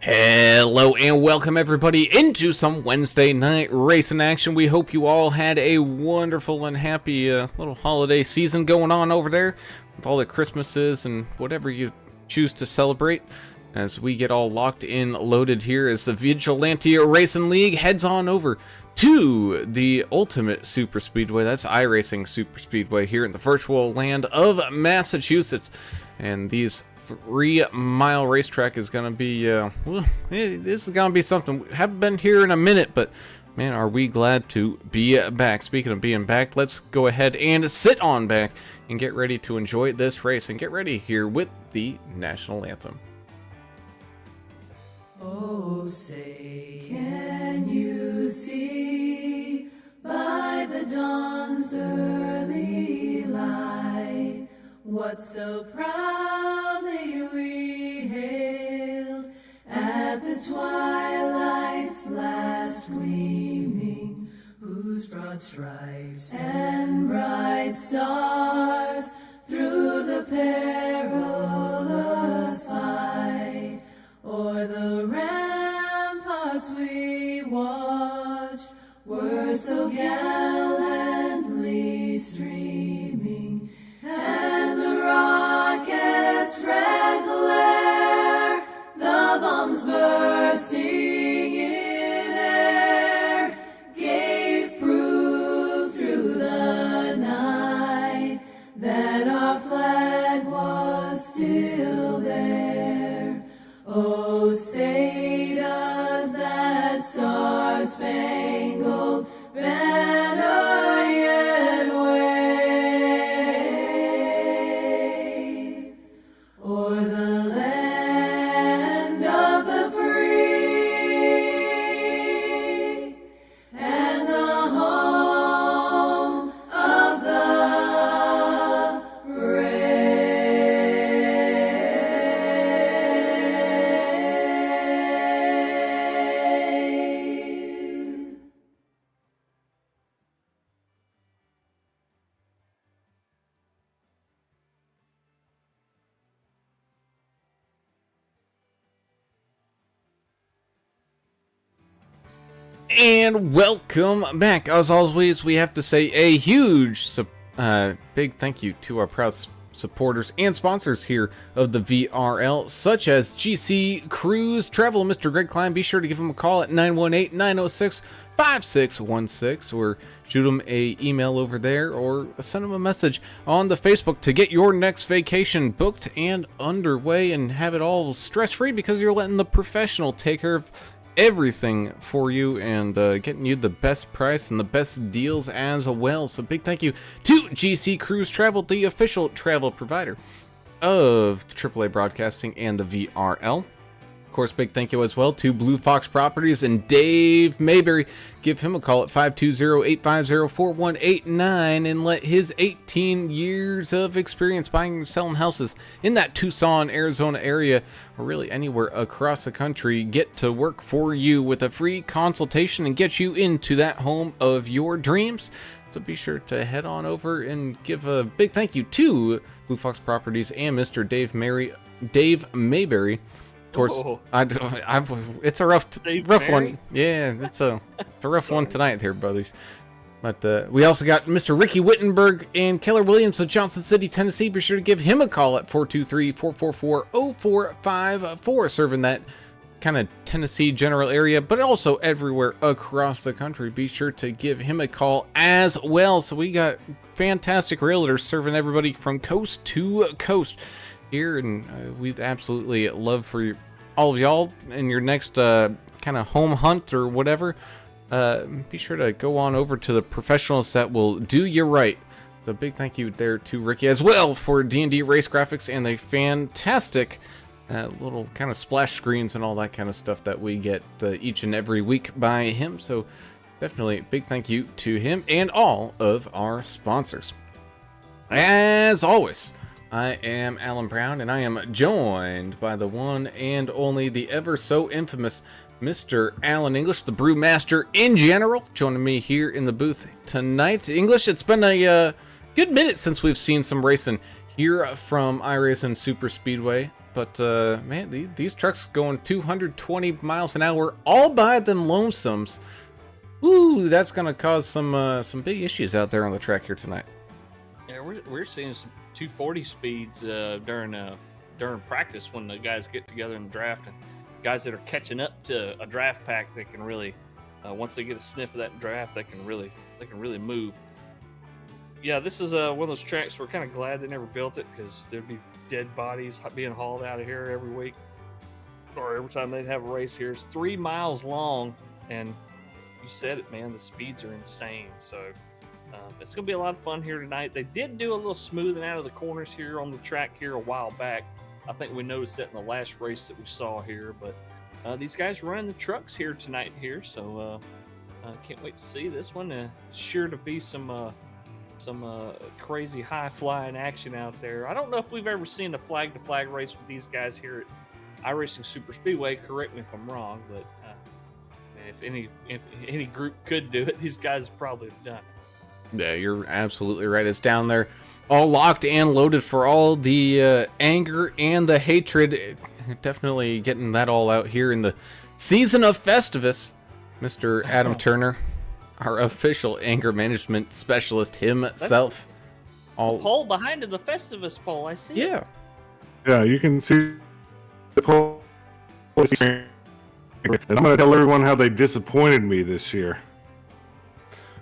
Hello and welcome everybody into some Wednesday night racing action. We hope you all had a wonderful and happy little holiday season going on over there with all the Christmases and whatever you choose to celebrate, as we get all locked in, loaded here as the Vigilante Racing League heads on over to the Ultimate Super Speedway. That's iRacing Super Speedway here in the virtual land of Massachusetts. And these 3-mile racetrack is going to be, this is going to be something. We haven't been here in a minute, but man, are we glad to be back. Speaking of being back, let's go ahead and sit on back and get ready to enjoy this race and get ready here with the National Anthem. Oh, say, can you see by the dawn's early light what so proudly we hailed at the twilight's last gleaming, whose broad stripes and bright stars through the perilous fight o'er the ramparts we watched were so gallantly streaming, and the rockets' red glare, the bombs bursting in air, gave proof through the night that our flag was still there. Oh, say does that star-spangled banner yet wave o'er the land of the free and the home of the brave. And welcome back. As always, we have to say a huge big thank you to our proud supporters and sponsors here of the VRL, such as GC Cruise Travel. Mr. Greg Klein, be sure to give him a call at 918-906-5616 or shoot him a email over there or send him a message on the Facebook to get your next vacation booked and underway and have it all stress-free, because you're letting the professional take care of everything for you and getting you the best price and the best deals as well. So big thank you to GC Cruise Travel, the official travel provider of AAA Broadcasting and the VRL. Of course, big thank you as well to Blue Fox Properties and Dave Mayberry. Give him a call at 520-850-4189 and let his 18 years of experience buying and selling houses in that Tucson, Arizona area, or really anywhere across the country, get to work for you with a free consultation and get you into that home of your dreams. So be sure to head on over and give a big thank you to Blue Fox Properties and Mr. Dave Mayberry. Of course, it's a rough one. Yeah, it's a rough one tonight here, buddies. But we also got Mr. Ricky Wittenberg and Keller Williams of Johnson City, Tennessee. Be sure to give him a call at 423-444-0454, serving that kind of Tennessee general area, but also everywhere across the country. Be sure to give him a call as well. So we got fantastic realtors serving everybody from coast to coast here, and we'd absolutely love for all of y'all in your next kind of home hunt or whatever. Be sure to go on over to the professionals that will do you right. So big thank you there to Ricky as well for D&D race graphics and the fantastic little kind of splash screens and all that kind of stuff that we get each and every week by him. So definitely big thank you to him and all of our sponsors. As always, I am Alan Brown, and I am joined by the one and only, the ever so infamous Mr. Alan English, the brewmaster in general, joining me here in the booth tonight. English, it's been a good minute since we've seen some racing here from iRacing Super Speedway, But man, these trucks going 220 miles an hour all by them lonesomes. Ooh, that's gonna cause some big issues out there on the track here tonight. Yeah, we're seeing some 240 speeds during practice when the guys get together in the draft, and guys that are catching up to a draft pack, they can really once they get a sniff of that draft, they can really move. Yeah, this is one of those tracks we're kind of glad they never built it, because there'd be dead bodies being hauled out of here every week, or every time they'd have a race here. It's 3 miles long, and you said it, man, the speeds are insane. So it's gonna be a lot of fun here tonight. They did do a little smoothing out of the corners here on the track here a while back. I think we noticed that in the last race that we saw here, but these guys running the trucks here tonight here, so can't wait to see this one. Sure to be some crazy high flying action out there. I don't know if we've ever seen a flag to flag race with these guys here at iRacing Super Speedway. Correct me if I'm wrong, but if any group could do it, these guys probably have done it. Yeah, you're absolutely right. It's down there, all locked and loaded for all the anger and the hatred. Definitely getting that all out here in the season of Festivus. Mr. Adam Turner, our official anger management specialist himself. The pole behind the Festivus pole, I see. Yeah. Yeah, you can see the pole. And I'm going to tell everyone how they disappointed me this year.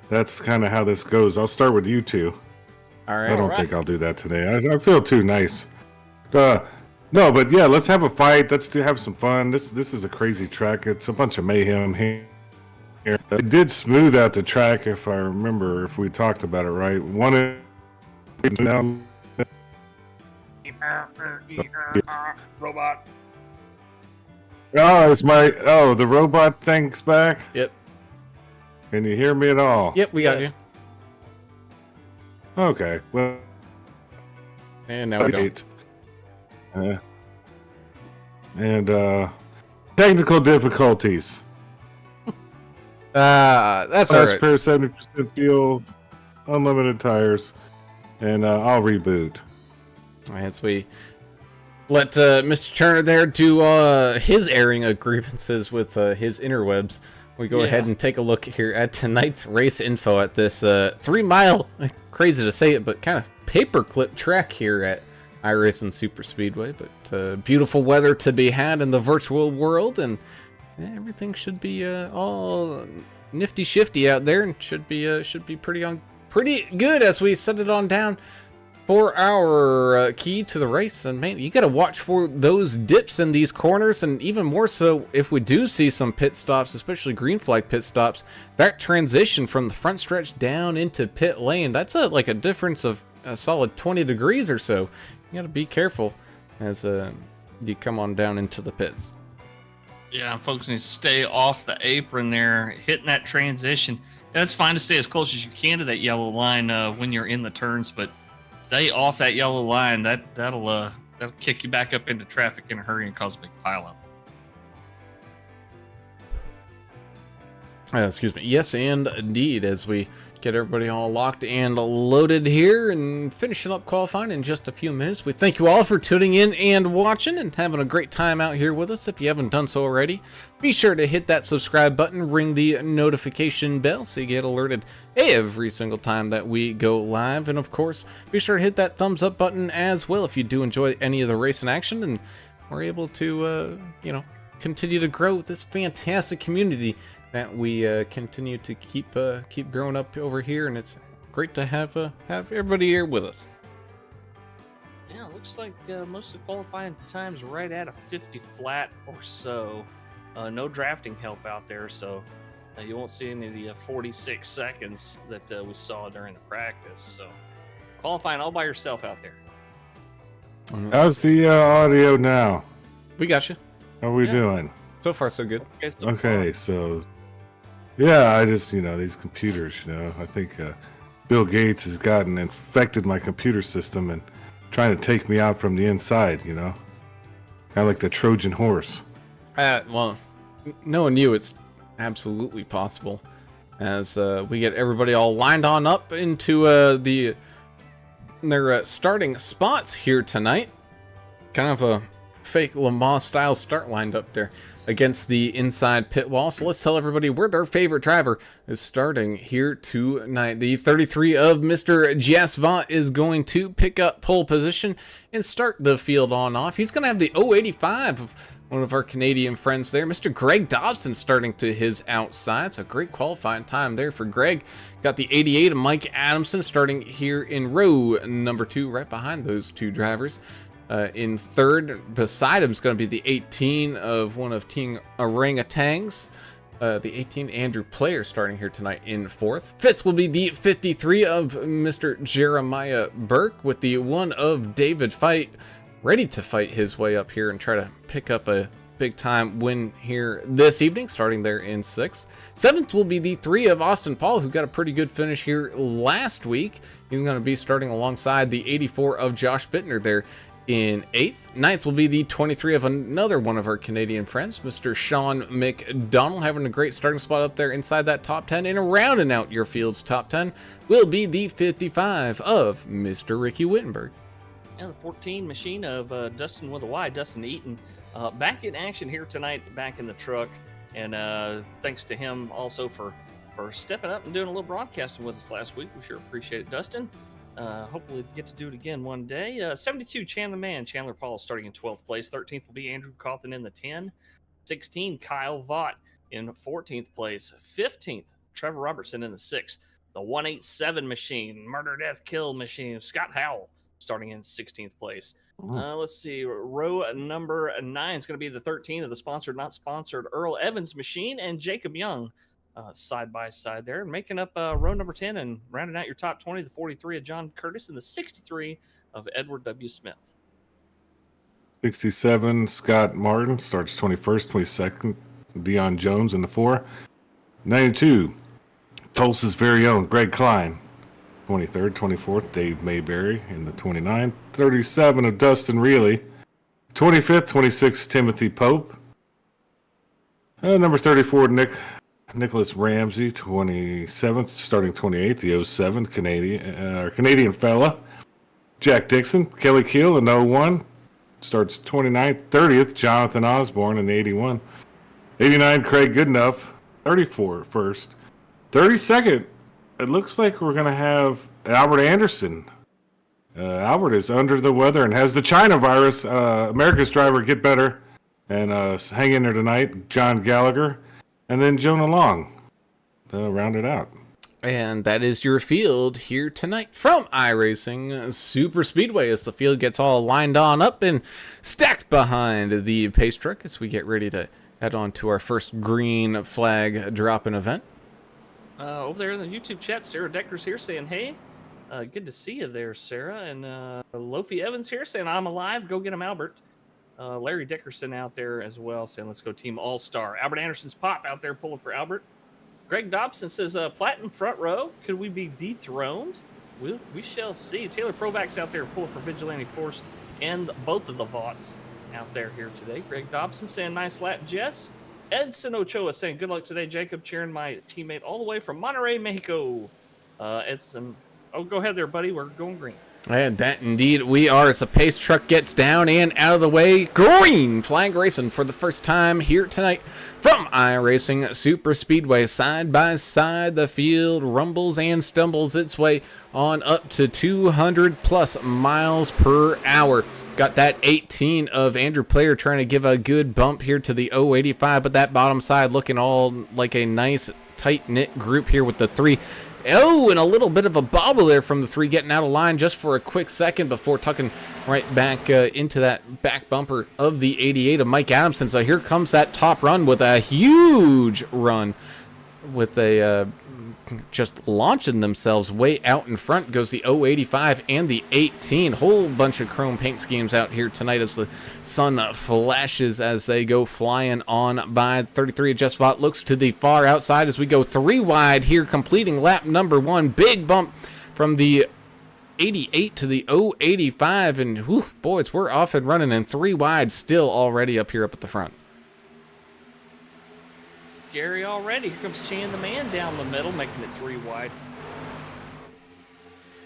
That's kind of how this goes. I'll start with you two. All right. I don't think I'll do that today. I feel too nice. No, but yeah, let's have a fight. Let's have some fun. This is a crazy track. It's a bunch of mayhem here. It did smooth out the track, if I remember, if we talked about it right. Robot. Oh, the robot thing's back? Yep. Can you hear me at all? Yep, we got Yes. you. Okay, well. And now we don't. And technical difficulties. That's all Last right. pair 70% fuel, unlimited tires, and I'll reboot. As we let Mr. Turner there do his airing of grievances with his interwebs, we go ahead and take a look here at tonight's race info at this 3 mile, crazy to say it, but kind of paperclip track here at iRacing Super Speedway. But beautiful weather to be had in the virtual world, and everything should be all nifty shifty out there, and should be pretty good as we set it on down for our key to the race. And man, you gotta watch for those dips in these corners, and even more so if we do see some pit stops, especially green flag pit stops. That transition from the front stretch down into pit lane, that's like a difference of a solid 20 degrees or so. You gotta be careful as you come on down into the pits. Yeah, folks need to stay off the apron there, hitting that transition. Yeah, it's fine to stay as close as you can to that yellow line when you're in the turns, but stay off that yellow line. That'll kick you back up into traffic in a hurry and cause a big pileup. Excuse me. Yes, and indeed, as we get everybody all locked and loaded here and finishing up qualifying in just a few minutes. We thank you all for tuning in and watching and having a great time out here with us. If you haven't done so already, be sure to hit that subscribe button, ring the notification bell so you get alerted every single time that we go live. And of course, be sure to hit that thumbs up button as well if you do enjoy any of the race in action and we're able to, continue to grow this fantastic community that we continue to keep growing up over here, and it's great to have everybody here with us. Yeah, it looks like most of the qualifying times right at a 50 flat or so. No drafting help out there, so you won't see any of the 46 seconds that we saw during the practice. So qualifying all by yourself out there. How's the audio now? We got you. How are we doing? So far, so good. Okay, so yeah, I just these computers. I think Bill Gates has infected my computer system and trying to take me out from the inside. Kind of like the Trojan horse. Well, knowing you, it's absolutely possible. As we get everybody all lined on up into their starting spots here tonight. Kind of a fake Le Mans style start lined up there against the inside pit wall. So let's tell everybody where their favorite driver is starting here tonight. The 33 of Mr. Jasvant is going to pick up pole position and start the field on off. He's going to have the 085 of one of our Canadian friends there, Mr. Greg Dobson, starting to his outside. So great qualifying time there for Greg. Got the 88 of Mike Adamson starting here in row number 2, right behind those two drivers. In third, beside him is going to be the 18 of one of Team Orangutans. The 18 Andrew Player starting here tonight in fourth. Fifth will be the 53 of Mr. Jeremiah Burke, with the 1 of David Fight, ready to fight his way up here and try to pick up a big time win here this evening, starting there in sixth. Seventh will be the 3 of Austin Paul, who got a pretty good finish here last week. He's going to be starting alongside the 84 of Josh Bittner there in 8th. 9th will be the 23 of another one of our Canadian friends, Mr. Sean McDonald, having a great starting spot up there inside that top 10. And rounding out your field's top 10 will be the 55 of Mr. Ricky Wittenberg. And the 14 machine of Dustin with a Y, Dustin Eaton, back in action here tonight, back in the truck. And thanks to him also for stepping up and doing a little broadcasting with us last week. We sure appreciate it, Dustin. Hopefully get to do it again one day. 72, Chandler Mann, Chandler Paul starting in 12th place. 13th will be Andrew Cawthon in the 10. 16, Kyle Vaught in 14th place. 15th, Trevor Robertson in the 6th. The 187 machine, murder, death, kill machine, Scott Howell starting in 16th place. Let's see, row number 9 is going to be the 13 of the sponsored, not sponsored Earl Evans machine, and Jacob Young side by side there, making up row number 10 and rounding out your top 20, the 43 of John Curtis and the 63 of Edward W. Smith. 67, Scott Martin starts 21st, 22nd, Dion Jones in the 4. 92, Tulsa's very own Greg Klein. 23rd, 24th, Dave Mayberry in the 29. 37 of Dustin Reilly. 25th, 26th, Timothy Pope. Number 34, Nicholas Ramsey, 27th, starting 28th, the 07 Canadian fella. Jack Dixon, Kelly Keel in 01, starts 29th. 30th, Jonathan Osborne in 81. 89, Craig Goodenough, 34 first. 32nd, it looks like we're going to have Albert Anderson. Albert is under the weather and has the China virus. America's driver, get better and hang in there tonight. John Gallagher. And then Jonah Long to round it out. And that is your field here tonight from iRacing Super Speedway, as the field gets all lined on up and stacked behind the pace truck as we get ready to head on to our first green flag dropping event. Over there in the YouTube chat, Sarah Decker's here saying, hey, good to see you there, Sarah. And Lofi Evans here saying, I'm alive. Go get him, Albert. Larry Dickerson out there as well saying, let's go Team All-Star. Albert Anderson's Pop out there pulling for Albert. Greg Dobson says, Platinum front row. Could we be dethroned? We shall see. Taylor Provax out there pulling for Vigilante Force and both of the Vaughts out there here today. Greg Dobson saying, nice lap, Jess. Edson Ochoa saying, good luck today, Jacob. Cheering my teammate all the way from Monterrey, Mexico. Edson, go ahead there, buddy. We're going green. And that indeed we are, as the pace truck gets down and out of the way. Green flag racing for the first time here tonight from iRacing Super Speedway. Side by side, the field rumbles and stumbles its way on up to 200 plus miles per hour. Got that 18 of Andrew Player trying to give a good bump here to the 085, but that bottom side looking all like a nice tight-knit group here with the 3. Oh, and a little bit of a bobble there from the 3 getting out of line just for a quick second before tucking right back into that back bumper of the 88 of Mike Adamson. So here comes that top run with a huge run with a just launching themselves way out in front. Goes the 085 and the 18. Whole bunch of chrome paint schemes out here tonight as the sun flashes as they go flying on by. 33 of Just Vaught looks to the far outside as we go 3 wide here, completing lap number 1. Big bump from the 88 to the 085, and whew, boys, we're off and running, and 3 wide still already up here up at the front. Gary already. Here comes Chan the Man down the middle, making it 3 wide.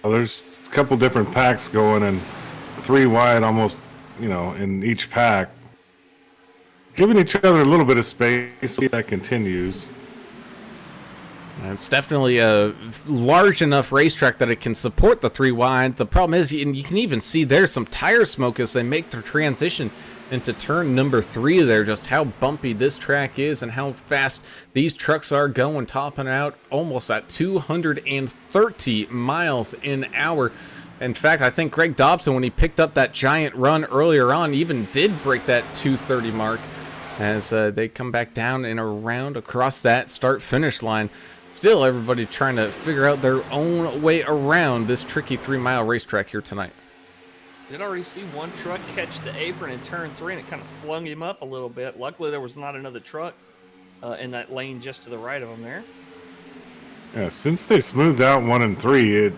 Well, there's a couple different packs going, and 3 wide almost in each pack, giving each other a little bit of space. If that continues. And it's definitely a large enough racetrack that it can support the 3 wide. The problem is, and you can even see there's some tire smoke as they make their transition into turn number 3 there, just how bumpy this track is and how fast these trucks are going, topping out almost at 230 miles an hour. In fact, I think Greg Dobson, when he picked up that giant run earlier on, even did break that 230 mark as they come back down and around across that start-finish line. Still, everybody trying to figure out their own way around this tricky 3-mile racetrack here tonight. Did already see one truck catch the apron in turn 3, and it kind of flung him up a little bit. Luckily, there was not another truck in that lane just to the right of him there. Yeah, since they smoothed out 1 and 3, it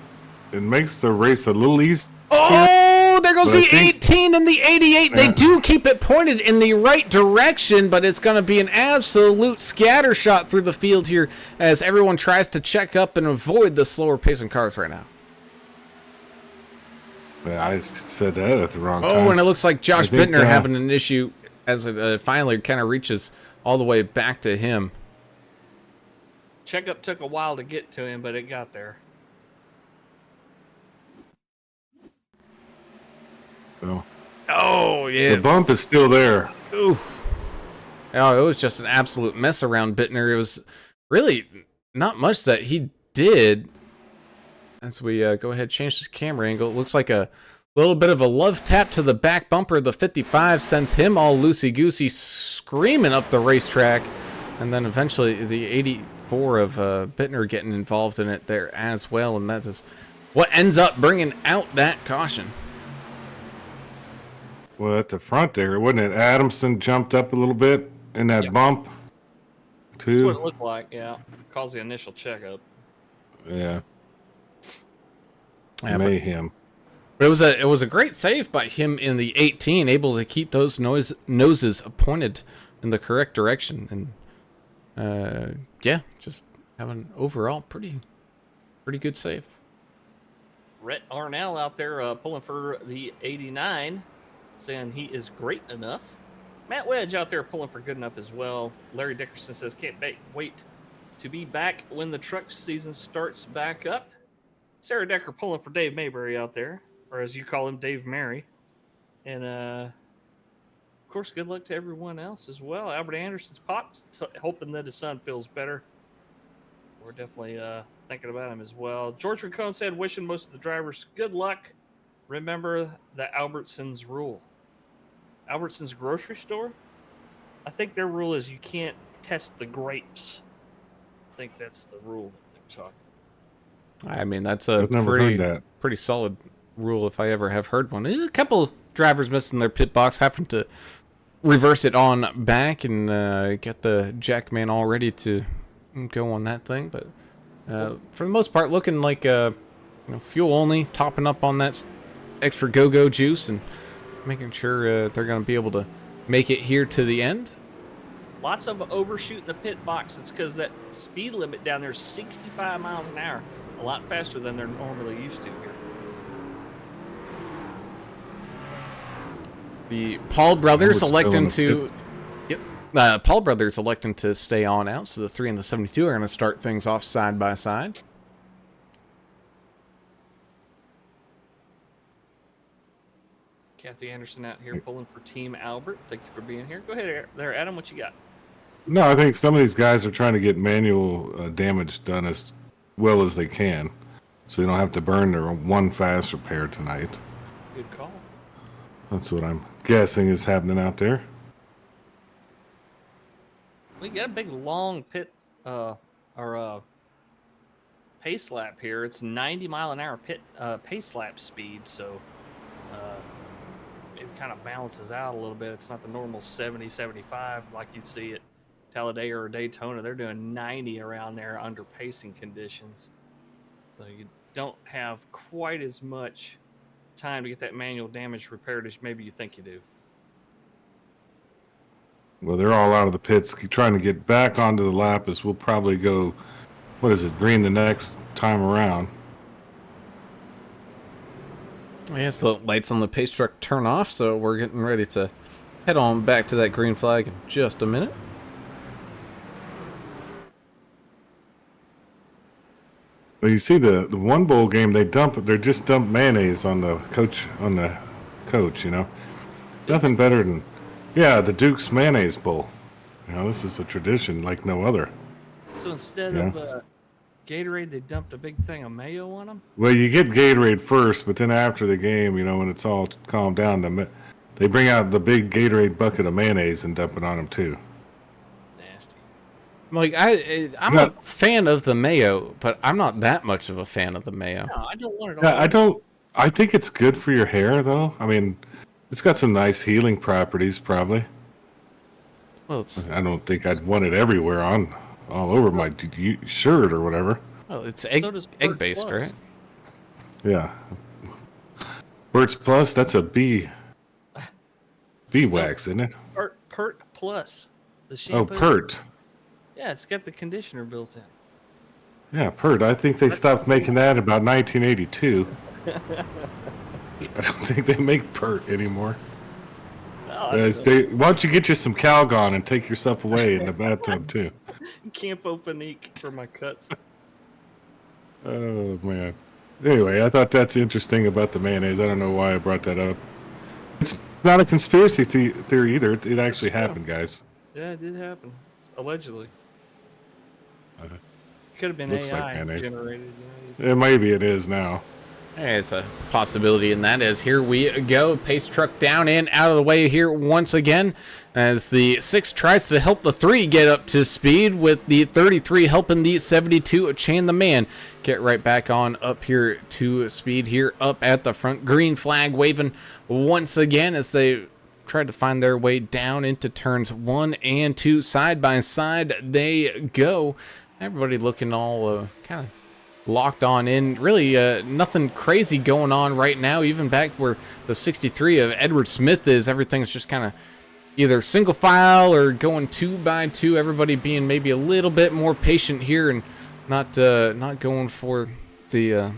makes the race a little easier. Oh, there goes the 18 and the 88. Yeah. They do keep it pointed in the right direction, but it's going to be an absolute scatter shot through the field here as everyone tries to check up and avoid the slower pacing cars right now. Yeah, I said that at the wrong time. Oh, and it looks like Josh Bittner having an issue as it finally kind of reaches all the way back to him. Checkup took a while to get to him, but it got there. Well, oh, yeah. The bump is still there. Oof. Oh, it was just an absolute mess around Bittner. It was really not much that he did. As we go ahead and change the camera angle, it looks like a little bit of a love tap to the back bumper. The 55 sends him all loosey-goosey, screaming up the racetrack. And then eventually the 84 of Bittner getting involved in it there as well. And that is what ends up bringing out that caution. Well, at the front there, wasn't it? Adamson jumped up a little bit in that bump, too. That's what it looked like, yeah. Caused the initial checkup. Yeah. Mayhem. But it was a great save by him in the 18, able to keep those noses pointed in the correct direction, and yeah, just having overall pretty good save. Rhett Arnell out there pulling for the 89. Saying he is great enough. Matt Wedge out there pulling for good enough as well. Larry Dickerson says can't wait to be back when the truck season starts back up. Sarah Decker pulling for Dave Mayberry out there, or as you call him, Dave Mary. And of course, good luck to everyone else as well. Albert Anderson's pops, hoping that his son feels better. We're definitely thinking about him as well. George Riccone said wishing most of the drivers good luck. Remember the Albertsons rule. Albertsons grocery store, I think their rule is you can't test the grapes. I think that's the rule that they're talking. I mean, that's a pretty solid rule if I ever have heard one. A couple drivers missing their pit box, having to reverse it on back and get the jackman all ready to go on that thing. But for the most part, looking like fuel only, topping up on that extra go-go juice and making sure they're going to be able to make it here to the end. Lots of overshoot the pit box. It's because that speed limit down there is 65 miles an hour. A lot faster than they're normally used to here. The Paul brothers electing to... Paul brothers electing to stay on out, so the 3 and the 72 are going to start things off side by side. Kathy Anderson out here pulling for Team Albert. Thank you for being here. Go ahead there, Adam. What you got? No, I think some of these guys are trying to get manual damage done as well as they can, so they don't have to burn their one fast repair tonight. Good call. That's what I'm guessing is happening out there. We got a big long pit pace lap here. It's 90 mile an hour pace lap speed, so it kind of balances out a little bit. It's not the normal 70, 75 like you'd see at Talladega or Daytona. They're doing 90 around there under pacing conditions. So you don't have quite as much time to get that manual damage repaired as maybe you think you do. Well, they're all out of the pits trying to get back onto the lap as we'll probably go, green the next time around. Yes, the lights on the pace truck turn off, so we're getting ready to head on back to that green flag in just a minute. Well, you see the one bowl game, they just dump mayonnaise on the coach, you know. Nothing better than, yeah, the Duke's mayonnaise bowl. You know, this is a tradition like no other. So instead of Gatorade, they dumped a big thing of mayo on them? Well, you get Gatorade first, but then after the game, you know, when it's all calmed down, they bring out the big Gatorade bucket of mayonnaise and dump it on them too. Nasty. Like I'm a fan of the mayo, but I'm not that much of a fan of the mayo. No, I don't want it all. Yeah, I think it's good for your hair, though. I mean, it's got some nice healing properties, probably. Well, I don't think I'd want it everywhere all over my shirt or whatever. well, it's So does egg Pert based, Plus. right? Yeah. Birds Plus, that's a bee wax, isn't it? Pert Plus. The Oh, shampoo. Pert. Yeah, it's got the conditioner built in. Yeah, Pert. I think they stopped making that about 1982. I don't think they make Pert anymore. Oh, Why don't you get you some Calgon and take yourself away in the bathtub, too? Campo Panique for my cuts. Oh, man. Anyway, I thought that's interesting about the mayonnaise. I don't know why I brought that up. It's not a conspiracy theory either. It actually happened, guys. Yeah, it did happen. Allegedly. Uh, Could have been looks like AI mayonnaise. generated. Maybe it is now. Hey, it's a possibility, and that is here we go. Pace truck down and out of the way here once again as the 6 tries to help the 3 get up to speed, with the 33 helping the 72 Chan the Man get right back on up here to speed here up at the front. Green flag waving once again as they try to find their way down into turns 1 and 2. Side by side they go. Everybody looking all kind of locked on in. Really nothing crazy going on right now. Even back where the 63 of Edward Smith is, everything's just kind of either single file or going 2 by 2. Everybody being maybe a little bit more patient here and not going for the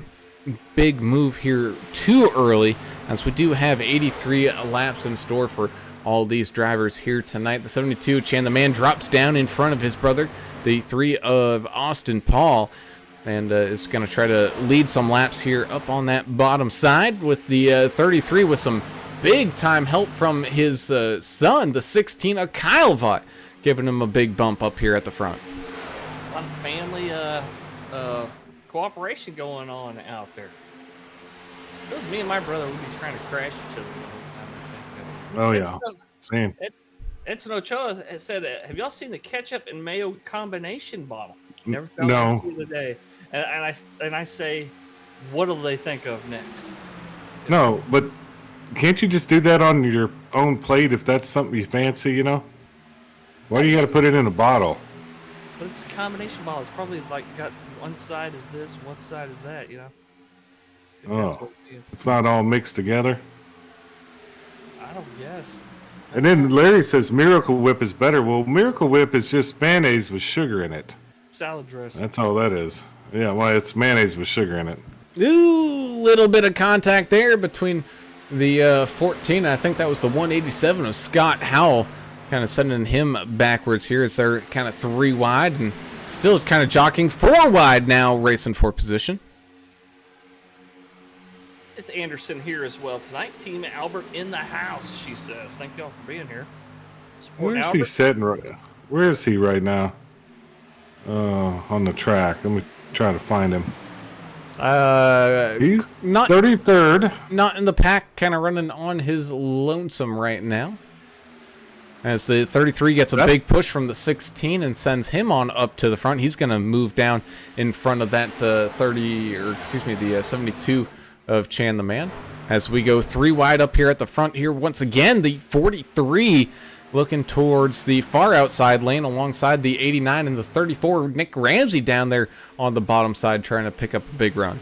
big move here too early, as we do have 83 laps in store for all these drivers here tonight. The 72 Chan the Man drops down in front of his brother, the 3 of Austin Paul, and is going to try to lead some laps here up on that bottom side, with the 33 with some big time help from his son, the 16 of Kyle Vaught, giving him a big bump up here at the front. A lot of family cooperation going on out there. If it was me and my brother, we'd be trying to crash each other the whole time, I think. Oh, yeah. Same. Edson Ochoa said, have y'all seen the ketchup and mayo combination bottle? Never thought No. of it the other day. And I say, what do they think of next? No, but can't you just do that on your own plate if that's something you fancy, you know? Why do you got to put it in a bottle? But it's a combination bottle. It's probably like got one side is this, one side is that, you know? If that's Oh. what it is. It's not all mixed together. I don't guess. And then Larry says Miracle Whip is better. Well, Miracle Whip is just mayonnaise with sugar in it. Salad dressing. That's all that is. Yeah, well, it's mayonnaise with sugar in it. Ooh, little bit of contact there between the 14. I think that was the 187 of Scott Howell, kind of sending him backwards here as they're kind of 3 wide and still kind of jockeying 4 wide now, racing for position. It's Anderson here as well tonight. Team Albert in the house, she says. Thank y'all for being here. Support Where is Albert. he sitting right? Where is he right now? On the track. Let me try to find him. He's Not 33rd. not in the pack, kind of running on his lonesome right now. As the 33 gets a big push from the 16 and sends him on up to the front. He's going to move down in front of that the 72 of Chan the Man. As we go 3 wide up here at the front here, once again, the 43 looking towards the far outside lane alongside the 89 and the 34. Nick Ramsey down there on the bottom side trying to pick up a big run.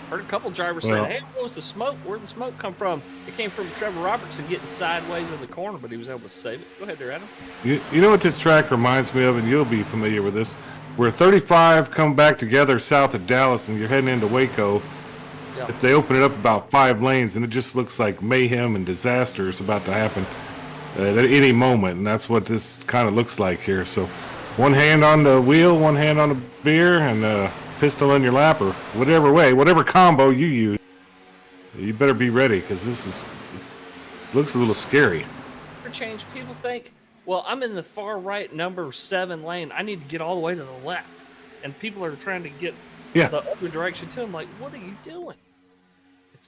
Heard a couple drivers Well- say, hey, what was the smoke? Where'd the smoke come from? It came from Trevor Robertson getting sideways in the corner, but he was able to save it. Go ahead there, Adam. You know what this track reminds me of, and you'll be familiar with this, where 35 come back together south of Dallas and you're heading into Waco. Yeah. If they open it up about 5 lanes, and it just looks like mayhem and disaster is about to happen at any moment, and that's what this kind of looks like here. So, one hand on the wheel, one hand on the beer, and a pistol in your lap, or whatever way, whatever combo you use, you better be ready because looks a little scary. For change, people think, well, I'm in the far right number 7 lane. I need to get all the way to the left, and people are trying to get Yeah. the other direction too. I'm like, what are you doing?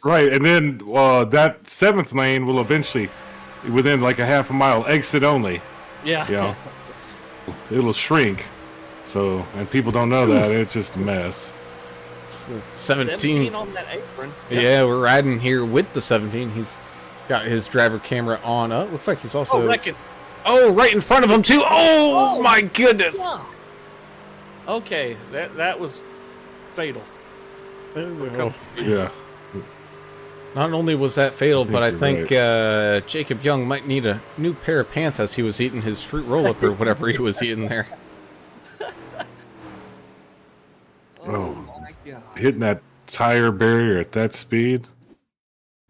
Right, and then that 7th lane will eventually, within like a half a mile, exit only. Yeah. You know, it'll shrink. So, and people don't know that. It's just a mess. It's, 17 on that apron. Yeah, we're riding here with the 17. He's got his driver camera on. Oh, looks like he's also. Right in front of him too. Oh my goodness. Yeah. Okay, that was fatal. Yeah. Not only was that fatal, but I you're think Jacob Young might need a new pair of pants as he was eating his fruit roll-up or whatever he was eating there. Oh, my God. Hitting that tire barrier at that speed.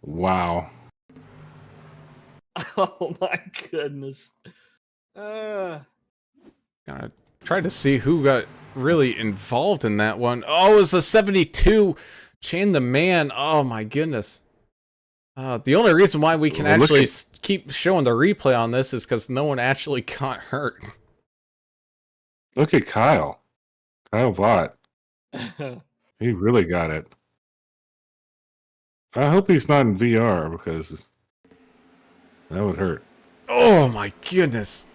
Wow. Oh my goodness. Gotta try to see who got really involved in that one. Oh, it was the 72 Chain the Man. Oh my goodness. The only reason why we can actually keep showing the replay on this is because no one actually got hurt. Look at Kyle. Kyle Vaught. He really got it. I hope he's not in VR because that would hurt. Oh my goodness.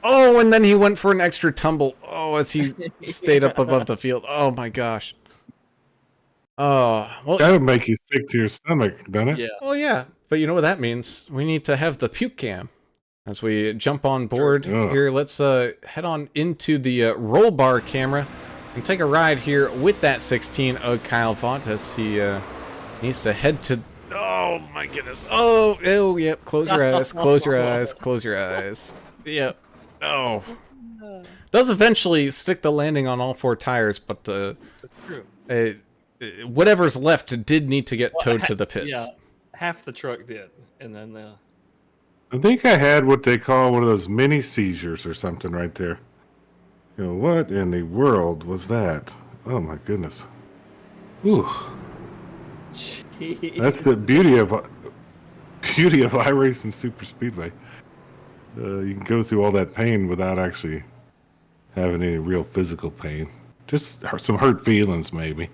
Oh, and then he went for an extra tumble. Oh, as he stayed up above the field. Oh my gosh. Oh, well, That would make you sick to your stomach, doesn't it? Yeah. oh yeah. But you know what that means? We need to have the puke cam. As we jump on board here, let's head on into the roll bar camera and take a ride here with that 16 of Kyle Font as he needs to head to. Oh my goodness! Oh, yep. Close your eyes. Close your eyes. Close your eyes. Yep. Oh. Does eventually stick the landing on all 4 tires, but That's true. whatever's left did need to get towed to the pits. Yeah, half the truck did, and then I think I had what they call one of those mini seizures or something right there. You know, what in the world was that? Oh my goodness. Ooh. That's the beauty of iRacing Super Speedway. You can go through all that pain without actually having any real physical pain. Just some hurt feelings, maybe.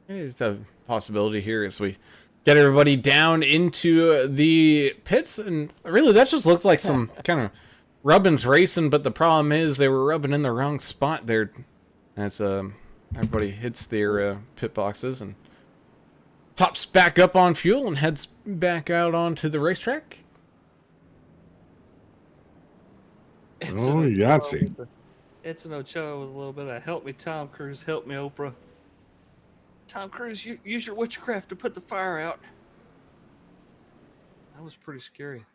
It's a possibility here as we get everybody down into the pits, and really that just looked like some kind of rubbins racing, but the problem is they were rubbing in the wrong spot there as everybody hits their pit boxes and tops back up on fuel and heads back out onto the racetrack. Yahtzee. It's an Ochoa with a little bit of help me, Tom Cruise, help me, Oprah. Tom Cruise, use your witchcraft to put the fire out. That was pretty scary.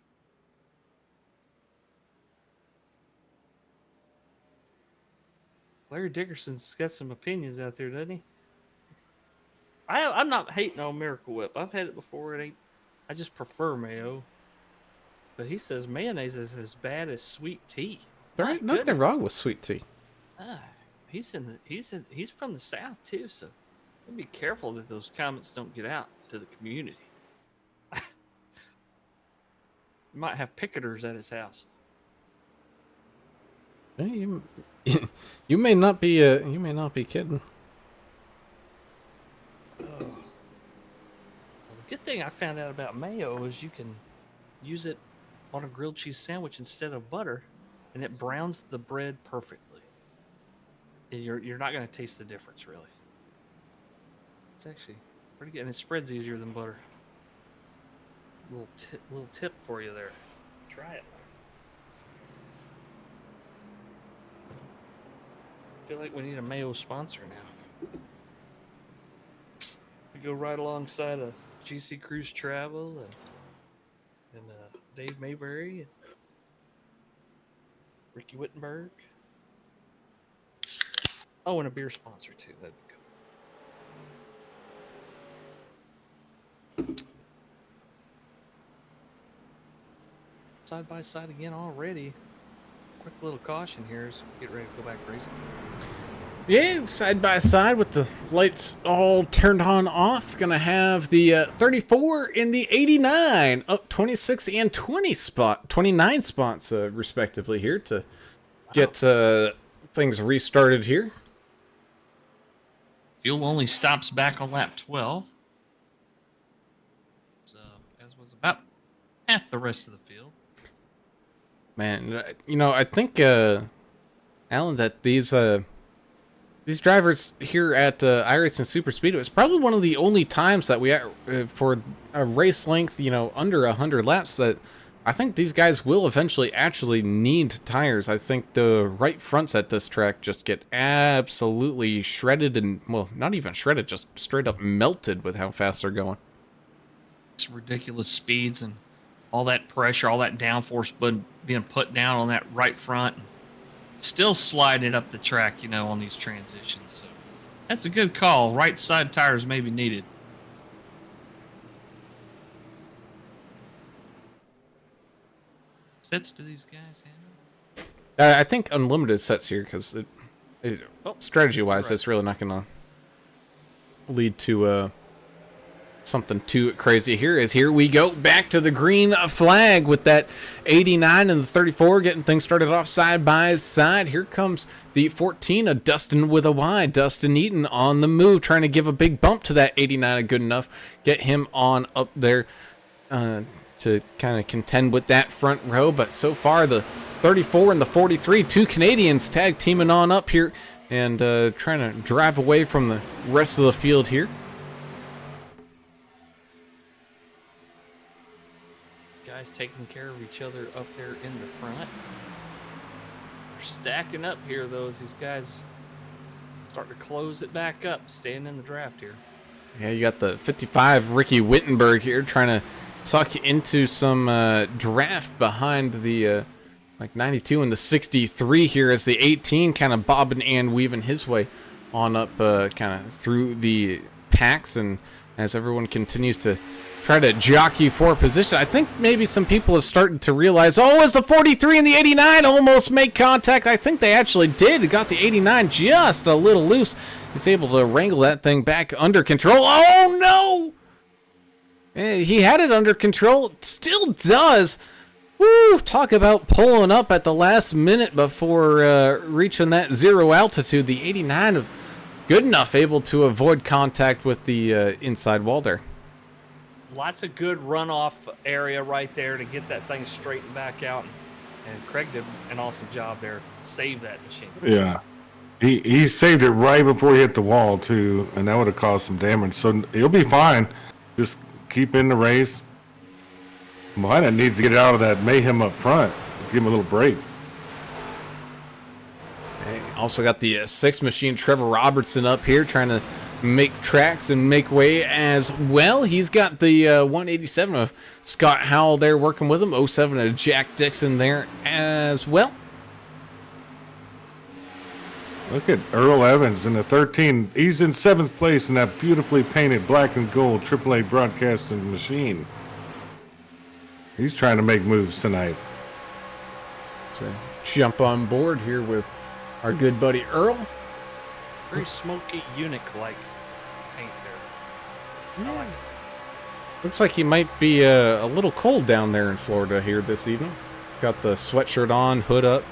Larry Dickerson's got some opinions out there, doesn't he? I'm not hating on Miracle Whip. I've had it before. I just prefer mayo. But he says mayonnaise is as bad as sweet tea. There ain't nothing wrong with sweet tea. He's from the South too, so be careful that those comments don't get out to the community. You might have picketers at his house. Hey, you may not be kidding. Oh. Well, the good thing I found out about mayo is you can use it on a grilled cheese sandwich instead of butter, and it browns the bread perfectly. And you're not going to taste the difference, really. It's actually pretty good, and it spreads easier than butter. Little tip for you there. Try it. I feel like we need a mayo sponsor now. We go right alongside of GC Cruise Travel and Dave Mayberry and Ricky Wittenberg. Oh, and a beer sponsor too. That'd be cool. side by side again already. Quick little caution here as we get ready to go back racing. Yeah, side by side with the lights all turned on off. Gonna have the 34 and the 89 up 26 and 29 spots respectively here to get things restarted here. Fuel only stops back on lap 12. So, as was about half the rest of the field. Man, you know, I think Alan, that these drivers here at IRSS Super Speedway, it's probably one of the only times that we for a race length, you know, under 100 laps, that I think these guys will eventually actually need tires. I think the right fronts at this track just get absolutely shredded, and, well, not even shredded, just straight up melted with how fast they're going. It's ridiculous speeds and all that pressure, all that downforce being put down on that right front. Still sliding it up the track, you know, on these transitions. So that's a good call. Right side tires may be needed. Sets do these guys handle? I think unlimited sets here, because strategy-wise, right. it's really not going to lead to something too crazy. Here we go back to the green flag with that 89 and the 34 getting things started off side by side. Here comes the 14 of Dustin with a Y. Dustin Eaton on the move, trying to give a big bump to that 89. Good enough, get him on up there to kind of contend with that front row. But so far, the 34 and the 43, two Canadians tag teaming on up here and trying to drive away from the rest of the field here. Guys taking care of each other up there in the front. They're stacking up here, though, as these guys start to close it back up, staying in the draft here. Yeah, you got the 55 Ricky Wittenberg here trying to tuck into some draft behind the like 92 and the 63 here, as the 18 kind of bobbing and weaving his way on up kind of through the packs, and as everyone continues to try to jockey for position. I think maybe some people have started to realize, oh, as the 43 and the 89 almost make contact. I think they actually did. Got the 89 just a little loose. He's able to wrangle that thing back under control. Oh, no! He had it under control. Still does. Woo! Talk about pulling up at the last minute before reaching that zero altitude. The 89 of good enough, able to avoid contact with the inside wall there. Lots of good runoff area right there to get that thing straightened back out. And Craig did an awesome job there. Save that machine. Yeah. He saved it right before he hit the wall, too, and that would have caused some damage. So he'll be fine. Just keep in the race. Might not need to get out of that mayhem up front. Give him a little break. Also got the 6 machine Trevor Robertson up here trying to make tracks and make way as well. He's got the 187 of Scott Howell there working with him. 07 of Jack Dixon there as well. Look at Earl Evans in the 13. He's in 7th place in that beautifully painted black and gold AAA broadcasting machine. He's trying to make moves tonight. So jump on board here with our good buddy Earl. Very smoky Unique-like paint there. I like it. Looks like he might be a little cold down there in Florida here this evening. Got the sweatshirt on, hood up,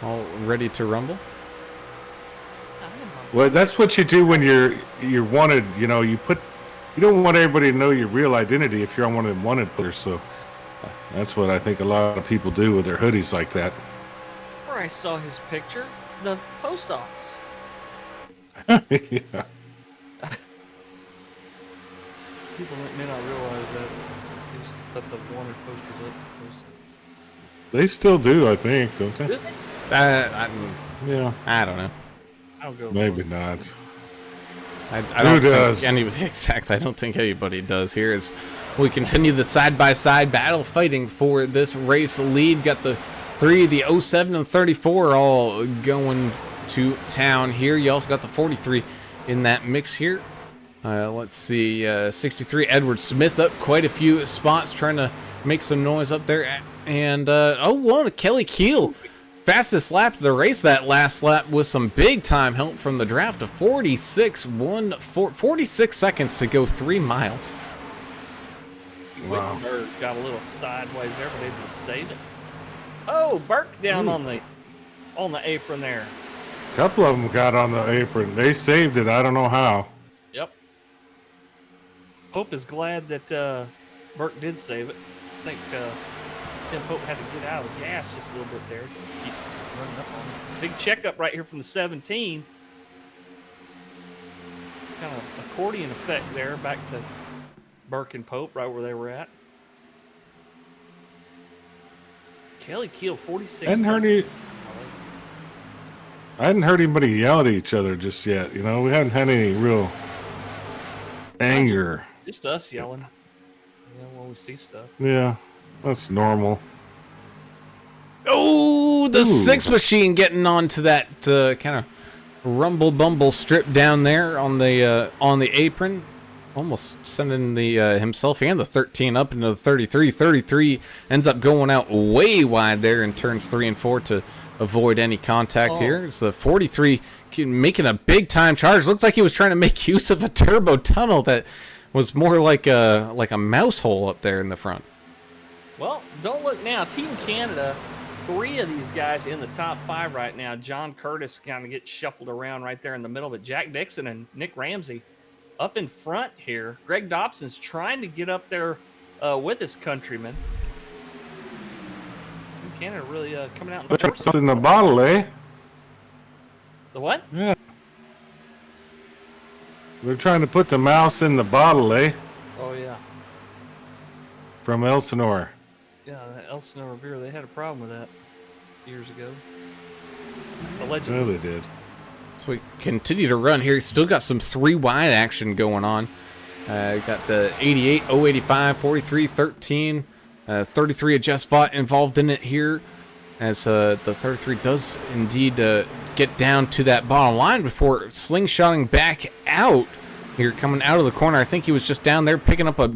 all ready to rumble. Well, that's what you do when you're wanted. You know, you don't want everybody to know your real identity if you're on one of them wanted players. So that's what I think a lot of people do with their hoodies like that. Where I saw his picture, the post office. Yeah. People may not realize that they used to put the wanted posters up at the post office. They still do, I think, don't they? Really? Yeah. I don't know. I don't go. Maybe post not. I don't does? think anybody, exactly. I don't think anybody does here. As we continue the side-by-side battle, fighting for this race lead. Got the 3, the 07 and 34 all going to town here. You also got the 43 in that mix here. Let's see, 63 Edward Smith up quite a few spots, trying to make some noise up there. And, Kelly Keel. Fastest lap of the race that last lap with some big time help from the draft of 46 seconds to go 3 miles. Wow. Wittenberg got a little sideways there, but able to save it. Oh, Burke down on the apron there. A couple of them got on the apron. They saved it. I don't know how. Yep. Pope is glad that Burke did save it. I think Tim Pope had to get out of the gas just a little bit there. Keep running up on it. Big checkup right here from the 17. Kind of accordion effect there, back to Burke and Pope right where they were at. Kelly Keel, 46. I hadn't heard anybody yell at each other just yet. You know, we hadn't had any real anger. Just us yelling. When we see stuff. Yeah, that's normal. Oh, the 6 machine getting onto that kind of rumble bumble strip down there on the apron, almost sending the himself and the 13 up into the 33. 33 ends up going out way wide there in turns 3 and 4 to avoid any contact here. It's the 43 making a big time charge. Looks like he was trying to make use of a turbo tunnel that was more like a mouse hole up there in the front. Well, don't look now. Team Canada, 3 of these guys in the top 5 right now. John Curtis kind of gets shuffled around right there in the middle, but Jack Dixon and Nick Ramsey up in front here. Greg Dobson's trying to get up there with his countrymen. Team Canada really coming out in Put force. something in the bottle, eh? The what? Yeah. They're trying to put the mouse in the bottle, eh? Oh, yeah. From Elsinore. Yeah, Elsinore beer, they had a problem with that years ago. Allegedly. Yeah, they did. So we continue to run here. Still got some 3 wide action going on. Got the 88, 085, 43, 13, 33 of Just Fought involved in it here, as the 33 does indeed get down to that bottom line before slingshotting back out here, coming out of the corner. I think he was just down there picking up a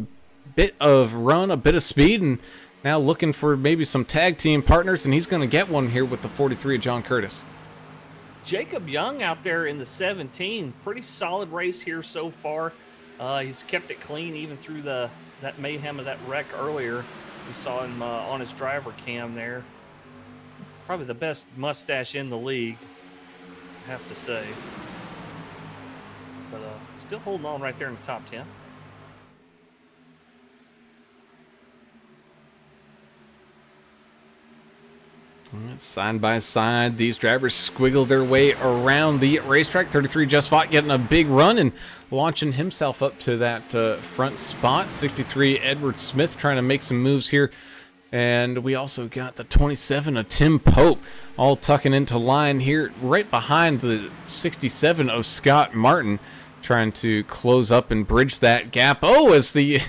bit of run, a bit of speed, and now looking for maybe some tag team partners, and he's going to get one here with the 43 of John Curtis. Jacob Young out there in the 17. Pretty solid race here so far. He's kept it clean even through that mayhem of that wreck earlier. We saw him on his driver cam there. Probably the best mustache in the league, I have to say. But still holding on right there in the top 10. Side by side, these drivers squiggle their way around the racetrack. 33 Just Fought getting a big run and launching himself up to that front spot. 63 Edward Smith trying to make some moves here. And we also got the 27 of Tim Pope all tucking into line here right behind the 67 of Scott Martin, trying to close up and bridge that gap. Oh, as the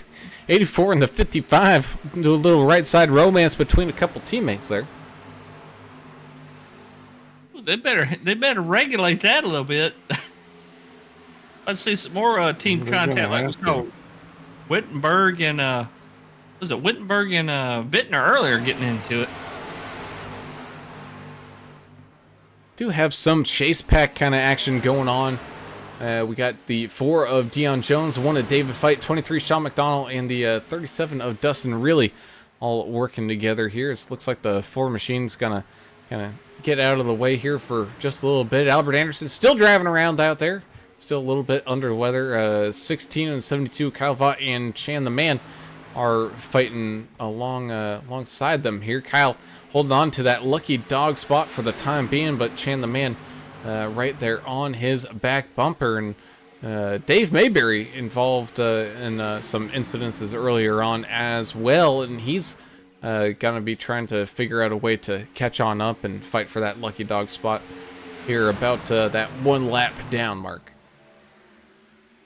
84 and the 55 do a little right side romance between a couple teammates there. They better regulate that a little bit. Let's see some more team contact. Like we saw Wittenberg and was it Wittenberg and Bittner earlier getting into it. Do have some chase pack kind of action going on. We got the 4 of Deion Jones, 1 of David Fight, 23 Sean McDonald, and the 37 of Dustin Really all working together here. It looks like the 4 machine's gonna kind of get out of the way here for just a little bit. Albert Anderson still driving around out there, still a little bit under the weather. 16 and 72 Kyle Vaught and Chan the Man are fighting alongside them here. Kyle holding on to that lucky dog spot for the time being, but Chan the Man right there on his back bumper. And Dave Mayberry involved in some incidences earlier on as well, and he's gonna be trying to figure out a way to catch on up and fight for that lucky dog spot here about that 1 lap down mark.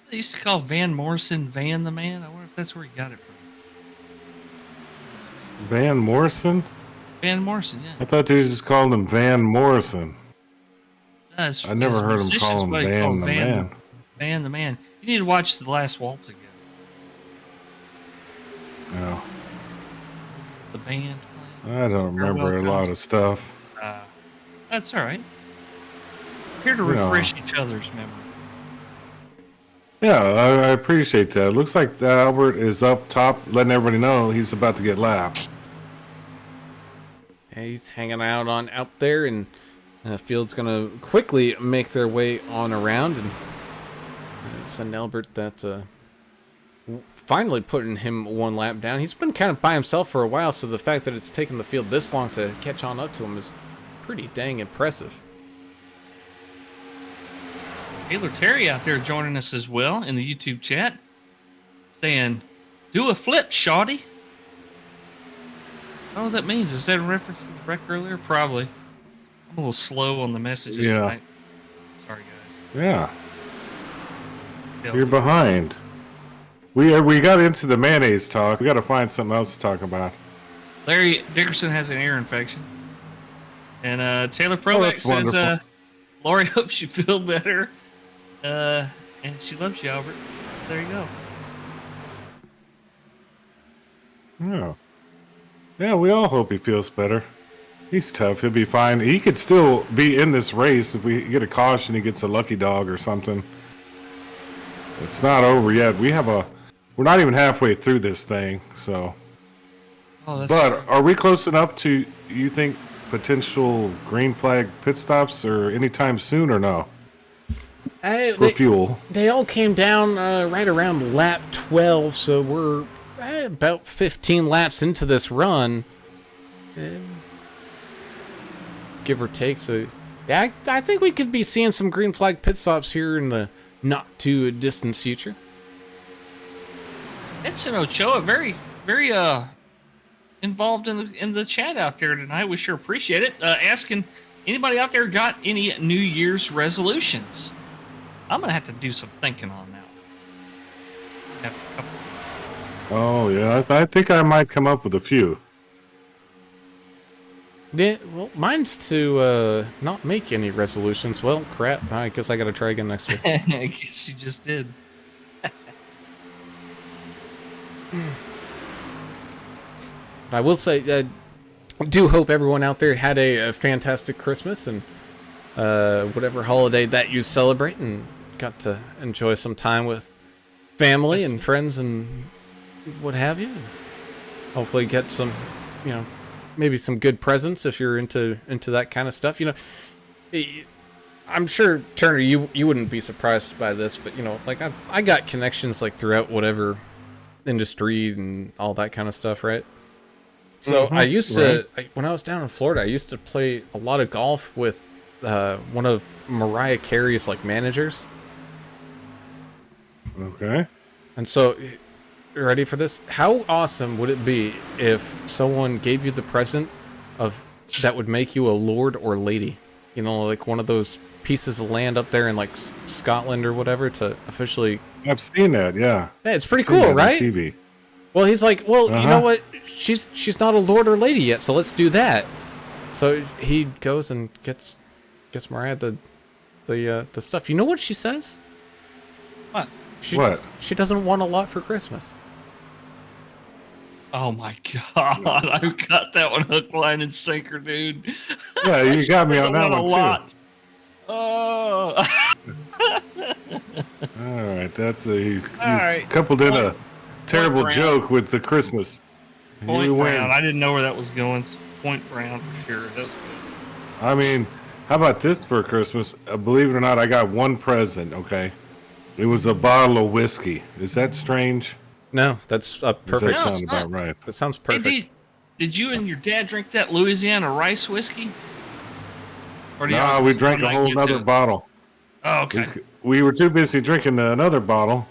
They used to call Van Morrison Van the Man. I wonder if that's where he got it from. Van Morrison? Van Morrison, yeah. I thought they just called him Van Morrison. That's, I never heard him call him Van the Man. Van the Man. You need to watch The Last Waltz again. No. band playing? I don't remember a lot of stuff. That's all right. Here to refresh each other's memory. Yeah, I appreciate that. Looks like Albert is up top, letting everybody know he's about to get lapped. Yeah, he's hanging out on out there, and Field's gonna quickly make their way on around and send Albert that finally putting him one lap down. He's been kind of by himself for a while, so the fact that it's taken the field this long to catch on up to him is pretty dang impressive. Taylor Terry out there joining us as well in the YouTube chat, saying, "Do a flip, shawty." I don't know what that means. Is that in reference to the wreck earlier? Probably. I'm a little slow on the messages tonight. Sorry, guys. Yeah. You're behind. We got into the mayonnaise talk. We got to find something else to talk about. Larry Dickerson has an ear infection. And Taylor Provac says, wonderful. Lori hopes you feel better. And she loves you, Albert. There you go. Yeah. Yeah, we all hope he feels better. He's tough. He'll be fine. He could still be in this race if we get a caution. He gets a lucky dog or something. It's not over yet. We're not even halfway through this thing, so. Oh, that's But true. are we close enough to, you think, potential green flag pit stops or anytime soon or no? For fuel. They all came down right around lap 12, so we're about 15 laps into this run. Give or take. So, yeah, I think we could be seeing some green flag pit stops here in the not too distant future. Edson Ochoa, very, very involved in the chat out there tonight. We sure appreciate it. Asking, anybody out there got any New Year's resolutions? I'm gonna have to do some thinking on that. Have a couple. Oh, yeah. I think I might come up with a few. Yeah, well, mine's to not make any resolutions. Well, crap. I guess I gotta try again next week. I guess you just did. I will say, I do hope everyone out there had a fantastic Christmas and whatever holiday that you celebrate, and got to enjoy some time with family and friends and what have you. Hopefully get some, maybe some good presents if you're into that kind of stuff. I'm sure, Turner, you wouldn't be surprised by this, but like I got connections like throughout whatever industry and all that kind of stuff, right? So I used to, when I was down in Florida, I used to play a lot of golf with one of Mariah Carey's like managers. Okay. And so, you ready for this? How awesome would it be if someone gave you the present of that would make you a lord or lady? Like one of those pieces of land up there in like Scotland or whatever to officially. I've seen that, yeah. Yeah, it's pretty I've seen cool, that on right? TV. Well, he's like, well, you know what? She's not a lord or lady yet, so let's do that. So he goes and gets Mariah the stuff. You know what she says? What? What? She doesn't want a lot for Christmas. Oh my God! I've got that one hook, line, and sinker, dude. Yeah, you got me on that a one lot. too. Oh. All right, that's you right. coupled in a terrible Brown. joke with the Christmas. Point You win. Brown. I didn't know where that was going. Point Brown for sure. That was good. I mean, how about this for Christmas? Believe it or not, I got one present, okay? It was a bottle of whiskey. Is that strange? No, that's a Does perfect. that No, it's sound about not. right? That sounds Hey, perfect. did you and your dad drink that Louisiana rice whiskey? Or do No, y'all we just drank a one night whole get nother to- bottle. Oh, okay. We were too busy drinking another bottle,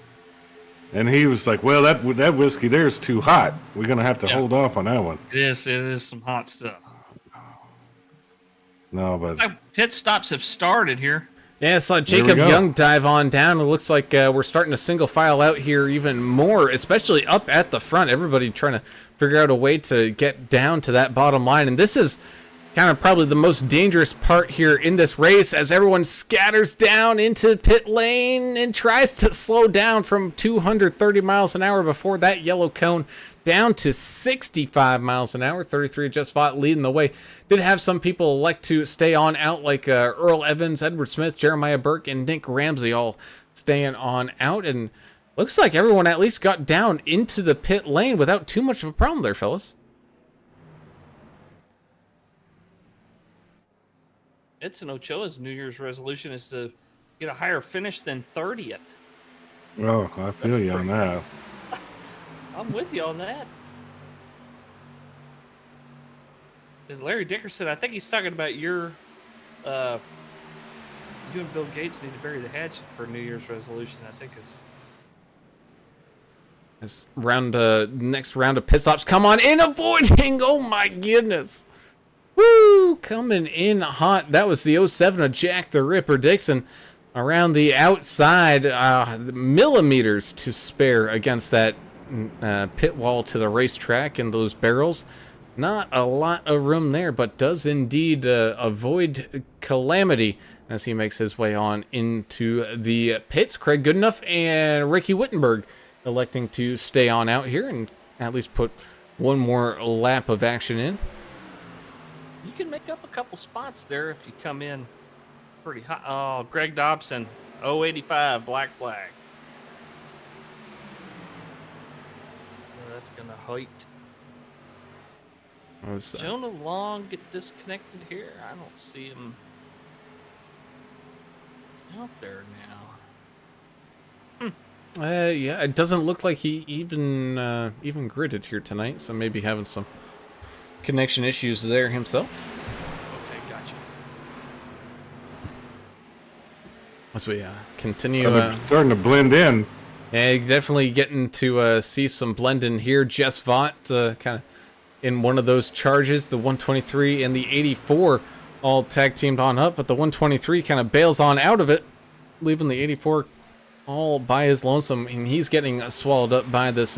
and he was like, "Well, that whiskey there is too hot. We're gonna have to hold off on that one." It is some hot stuff. No, but Pit stops have started here. Yeah, I saw we Jacob go. Young dive on down. It looks like we're starting to single file out here even more, especially up at the front. Everybody trying to figure out a way to get down to that bottom line. And this is kind of probably the most dangerous part here in this race as everyone scatters down into pit lane and tries to slow down from 230 miles an hour before that yellow cone down to 65 miles an hour. 33 Just Fought leading the way. Did have some people elect to stay on out like Earl Evans, Edward Smith, Jeremiah Burke, and Nick Ramsey all staying on out. And looks like everyone at least got down into the pit lane without too much of a problem there, fellas. Edson Ochoa's New Year's resolution is to get a higher finish than 30th. Oh, I feel you on that. I'm with you on that. And Larry Dickerson, I think he's talking about you and Bill Gates need to bury the hatchet for a New Year's resolution. I think is This next round of pit stops. Come on in, avoiding. Oh my goodness. Woo! Coming in hot. That was the 07 of Jack the Ripper Dixon. Around the outside, millimeters to spare against that pit wall to the racetrack and those barrels. Not a lot of room there, but does indeed avoid calamity as he makes his way on into the pits. Craig Goodenough and Ricky Wittenberg electing to stay on out here and at least put one more lap of action in. you can make up a couple spots there if you come in pretty hot. Oh, Greg Dobson, 085 black flag. That's gonna hurt. Jonah Long get disconnected here. I don't see him out there now. Yeah, it doesn't look like he even gridded here tonight, so maybe having some connection issues there himself. Okay, gotcha. As we continue, starting to blend in. yeah, definitely getting to see some blend in here. Jess Vaught kind of in one of those charges, the 123 and the 84 all tag teamed on up, but the 123 kind of bails on out of it, leaving the 84 all by his lonesome, and he's getting swallowed up by this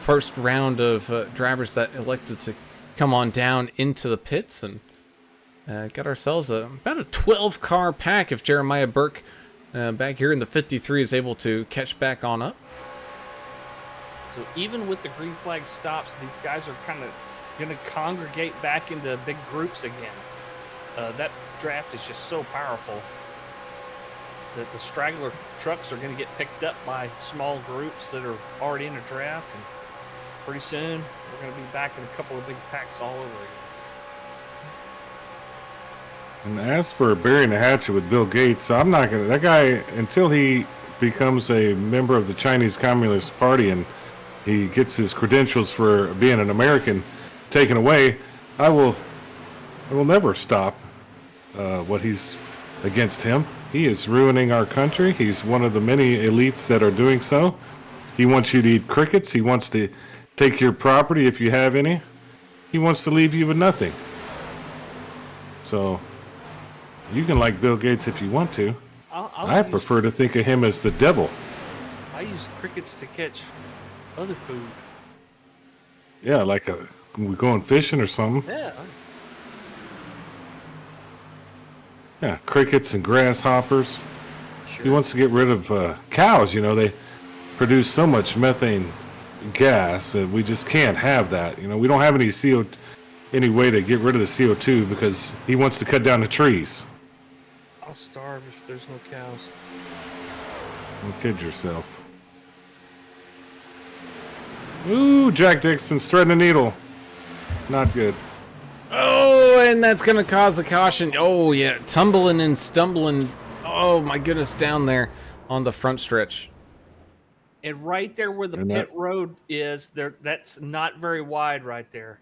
first round of drivers that elected to come on down into the pits, and got ourselves about a 12 car pack if Jeremiah Burke back here in the 53 is able to catch back on up. So even with the green flag stops, these guys are kind of going to congregate back into big groups again. That draft is just so powerful that the straggler trucks are going to get picked up by small groups that are already in a draft, and pretty soon we're going to be back in a couple of big packs all over again. And as for burying the hatchet with Bill Gates, I'm not gonna. That guy, until he becomes a member of the Chinese Communist Party and he gets his credentials for being an American taken away, I will never stop what he's against him. He is ruining our country. He's one of the many elites that are doing so. He wants you to eat crickets. He wants to take your property if you have any. He wants to leave you with nothing. So you can like Bill Gates if you want to. I prefer to think of him as the devil. I use crickets to catch other food. Yeah, like we're going fishing or something. Yeah. Yeah, crickets and grasshoppers. Sure. He wants to get rid of cows. You know, they produce so much methane gas that we just can't have that. You know, we don't have any way to get rid of the CO2 because he wants to cut down the trees. I'll starve if there's no cows. Don't kid yourself. Ooh, Jack Dixon's threading a needle. Not good. Oh, and that's going to cause a caution. Oh, yeah, tumbling and stumbling. Oh, my goodness, down there on the front stretch. And right there where the pit road is, that's not very wide right there.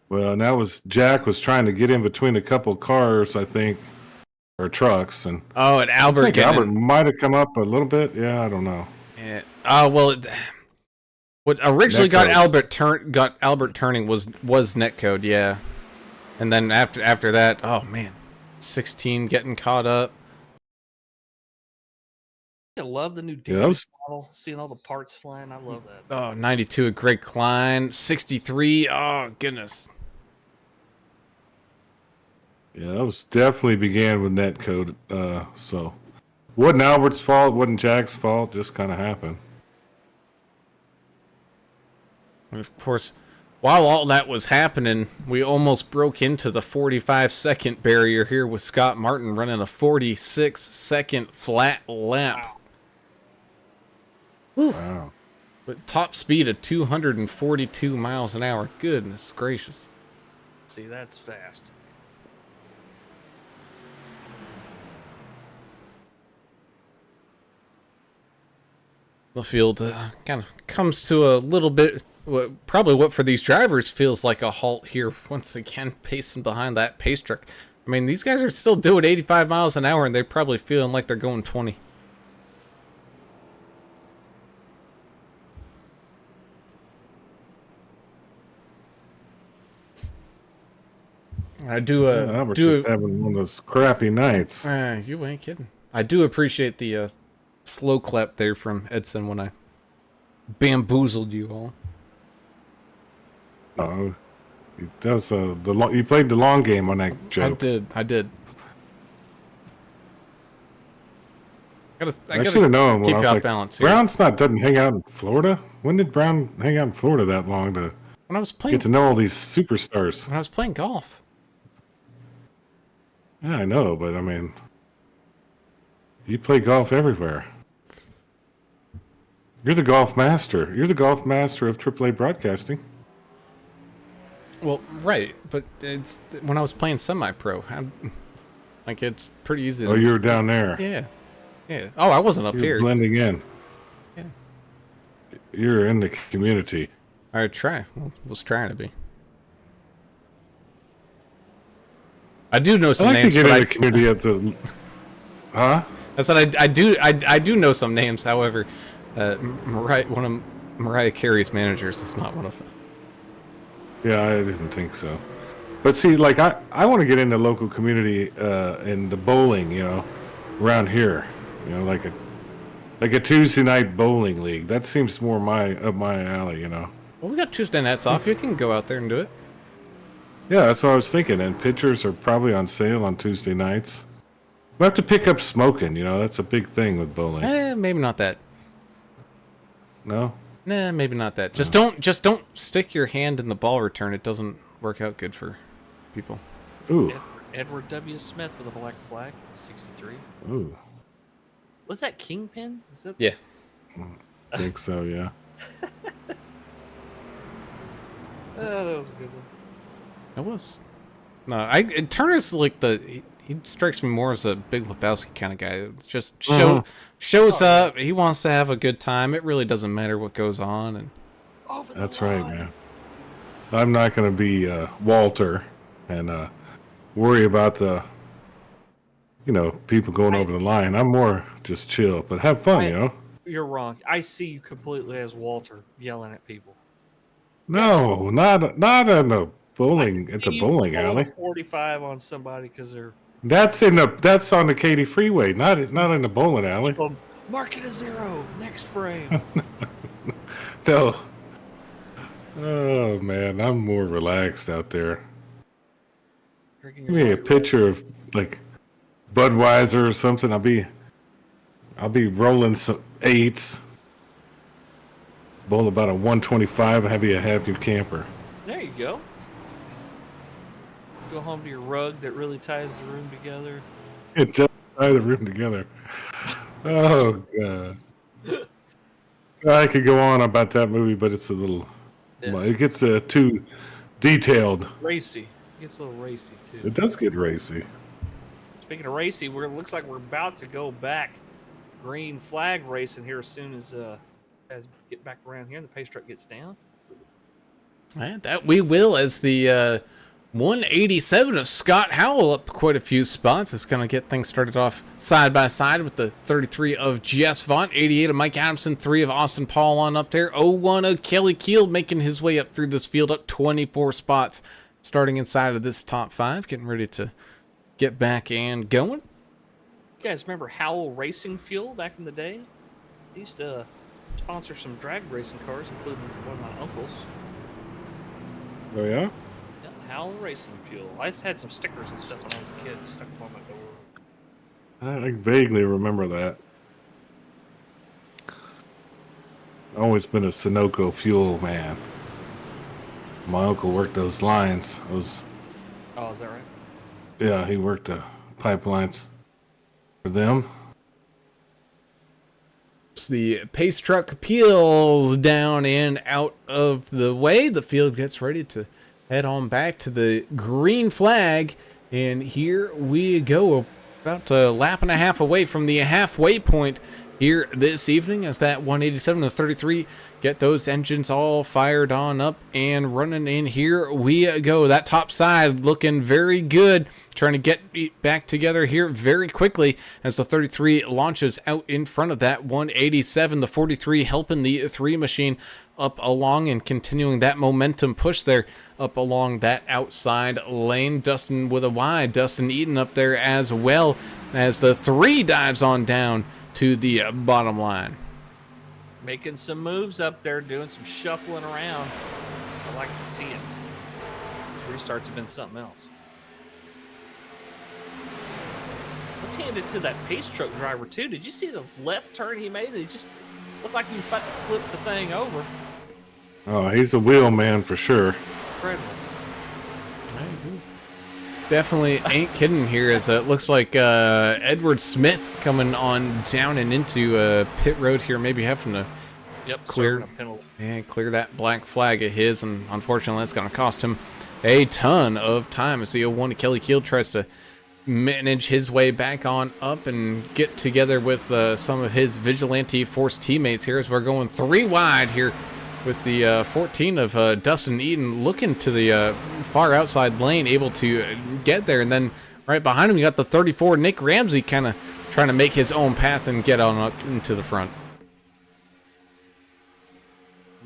Well, and that was Jack was trying to get in between a couple cars, I think, or trucks, and and Albert. I think Albert might have come up a little bit. Yeah, I don't know. Yeah. What originally got Albert turning was netcode, yeah, and then after that, oh man, 16 getting caught up. I love the new model, seeing all the parts flying. I love that. Oh, 92 a Greg Klein, 63. Oh goodness. Yeah, that was definitely began with netcode. So wasn't Albert's fault, wasn't Jack's fault, just kind of happened. And of course, while all that was happening, we almost broke into the 45-second barrier here with Scott Martin running a 46-second flat lap. Wow. But top speed of 242 miles an hour. Goodness gracious. See, that's fast. The field kind of comes to a little bit, probably what for these drivers feels like a halt here once again, pacing behind that pace truck. I mean, these guys are still doing 85 miles an hour, and they're probably feeling like they're going 20. I do Albert's just having one of those crappy nights. you ain't kidding. I do appreciate the slow clap there from Edson when I bamboozled you all. Oh, that was you played the long game on that joke. I did. I should have known when keep I you was off like, balance here. Brown's doesn't hang out in Florida. When did Brown hang out in Florida that long to When I was playing get to know all these superstars? when I was playing golf. Yeah, I know, but I mean, you play golf everywhere. You're the golf master. You're the golf master of AAA broadcasting. Well, right, but it's when I was playing semi-pro. Like it's pretty easy. Oh, you were down there. Yeah. Oh, I wasn't up You're here. blending in. Yeah. You're in the community. I try. Was trying to be. I do know some I like names. to get but in the community at the. Huh? I said I do know some names. However, one of Mariah Carey's managers is not one of them. Yeah, I didn't think so. But see, like I want to get in the local community in the bowling, around here, like a Tuesday night bowling league. That seems more up my alley, Well, we got Tuesday nights off. You can go out there and do it. Yeah, that's what I was thinking. And pitchers are probably on sale on Tuesday nights. We have to pick up smoking. That's a big thing with bowling. Maybe not that. No. Nah, maybe not that. Just don't stick your hand in the ball return. It doesn't work out good for people. Ooh. Edward W. Smith with a black flag, 63. Ooh. Was that Kingpin? Is that... Yeah. I think so. Yeah. Oh, that was a good one. It was. No, Turner's like he strikes me more as a Big Lebowski kind of guy. Just shows up. He wants to have a good time. It really doesn't matter what goes on. And That's right, man. I'm not going to be Walter and worry about the, people going over the line. I'm more just chill, but have fun, You're wrong. I see you completely as Walter yelling at people. No, not in the bowling at the bowling alley. 45 on somebody because they're. That's on the Katy Freeway, not in the bowling alley. Mark it a 0. Next frame. No. Oh man, I'm more relaxed out there. Give me a picture of like Budweiser or something. I'll be rolling some 8s. Bowl about a 125. I'll be a happy camper. There you go. Go home to your rug that really ties the room together. It does tie the room together. Oh god. I could go on about that movie, but it's a little. Yeah. It gets too detailed. Racy. It gets a little racy too. It does get racy. Speaking of racy, looks like we're about to go back green flag racing here as soon as get back around here and the pace truck gets down. And that we will, as the 187 of Scott Howell up quite a few spots. It's going to get things started off side by side with the 33 of Jess Vaught, 88 of Mike Adamson, 3 of Austin Paul on up there, 01 of Kelly Keel making his way up through this field, up 24 spots, starting inside of this top 5, getting ready to get back and going. You guys remember Howell Racing Fuel back in the day? They used to sponsor some drag racing cars, including one of my uncles. Oh yeah. Yeah, Howl Racing Fuel. I just had some stickers and stuff when I was a kid stuck on my door. I vaguely remember that. Always been a Sunoco fuel man. My uncle worked those lines. Oh, is that right? Yeah, he worked the pipelines for them. The pace truck peels down and out of the way. The field gets ready to head on back to the green flag. And here we go, about a lap and a half away from the halfway point here this evening, as that 187 to 33 get those engines all fired on up and running. In here we go. That top side looking very good, trying to get back together here very quickly as the 33 launches out in front of that 187. The 43 helping the 3 machine up along and continuing that momentum push there up along that outside lane. Dustin with a wide, Dustin Eaton up there as well as the 3 dives on down to the bottom line. Making some moves up there, doing some shuffling around. I like to see it. These restarts have been something else. Let's hand it to that pace truck driver too. Did you see the left turn he made? He just looked like he was about to flip the thing over. Oh, he's a wheel man for sure. Incredible. Definitely ain't kidding here, as it looks like Edward Smith coming on down and into pit road here, maybe having to clear that black flag of his, and unfortunately that's going to cost him a ton of time as the 01 Kelly Keel tries to manage his way back on up and get together with some of his Vigilante Force teammates here, as we're going 3 wide here with the 14 of Dustin Eaton looking to the far outside lane, able to get there. And then right behind him, you got the 34, Nick Ramsey, kind of trying to make his own path and get on up into the front.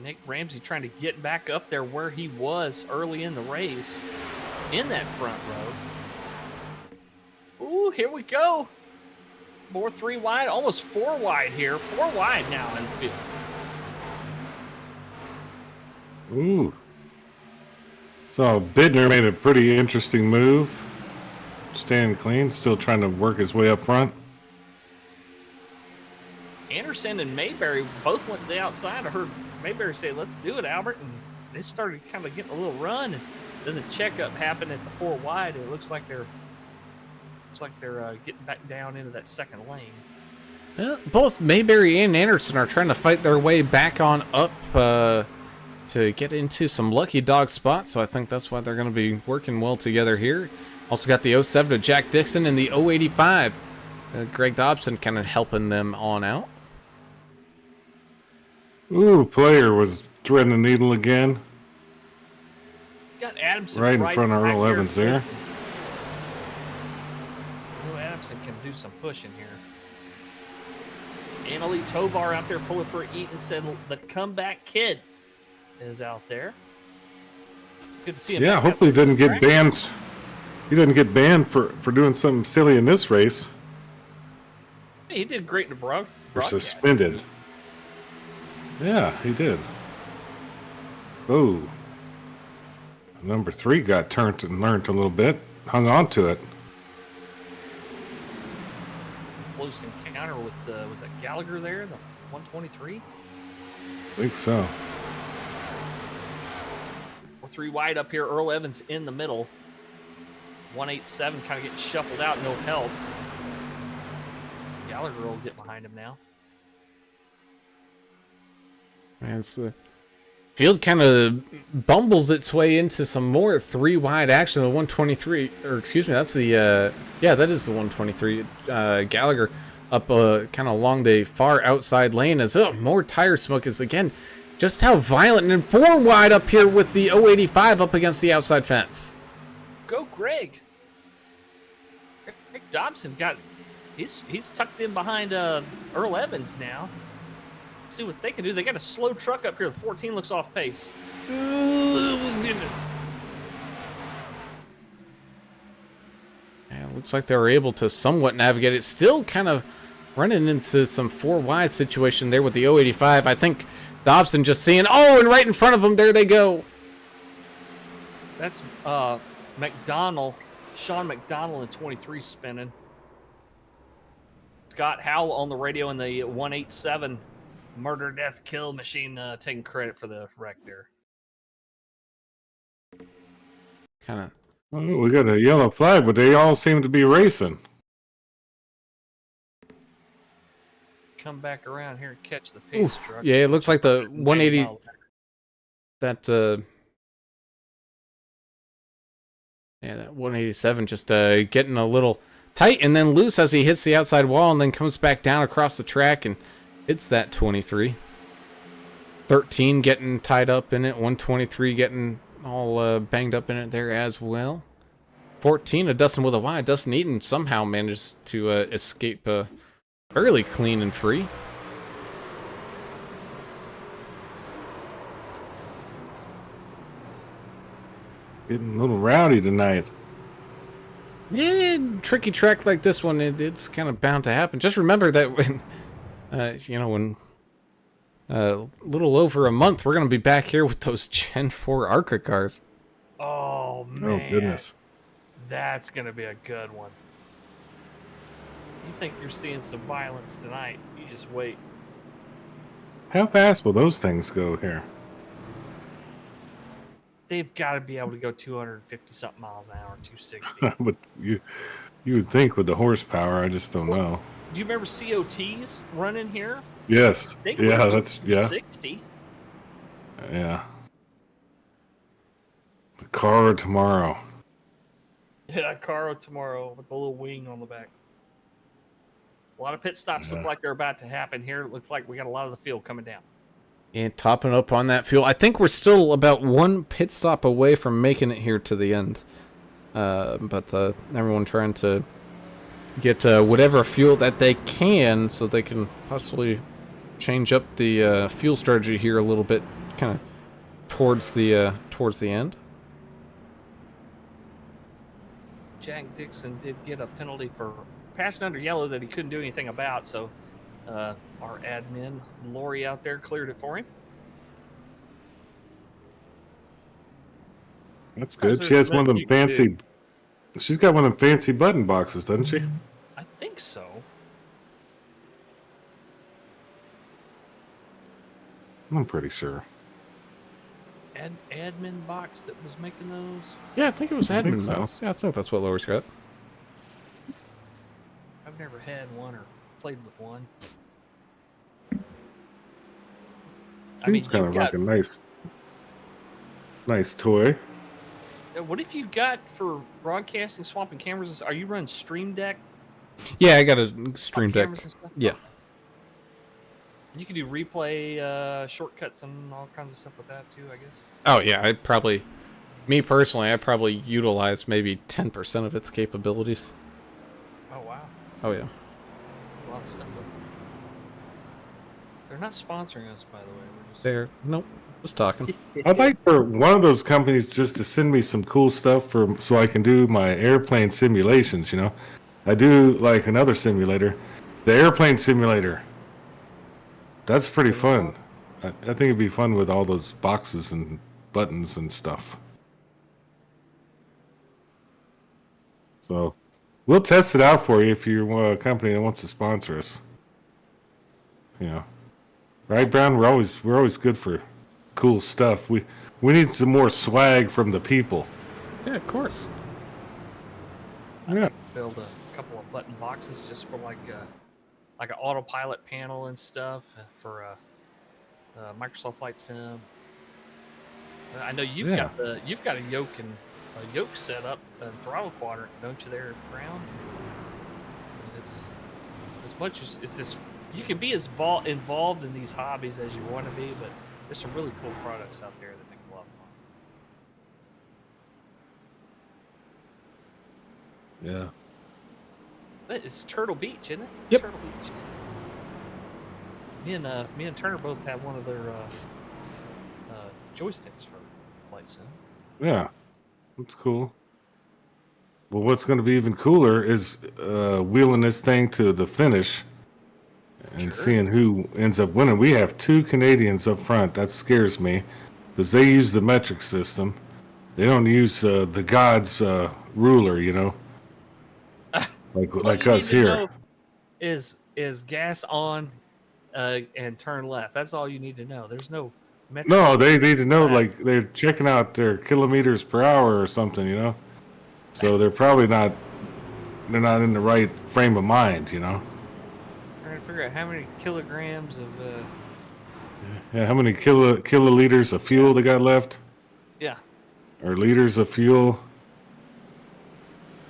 Nick Ramsey trying to get back up there where he was early in the race, in that front row. Ooh, here we go. More 3 wide, almost 4 wide here. 4 wide now in the field. Ooh. So Bittner made a pretty interesting move. Staying clean, still trying to work his way up front. Anderson and Mayberry both went to the outside. I heard Mayberry say, "Let's do it, Albert." And they started kind of getting a little run. And then the checkup happened at the 4 wide. It looks like they're getting back down into that second lane. Well, both Mayberry and Anderson are trying to fight their way back on up to get into some lucky dog spots, so I think that's why they're going to be working well together here. Also got the 07 to Jack Dixon and the 085. Greg Dobson kind of helping them on out. Ooh, player was threading the needle again. Got Adamson right in front of Earl Evans there. Adamson can do some pushing here. Annalie Tovar out there pulling for Eaton, said the comeback kid is out there. Good to see him. Yeah, hopefully he doesn't get banned. He doesn't get banned for doing something silly in this race. He did great in the or suspended. Yeah, he did. Oh. Number 3 got turned and learned a little bit. Hung on to it. Close encounter with, was that Gallagher there, the 123? I think so. 3 wide up here. Earl Evans in the middle. 187 kind of getting shuffled out, no help. Gallagher will get behind him now. And the field kind of bumbles its way into some more 3 wide action. The 123, or excuse me, that's the that is the 123. Gallagher up kind of along the far outside lane as more tire smoke is again. Just how violent, and 4 wide up here with the 085 up against the outside fence. Go Greg. Greg Dobson he's tucked in behind Earl Evans now. Let's see what they can do. They got a slow truck up here. The 14 looks off pace. Oh, goodness. Yeah, it looks like they were able to somewhat navigate it. Still kind of running into some 4 wide situation there with the 085. I think Dobson just seeing, and right in front of them, there they go. That's McDonald, Sean McDonald in 23 spinning. Scott Howell on the radio in the 187 murder, death, kill machine, taking credit for the wreck there. Kind of. Oh, we got a yellow flag, but they all seem to be racing. Come back around here and catch the pace truck. Yeah, it looks like the 180. miles an hour. That yeah, that 187 just getting a little tight and then loose as he hits the outside wall and then comes back down across the track and hits that 23. 13 getting tied up in it. 123 getting all banged up in it there as well. 14, a Dustin with a Y. Dustin Eaton somehow manages to escape fairly clean and free. Getting a little rowdy tonight. Yeah, tricky track like this one, it's kind of bound to happen. Just remember that when, when a little over a month, we're going to be back here with those Gen 4 ARCA cars. Oh, man. Oh, goodness. That's going to be a good one. You think you're seeing some violence tonight. You just wait. How fast will those things go here? They've got to be able to go 250-something miles an hour, 260. But you would think with the horsepower, I just don't know. Do you remember COTs running here? Yes. They could Yeah, go that's, yeah. 60. Yeah. The car tomorrow. Yeah, Caro tomorrow with the little wing on the back. A lot of pit stops look like they're about to happen here. It looks like we got a lot of the field coming down. And topping up on that fuel. I think we're still about one pit stop away from making it here to the end. But everyone trying to get whatever fuel that they can so they can possibly change up the fuel strategy here a little bit, kind of towards the end. Jack Dixon did get a penalty for passing under yellow that he couldn't do anything about, so our admin, Lori, out there cleared it for him. That's good. She has one of them fancy... She's got one of them fancy button boxes, doesn't she? I think so. I'm pretty sure. Admin box that was making those? Yeah, I think it was I think admin so. mouse. Yeah, I think that's what Lori's got. I've never had one or played with one. It's kind of like a nice toy. What if you got for broadcasting, swapping cameras? Are you running Stream Deck? Yeah, I got a Stream Deck. Cameras and stuff? Yeah. You could do replay shortcuts and all kinds of stuff with that too, I guess. Oh yeah, me personally, I probably utilize maybe 10% of its capabilities. Oh wow, Oh yeah. a lot of stuff. They're not sponsoring us, by the way. We're just Nope, just talking. I'd like for one of those companies just to send me some cool stuff so I can do my airplane simulations, you know? I do like another simulator, the airplane simulator. That's pretty fun. I think it'd be fun with all those boxes and buttons and stuff. So we'll test it out for you if you're a company that wants to sponsor us. You know, right, Brown? We're always good for cool stuff. We need some more swag from the people. Yeah, of course. Yeah. build a couple of button boxes just for like an autopilot panel and stuff for Microsoft Flight Sim. I know you've got a yoke set up and throttle quadrant, don't you, there, Brown? It's as much as it's this. You can be as involved in these hobbies as you want to be, but there's some really cool products out there that make a lot of fun. Yeah. But it's Turtle Beach, isn't it? Yep. Turtle Beach. Me and Turner both have one of their joysticks for Flight Sim. Yeah. That's cool. Well, what's going to be even cooler is wheeling this thing to the finish and seeing who ends up winning. We have two Canadians up front. That scares me because they use the metric system. They don't use the God's ruler, you know, like What like you need us to here. know is gas on and turn left. That's all you need to know. There's no metro. No, they need to know, flag. like, they're checking out their kilometers per hour or something, you know. So they're probably not. They're not in the right frame of mind, you know. Trying to figure out how many kilograms of Yeah, how many kiloliters of fuel they got left, yeah. or liters of fuel?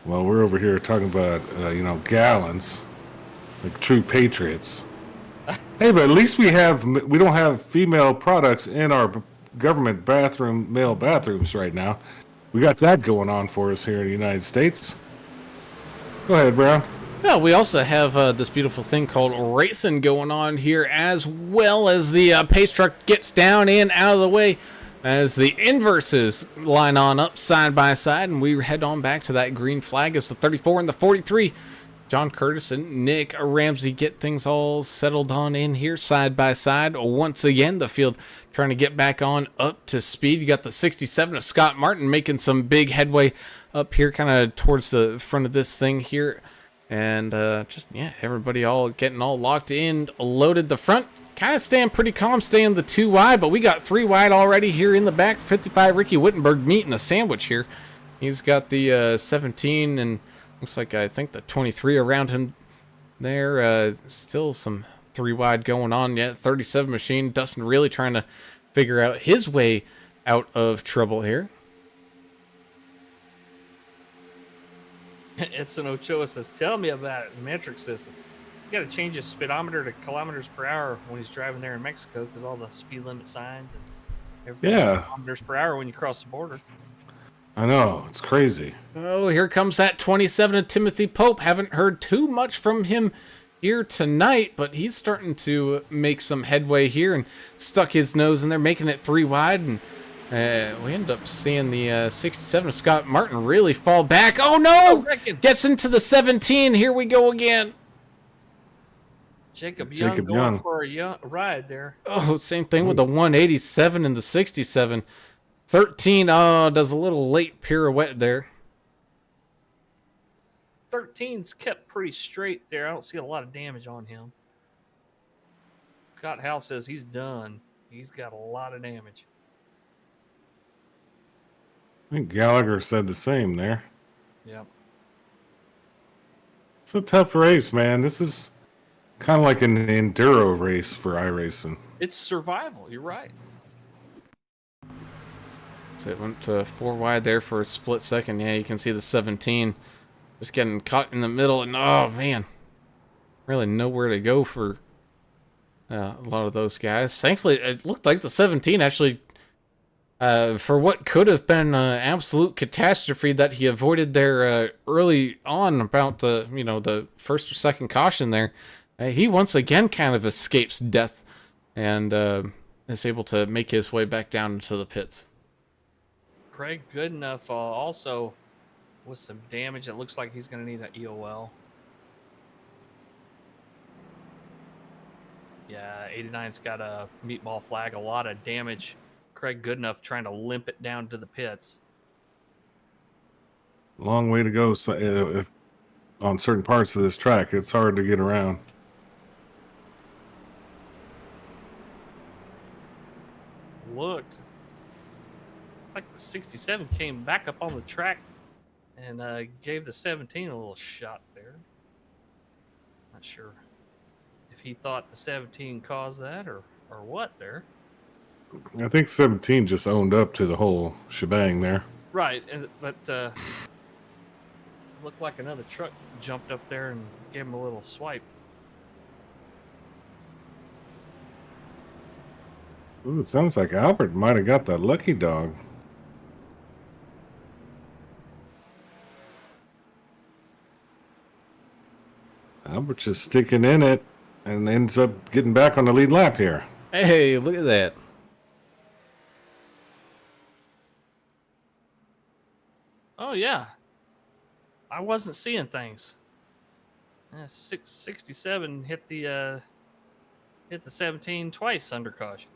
Well, we're over here talking about gallons, like true patriots. Hey, but at least we don't have female products in our government male bathrooms right now. We got that going on for us here in the United States. Go ahead, Brown. Yeah, we also have this beautiful thing called racing going on here, as well as the pace truck gets down and out of the way as the inverses line on up side by side, and we head on back to that green flag as the 34 and the 43. John Curtis and Nick Ramsey get things all settled on in here side by side. Once again, the field trying to get back on up to speed. You got the 67 of Scott Martin making some big headway up here kind of towards the front of this thing here. And everybody all getting all locked in, loaded. The front kind of staying pretty calm, staying the 2 wide, but we got 3 wide already here in the back. 55 Ricky Wittenberg meeting the sandwich here. He's got the 17 and looks like I think the 23 around him there. Still some 3 wide going on yet. 37 machine. Dustin really trying to figure out his way out of trouble here. Edson Ochoa says, "Tell me about it. The metric system. You got to change his speedometer to kilometers per hour when he's driving there in Mexico because all the speed limit signs and everything. Yeah. Kilometers per hour when you cross the border." I know, it's crazy. Oh, here comes that 27 of Timothy Pope. Haven't heard too much from him here tonight, but he's starting to make some headway here and stuck his nose in there, making it 3 wide. And we end up seeing the 67 of Scott Martin really fall back. Oh, no! Gets into the 17. Here we go again. Jacob Young going for a ride there. Oh, same thing with the 187 and the 67. 13 does a little late pirouette there. 13's kept pretty straight there. I don't see a lot of damage on him. Scott Howe says he's done. He's got a lot of damage. I think Gallagher said the same there. Yep. It's a tough race, man. This is kind of like an enduro race for iRacing. It's survival. You're right. So it went to 4 wide there for a split second. Yeah, you can see the 17 just getting caught in the middle. And, oh, man, really nowhere to go for a lot of those guys. Thankfully, it looked like the 17 actually, for what could have been an absolute catastrophe that he avoided there early on about the first or second caution there, he once again kind of escapes death and is able to make his way back down into the pits. Craig Goodenough also with some damage. It looks like he's going to need that EOL. Yeah, 89's got a meatball flag. A lot of damage. Craig Goodenough trying to limp it down to the pits. Long way to go on certain parts of this track. It's hard to get around. Looked like the 67 came back up on the track and gave the 17 a little shot there. Not sure if he thought the 17 caused that or what there. I think 17 just owned up to the whole shebang there. Right, but looked like another truck jumped up there and gave him a little swipe. Ooh, it sounds like Albert might have got the lucky dog. Albert's just sticking in it and ends up getting back on the lead lap here. Hey, look at that. Oh, yeah. I wasn't seeing things. 67 hit the 17 twice under caution.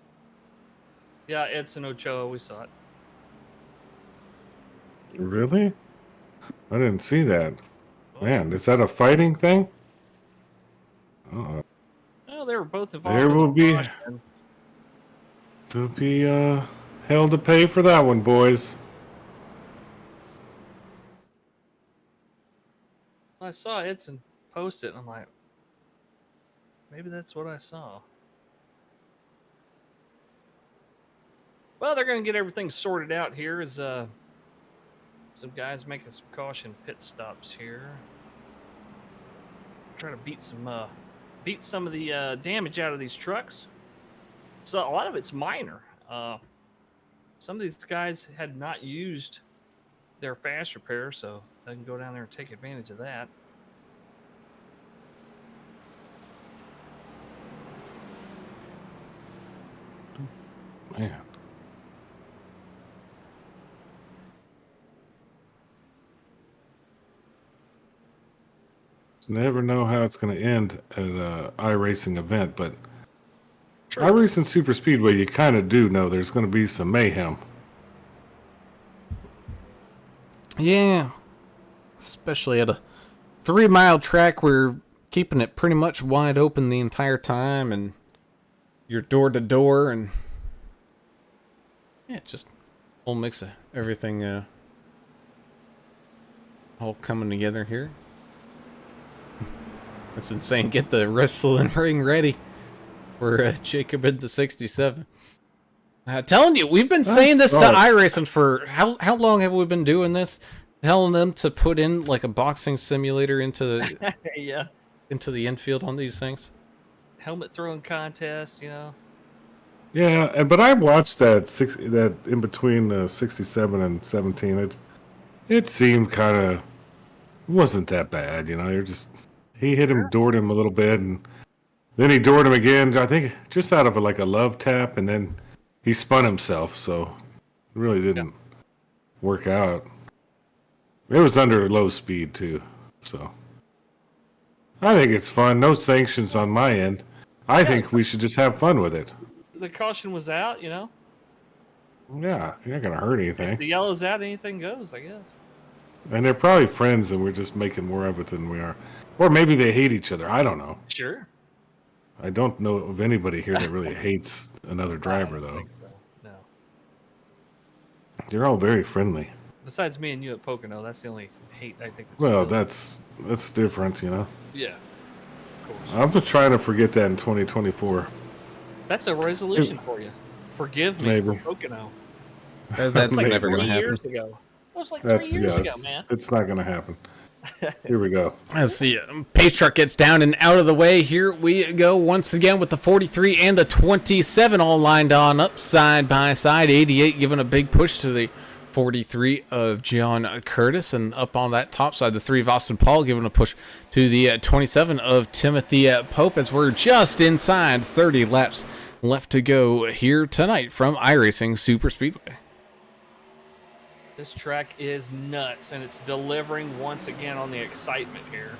Yeah, Edson Ochoa, we saw it. Really? I didn't see that. Man, is that a fighting thing? Well, they were both involved There in will the be caution. there'll be hell to pay for that one, boys. I saw Edson post it, and I'm like, maybe that's what I saw. Well, they're going to get everything sorted out here as some guys making some caution pit stops here. Try to beat some of the damage out of these trucks. So a lot of it's minor. Some of these guys had not used their fast repair, so they can go down there and take advantage of that. Man. Never know how it's going to end at a iRacing event, but iRacing Super Speedway, you kind of do know there's going to be some mayhem. Yeah. Especially at a 3-mile track, we're keeping it pretty much wide open the entire time, and you're door to door, and yeah, just a whole mix of everything all coming together here. That's insane. Get the wrestling ring ready for Jacob in the 67. Telling you, we've been saying this to iRacing for how long have we been doing this? Telling them to put in like a boxing simulator into the Yeah, into the infield on these things. helmet throwing contest, you know. Yeah, but I watched that in between 67 and 17. It seemed kind of wasn't that bad, you know. He hit him, doored him a little bit, and then he doored him again. I think just out of like a love tap, and then he spun himself, so it really didn't work out. It was under low speed too, so I think it's fun. No sanctions on my end. I think we should just have fun with it. The caution was out, you know. Yeah, you're not gonna hurt If anything. the yellow's out, anything goes, I guess. And they're probably friends, and we're just making more of it than we are. Or maybe they hate each other. I don't know. Sure. I don't know of anybody here that really hates another driver, I don't though. think so. No. They're all very friendly. Besides me and you at Pocono, that's the only hate I think. Well, still... that's different, you know. Yeah. Of course. I'm just trying to forget that in 2024. That's a resolution for you. Forgive me Maybe. for Pocono. That's Maybe. never gonna 3 happen. years ago. That was like 3 years ago, man. It's not gonna happen. Here we go. Let's see. Pace truck gets down and out of the way. Here we go once again with the 43 and the 27 all lined on up side by side. 88 giving a big push to the 43 of John Curtis, and up on that top side, the 3 of Austin Paul giving a push to the 27 of Timothy Pope, as we're just inside 30 laps left to go here tonight from iRacing Super Speedway. This track is nuts, and it's delivering once again on the excitement here.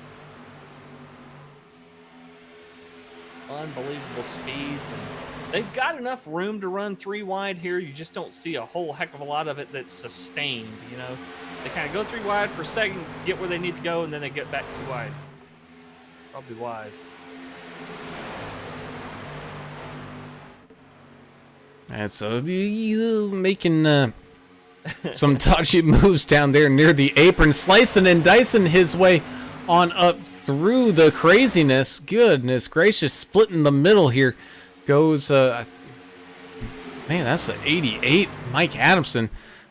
Unbelievable speeds, and they've got enough room to run 3 wide here. You just don't see a whole heck of a lot of it that's sustained, you know. They kind of go 3 wide for a second, get where they need to go, and then they get back 2 wide. Probably wise. And so making some dodgy moves down there near the apron, slicing and dicing his way on up through the craziness. Goodness gracious, splitting the middle here goes, man, that's the 88, Mike Adamson.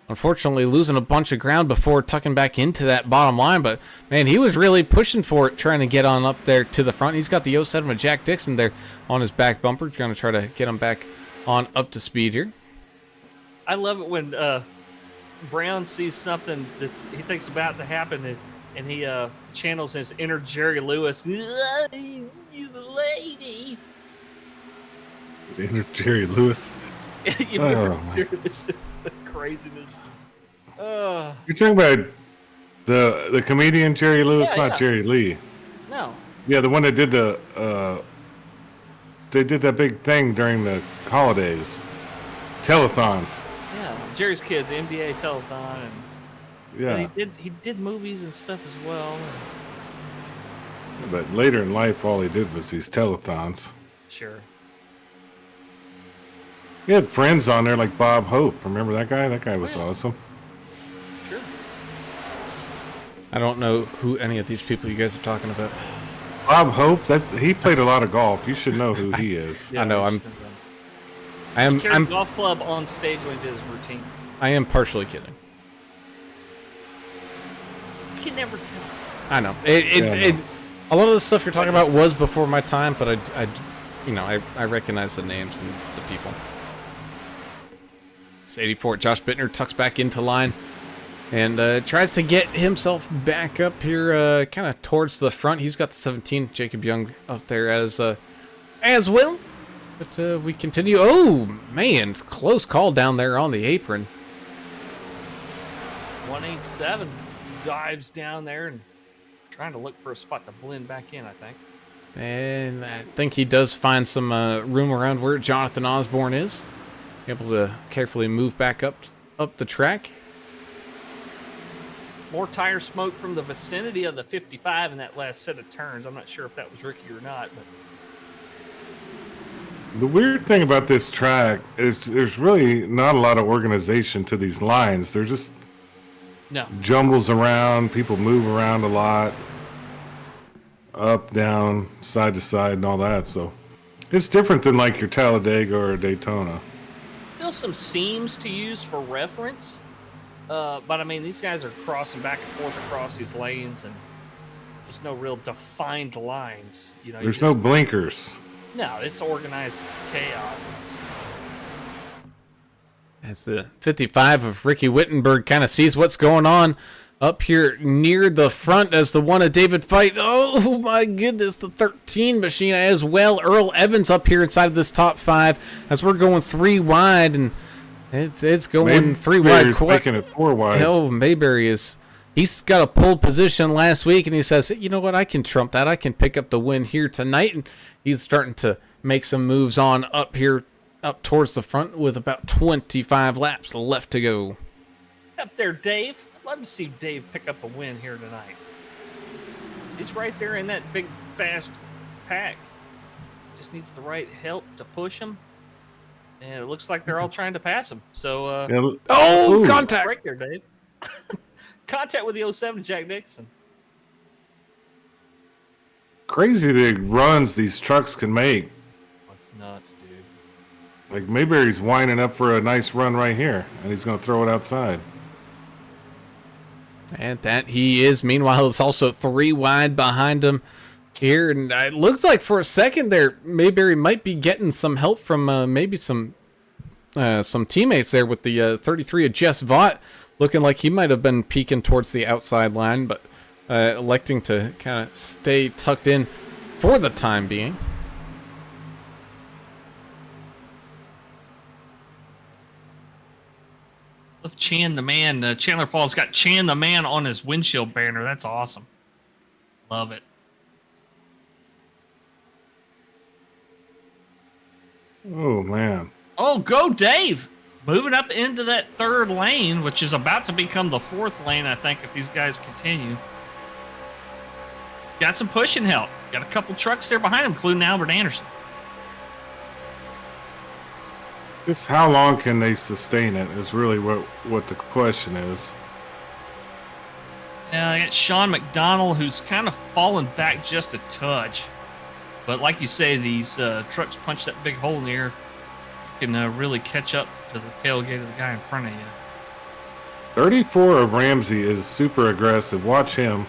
Unfortunately losing a bunch of ground before tucking back into that bottom line, but man, he was really pushing for it, trying to get on up there to the front. He's got the 07 of Jack Dixon there on his back bumper. He's going to try to get him back on up to speed here. I love it when Brown sees something that's he thinks about to happen, and he channels his inner Jerry Lewis. You the lady. The inner Jerry Lewis. You never hear this. It's the craziness. You're talking about the comedian Jerry Lewis, not Jerry Lee. No. Yeah, the one that did they did that big thing during the holidays. Telethon. Yeah, Jerry's Kids, MDA Telethon, and Yeah, But he did movies and stuff as well. but later in life, all he did was these telethons. Sure. He had friends on there like Bob Hope. Remember that guy? That guy was yeah. awesome. Sure. I don't know who any of these people you guys are talking about. Bob Hope. He played a lot of golf. You should know who he is. I know. He carried I'm a golf club on stage when he did his routines. I am partially kidding. You can never tell. I know. Yeah, A lot of the stuff you're talking about was before my time, but I recognize the names and the people. It's 84. Josh Bittner tucks back into line and tries to get himself back up here, kind of towards the front. He's got the 17. Jacob Young up there as well. But we continue. Oh man, close call down there on the apron. 187 dives down there and trying to look for a spot to blend back in, I think. And I think he does find some room around where Jonathan Osborne is. Able to carefully move back up the track. More tire smoke from the vicinity of the 55 in that last set of turns. I'm not sure if that was Ricky or not, but The weird thing about this track is there's really not a lot of organization to these lines. They're just no. jumbles around. People move around a lot. Up, down, side to side, and all that. So it's different than like your Talladega or Daytona. Still some seams to use for reference. But I mean, these guys are crossing back and forth across these lanes, and there's no real defined lines. You know, There's no blinkers. No, it's organized chaos. As the 55 of Ricky Wittenberg kind of sees what's going on up here near the front as the one of David Fight. Oh my goodness, the 13 machine as well. Earl Evans up here inside of this top 5 as we're going 3 wide, and it's going 3 wide. Making it 4 wide. Oh, Mayberry he's got a pole position last week, and he says, you know what, I can trump that. I can pick up the win here tonight, and he's starting to make some moves on up here, up towards the front with about 25 laps left to go. Up there, Dave. I'd love to see Dave pick up a win here tonight. He's right there in that big, fast pack. Just needs the right help to push him. And it looks like they're all trying to pass him. So, Oh, contact! Right there, Dave. Contact with the 07 Jack Dixon. Crazy the runs these trucks can make. That's nuts, dude. Like Mayberry's winding up for a nice run right here, and he's going to throw it outside. And that he is. Meanwhile, it's also 3 wide behind him here. And it looks like for a second there, Mayberry might be getting some help from maybe some teammates there with the 33 of Jess Vaught. Looking like he might have been peeking towards the outside line, but electing to kind of stay tucked in for the time being. With Chan the Man. Chandler Paul's got Chan the Man on his windshield banner. That's awesome. Love it. Oh, man. Oh, go Dave! Moving up into that 3rd lane, which is about to become the 4th lane, I think, if these guys continue. Got some pushing help. Got a couple trucks there behind him, including Albert Anderson. Just how long can they sustain it is really what the question is. Yeah, I got Sean McDonald, who's kind of fallen back just a touch. But like you say, these trucks punch that big hole in the air. You can really catch up to the tailgate of the guy in front of you. 34 of Ramsey is super aggressive. Watch him.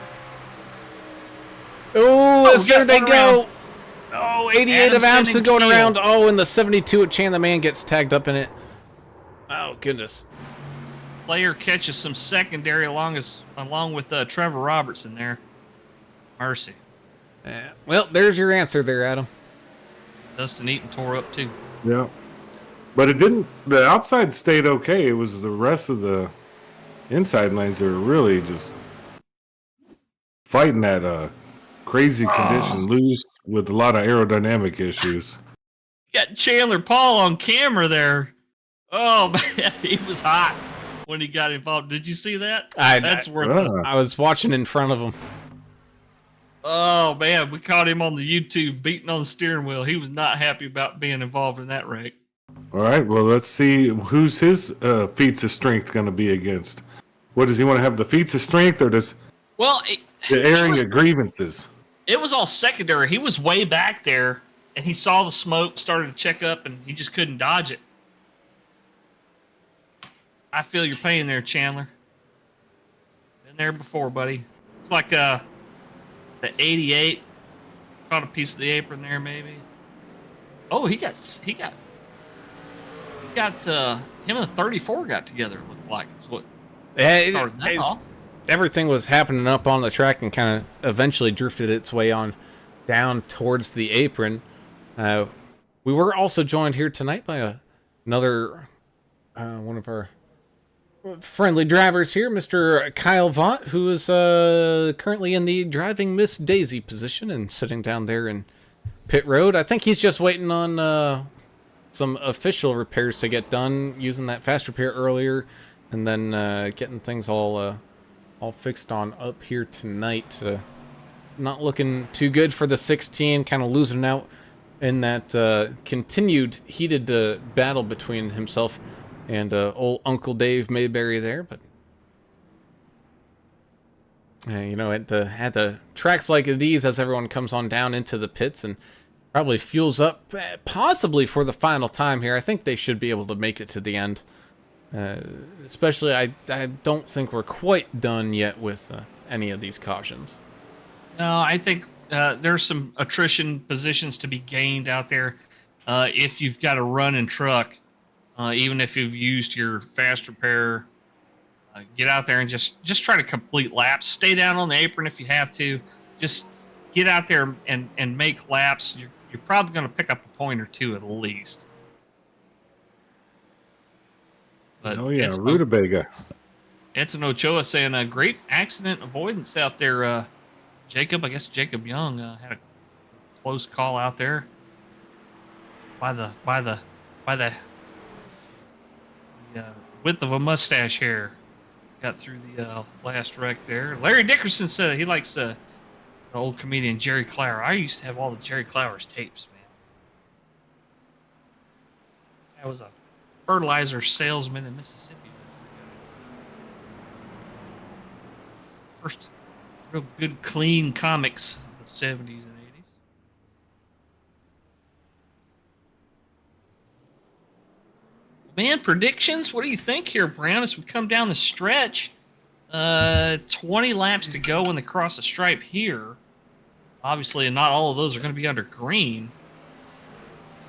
Oh, there they one go. around. Oh, 88 of Adamson Amson going and around. Keel. Oh, and the 72 of Chan the Man gets tagged up in it. Oh, goodness. Player catches some secondary along with Trevor Robertson there. Mercy. Well, there's your answer there, Adam. Dustin Eaton tore up too. Yeah. But it didn't. The outside stayed okay. It was the rest of the inside lanes that were really just fighting that crazy condition, loose with a lot of aerodynamic issues. Got Chandler Paul on camera there. Oh man, he was hot. when he got involved. Did you see that? I That's was watching in front of him. Oh man, we caught him on the YouTube beating on the steering wheel. He was not happy about being involved in that wreck. All right, well, let's see who's his feats of strength going to be against. What does he want to have, the feats of strength, or does Well, the airing of grievances? it was all secondary. He was way back there, and he saw the smoke, started to check up, and he just couldn't dodge it. I feel your pain there, Chandler. Been there before, buddy. It's like the 88. Caught a piece of the apron there, maybe. Oh, he got him and the 34 got together. It looked like. Everything was happening up on the track and kind of eventually drifted its way on down towards the apron. We were also joined here tonight by another one of our friendly drivers here, Mr. Kyle Vaught, who is currently in the driving Miss Daisy position and sitting down there in pit road. I think he's just waiting on some official repairs to get done, using that fast repair earlier, and then getting things all fixed on up here tonight. Not looking too good for the 16, kind of losing out in that continued heated battle between himself and old Uncle Dave Mayberry there. But you know, at the tracks like these, as everyone comes on down into the pits and probably fuels up, possibly for the final time here. I think they should be able to make it to the end. Especially, I don't think we're quite done yet with any of these cautions. No, I think there's some attrition positions to be gained out there. If you've got a running truck, even if you've used your fast repair, get out there and just try to complete laps. Stay down on the apron if you have to. Just get out there and make laps. You're probably going to pick up a point or two at least. But Oh yeah, Rutabaga. Edson Ochoa saying a great accident avoidance out there. Jacob, I guess Jacob Young had a close call out there by the width of a mustache hair. Got through the last wreck there. Larry Dickerson said he likes the old comedian Jerry Clower. I used to have all the Jerry Clower's tapes, man. I was a fertilizer salesman in Mississippi. First real good, clean comics of the 70s and 80s. Man, predictions? What do you think here, Brown, as we come down the stretch? 20 laps to go when they cross the stripe here. Obviously, not all of those are going to be under green.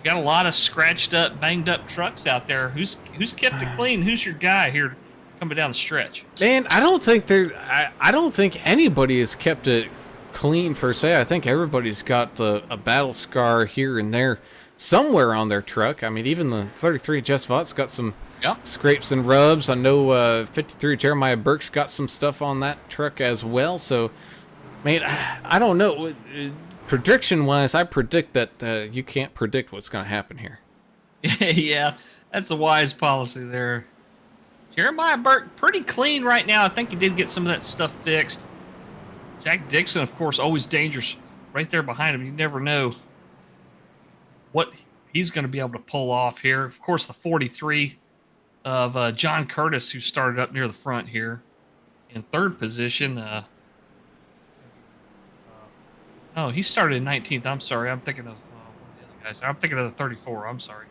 Got a lot of scratched up, banged up trucks out there. Who's kept it clean? Who's your guy here coming down the stretch? Man, I don't think anybody has kept it clean per se. I think everybody's got a battle scar here and there somewhere on their truck. I mean, even the 33 Jess Vought's got some scrapes and rubs. I know 53 Jeremiah Burke's got some stuff on that truck as well. So, man, I don't know. Prediction-wise, I predict that you can't predict what's going to happen here. Yeah, that's a wise policy there. Jeremiah Burke, pretty clean right now. I think he did get some of that stuff fixed. Jack Dixon, of course, always dangerous right there behind him. You never know what he's going to be able to pull off here. Of course, the 43 of John Curtis, who started up near the front here in third position. Oh, he started in 19th. I'm sorry. I'm thinking of one of the other guys. I'm thinking of the 34. I'm sorry.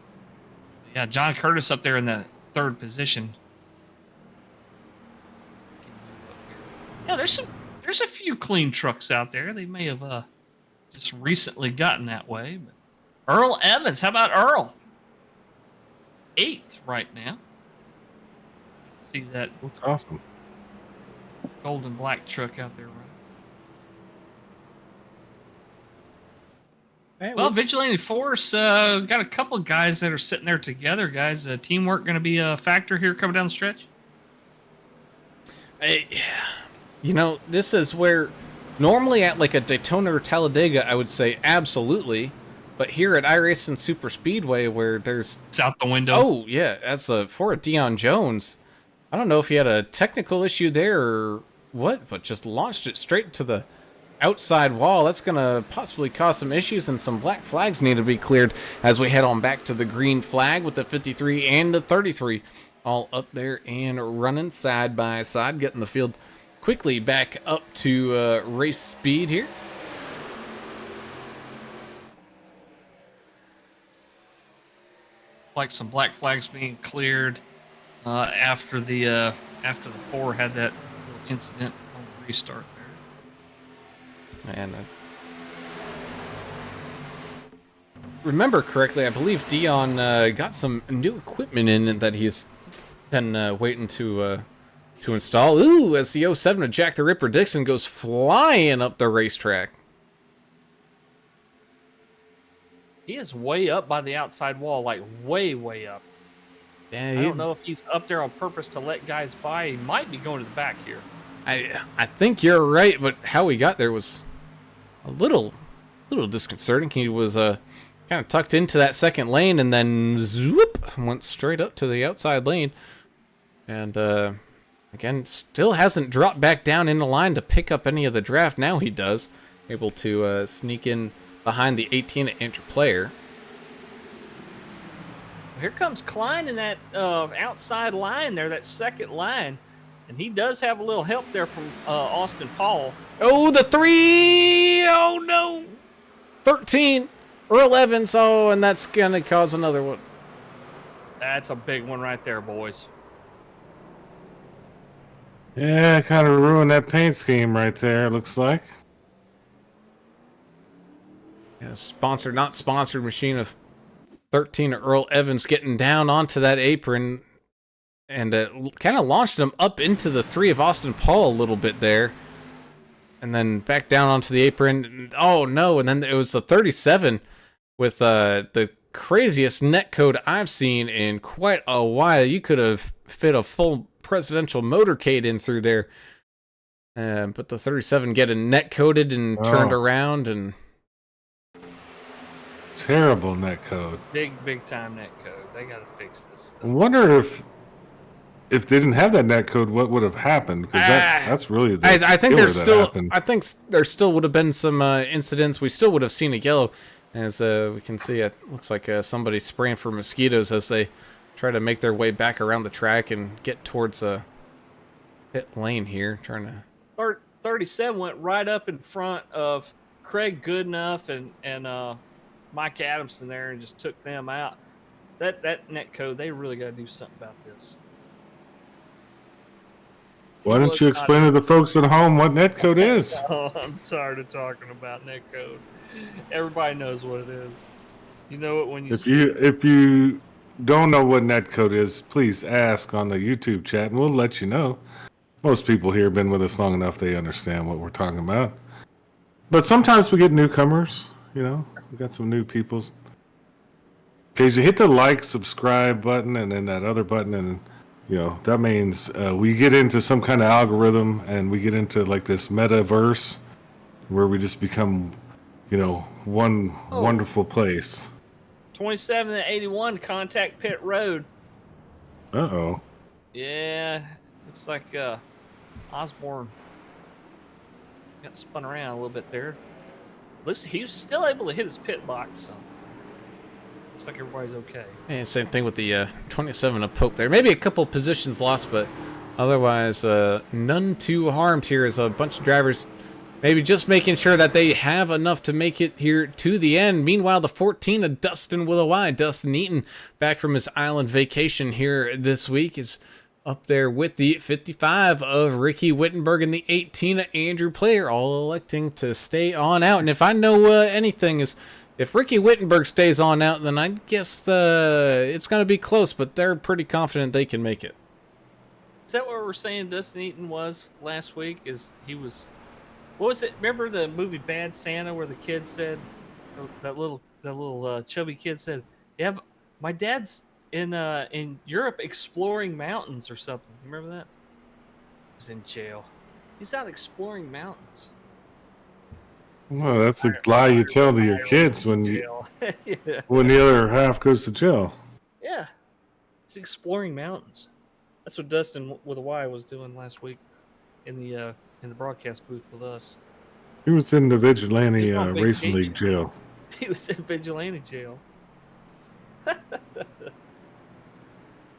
Yeah, John Curtis up there in the third position. Yeah, there's a few clean trucks out there. They may have just recently gotten that way. But Earl Evans, how about Earl? 8th right now. See that? Looks awesome. Gold and black truck out there, right? Well, Vigilante Force got a couple of guys that are sitting there together, guys. Teamwork going to be a factor here coming down the stretch? You know, this is where normally at like a Daytona or Talladega, I would say absolutely. But here at IRSS and Super Speedway, where there's... It's out the window. Oh, yeah. That's for Deion Jones. I don't know if he had a technical issue there or what, but just launched it straight to the outside wall. That's going to possibly cause some issues, and some black flags need to be cleared as we head on back to the green flag with the 53 and the 33 all up there and running side by side, getting the field quickly back up to race speed here. Like some black flags being cleared after the 4 had that little incident on the restart there. And remember correctly, I believe Dion got some new equipment in that he's been waiting to install. Ooh, as the 07 of Jack the Ripper Dixon goes flying up the racetrack. He is way up by the outside wall, like way, way up. Yeah, I don't know if he's up there on purpose to let guys by. He might be going to the back here. I think you're right, but how he got there was a little disconcerting. He was kind of tucked into that second lane and then zoop went straight up to the outside lane, and again still hasn't dropped back down in the line to pick up any of the draft. Now he does, able to sneak in behind the 18 Andrew Player. Here comes Klein in that outside line there, that second line. And he does have a little help there from Austin Paul. Oh, the 3! Oh, no! 13! Earl Evans, oh, and that's going to cause another one. That's a big one right there, boys. Yeah, kind of ruined that paint scheme right there, it looks like. Yeah, sponsored, not sponsored machine of 13 Earl Evans getting down onto that apron, and kind of launched him up into the 3 of Austin Paul a little bit there, and then back down onto the apron. Oh no, and then it was the 37 with the craziest netcode I've seen in quite a while. You could have fit a full presidential motorcade in through there, but the 37 getting netcoded and turned around, and terrible netcode. Big time netcode. They got to fix this stuff. I wonder if they didn't have that netcode, what would have happened? Because that's really the I think there's still happened. I think there still would have been some incidents. We still would have seen a yellow, as we can see. It looks like somebody spraying for mosquitoes as they try to make their way back around the track and get towards a pit lane here. Trying to 37 went right up in front of Craig Goodenough and Mike Adamson there and just took them out. That netcode, they really got to do something about this. Why don't you explain to the folks at home what netcode is? Oh, I'm tired of talking about netcode. Everybody knows what it is. You know it when you. If you don't know what netcode is, please ask on the YouTube chat, and we'll let you know. Most people here have been with us long enough; they understand what we're talking about. But sometimes we get newcomers. You know, we got some new people. Occasionally, hit the like, subscribe button, and then that other button, and you know that means we get into some kind of algorithm, and we get into like this metaverse where we just become, you know, one wonderful place. 27 and 81 Contact Pit Road. Uh-oh. Yeah, looks like Osborne got spun around a little bit there. Looks he was still able to hit his pit box, so looks like everybody's okay. and same thing with the 27 of Pope there. Maybe a couple positions lost, but otherwise none too harmed here. As a bunch of drivers maybe just making sure that they have enough to make it here to the end. Meanwhile, the 14 of Dustin with a Y, Dustin Eaton, back from his island vacation here this week, is up there with the 55 of Ricky Wittenberg and the 18 of Andrew Player, all electing to stay on out. And if I know anything, is if Ricky Wittenberg stays on out, then I guess it's going to be close, but they're pretty confident they can make it. Is that what we're saying Dustin Eaton was last week? Is he was, what was it? Remember the movie Bad Santa where the kid said, that little chubby kid said, yeah, but my dad's in Europe exploring mountains or something. You remember that? He was in jail. He's out exploring mountains. Well, that's the lie you tell to your kids when Yeah. when the other half goes to jail. Yeah. He's exploring mountains. That's what Dustin with a Y was doing last week in the broadcast booth with us. He was in the He Vigilante was on Racing vacation. League jail. He was in vigilante jail.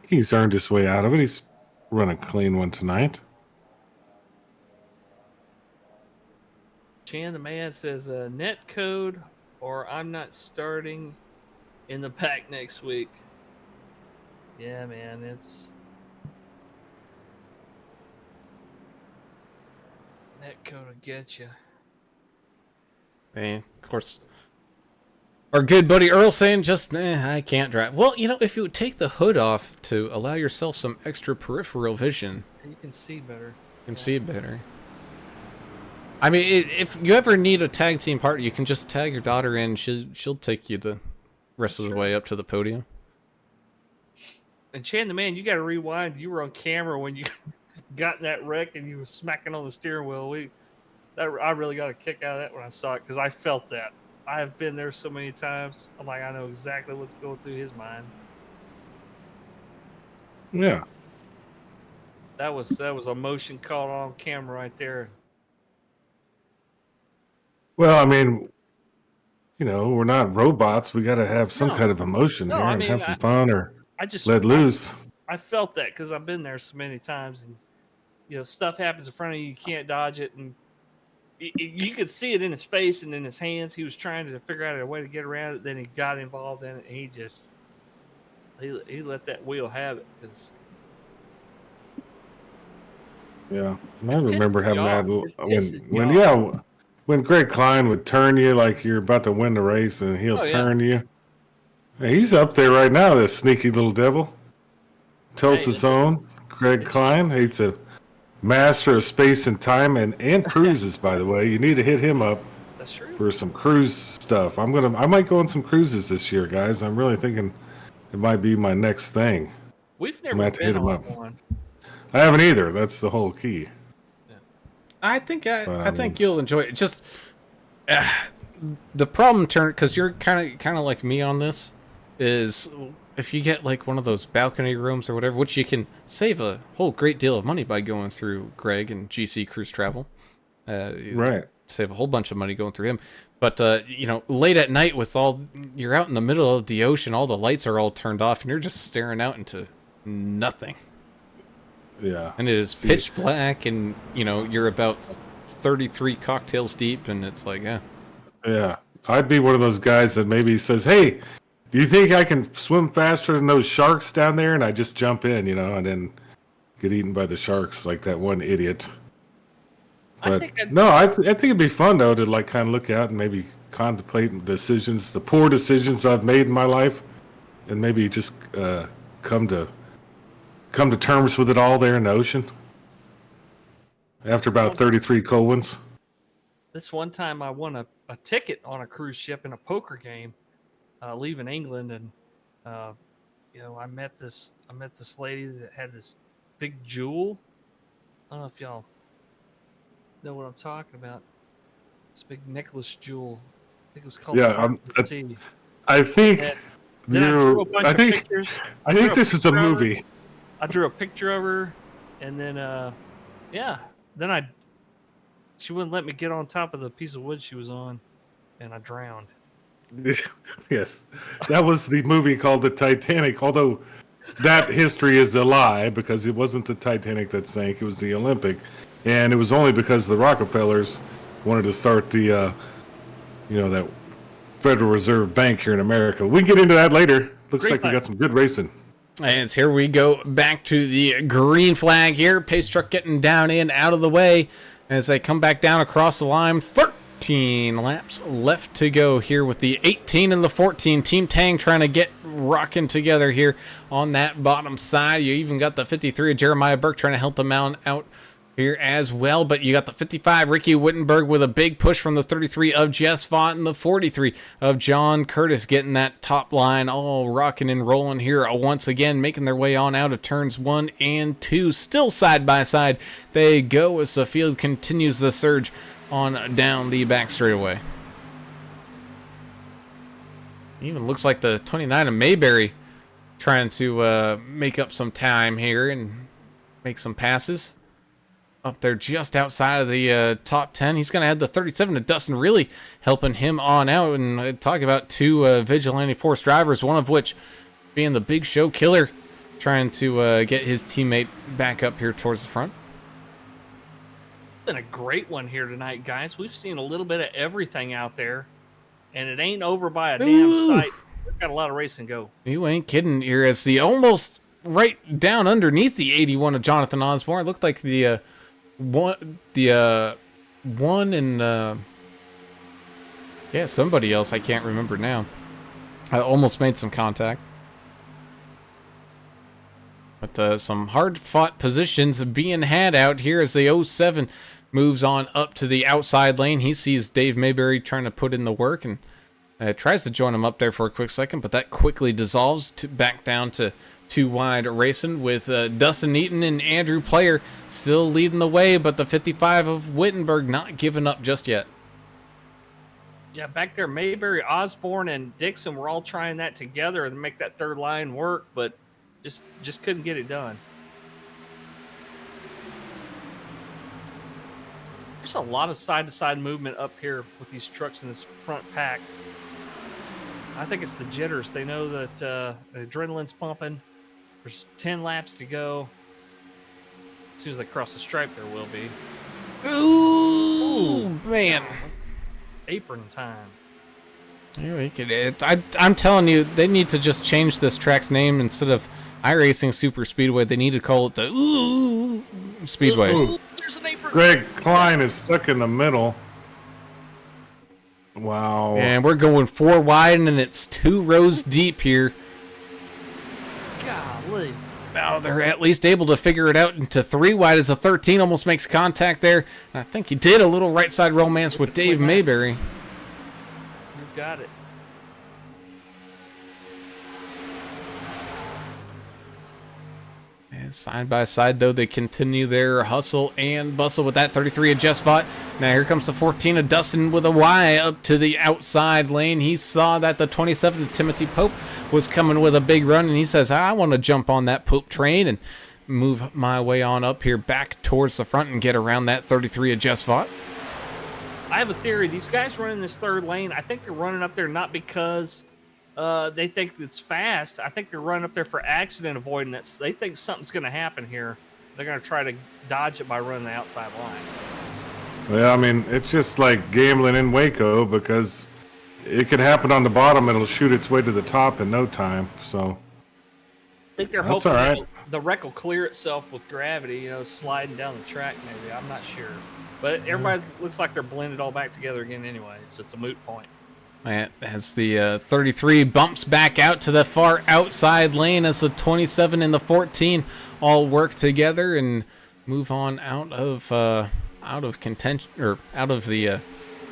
He's earned his way out of it. He's run a clean one tonight. Chan the man says net code or I'm not starting in the pack next week. Yeah, man, it's net code will get you. And of course, our good buddy Earl saying just, I can't drive. Well, you know, if you would take the hood off to allow yourself some extra peripheral vision, You can see better. you can see it better. I mean, if you ever need a tag team partner, you can just tag your daughter in. She'll take you the rest of the way up to the podium. And Chan the man, you got to rewind. You were on camera when you got in that wreck and you were smacking on the steering wheel. I really got a kick out of that when I saw it because I felt that. I have been there so many times. I'm like, I know exactly what's going through his mind. Yeah. That was emotion caught on camera right there. Well, I mean, you know, we're not robots. We got to have some kind of emotion No, here I and mean, have some fun or I just let loose. I felt that because I've been there so many times, and you know, stuff happens in front of you, you can't dodge it, and you could see it in his face and in his hands. He was trying to figure out a way to get around it. Then he got involved in it, and he let that wheel have it. Cause Yeah, I remember pisses me having off. that It pisses me off. when Greg Klein would turn you like you're about to win the race, and he'll Oh, yeah. turn you. Hey, he's up there right now, this sneaky little devil. Tulsa's own Greg Klein. He's a master of space and time and cruises, by the way. You need to hit him up That's true. for some cruise stuff. I might go on some cruises this year, guys. I'm really thinking it might be my next thing. We've I'm never gonna have to hit been him on up. one. I haven't either. That's the whole key. I think you'll enjoy it. Just the problem because you're kind of like me on this is if you get like one of those balcony rooms or whatever, which you can save a whole great deal of money by going through Greg and GC Cruise Travel. Right. Save a whole bunch of money going through him. But you know, late at night you're out in the middle of the ocean, all the lights are all turned off, and you're just staring out into nothing. Yeah. And it is pitch black, and you know you're about 33 cocktails deep, and it's like, yeah. Yeah. I'd be one of those guys that maybe says, "Hey, do you think I can swim faster than those sharks down there?" And I just jump in, you know, and then get eaten by the sharks like that one idiot. But I think it'd be fun though to like kind of look out and maybe contemplate the poor decisions I've made in my life, and maybe just come to terms with it all there in the ocean after about 33 cold ones. This one time I won a ticket on a cruise ship in a poker game, leaving England, and you know, I met this lady that had this big jewel. I don't know if y'all know what I'm talking about. It's a big necklace jewel. I think it was called. Yeah, I think then I drew a bunch of pictures. I think this is a movie. I drew a picture of her, and then then she wouldn't let me get on top of the piece of wood she was on, and I drowned. Yes, that was the movie called The Titanic, although that history is a lie because it wasn't the Titanic that sank, it was the Olympic, and it was only because the Rockefellers wanted to start the that Federal Reserve Bank here in America. We can get into that later. Looks like we got some good racing. And here we go back to the green flag here. Pace truck getting down in, out of the way as they come back down across the line. 13 laps left to go here with the 18 and the 14. Team Tang trying to get rocking together here on that bottom side. You even got the 53 of Jeremiah Burke trying to help them out here as well, but you got the 55 Ricky Wittenberg with a big push from the 33 of Jess Vaught and the 43 of John Curtis getting that top line all rocking and rolling here once again, making their way on out of turns 1 and 2, still side by side they go as the field continues the surge on down the back straightaway. Even looks like the 29 of Mayberry trying to make up some time here, and make some passes. Up there just outside of the top 10. He's going to add the 37 to Dustin, really helping him on out. And talk about two Vigilante Force drivers, one of which being the Big Show Killer, trying to get his teammate back up here towards the front. Been a great one here tonight, guys. We've seen a little bit of everything out there, and it ain't over by a damn sight. We've got a lot of racing to go. You ain't kidding here. As the almost right down underneath the 81 of Jonathan Osborne, it looked like the one and yeah, somebody else I can't remember now. I almost made some contact, but some hard-fought positions being had out here as the 07 moves on up to the outside lane. He sees Dave Mayberry trying to put in the work and tries to join him up there for a quick second, but that quickly dissolves back down to 2 wide racing with Dustin Eaton and Andrew Player still leading the way, but the 55 of Wittenberg not giving up just yet. Yeah, back there, Mayberry, Osborne, and Dixon were all trying that together to make that third line work, but just couldn't get it done. There's a lot of side-to-side movement up here with these trucks in this front pack. I think it's the jitters. They know that the adrenaline's pumping. There's 10 laps to go. As soon as they cross the stripe, there will be. Ooh, man. Apron time. Yeah, I'm telling you, they need to just change this track's name. Instead of iRacing Super Speedway, they need to call it the Ooh Speedway. Ooh, there's an apron. Greg Klein is stuck in the middle. Wow. And we're going 4 wide, and it's 2 rows deep here. Golly. Now they're at least able to figure it out into 3 wide as a 13 almost makes contact there. I think he did a little right side romance with Dave Mayberry. You got it. And side by side, though, they continue their hustle and bustle with that 33 of Jeff Spot. Now here comes the 14 of Dustin with a Y up to the outside lane. He saw that the 27 of Timothy Pope was coming with a big run, and he says, I want to jump on that Pope train and move my way on up here back towards the front and get around that 33 of Jeff Spot. I have a theory. These guys running this third lane, I think they're running up there not because they think it's fast. I think they're running up there for accident avoidance. They think something's going to happen here. They're going to try to dodge it by running the outside line. Well, I mean, it's just like gambling in Waco because it could happen on the bottom. It'll shoot its way to the top in no time. So I think they're that's hoping all right. the wreck will clear itself with gravity, sliding down the track maybe. I'm not sure. But everybody looks like they're blended all back together again anyway, so it's a moot point. As the 33 bumps back out to the far outside lane as the 27 and the 14 all work together and move on out of contention, or out of the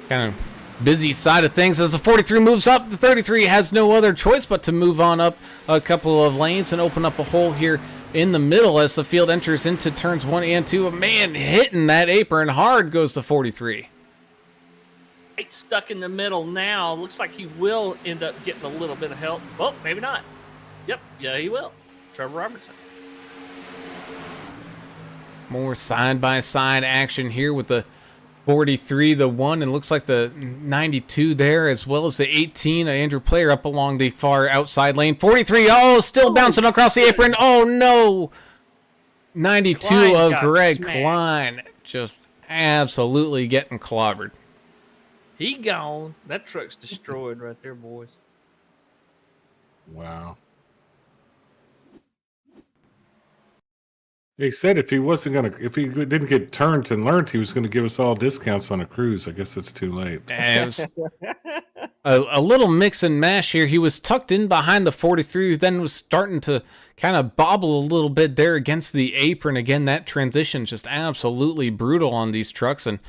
kind of busy side of things. As the 43 moves up, the 33 has no other choice but to move on up a couple of lanes and open up a hole here in the middle as the field enters into turns 1 and 2. A man hitting that apron hard goes the 43. Right stuck in the middle now. Looks like he will end up getting a little bit of help. Well, maybe not. Yep, yeah, he will. Trevor Robertson. More side-by-side action here with the 43, the 1, and looks like the 92 there, as well as the 18. Andrew Player up along the far outside lane. 43, still bouncing across the apron. Oh, no. 92 Klein of got Greg smacked. Klein just absolutely getting clobbered. He gone. That truck's destroyed right there, boys. Wow. He said if he didn't get turned and learned, he was gonna give us all discounts on a cruise. I guess it's too late. It was a little mix and mash here. He was tucked in behind the 43, then was starting to kind of bobble a little bit there against the apron. Again, that transition just absolutely brutal on these trucks, and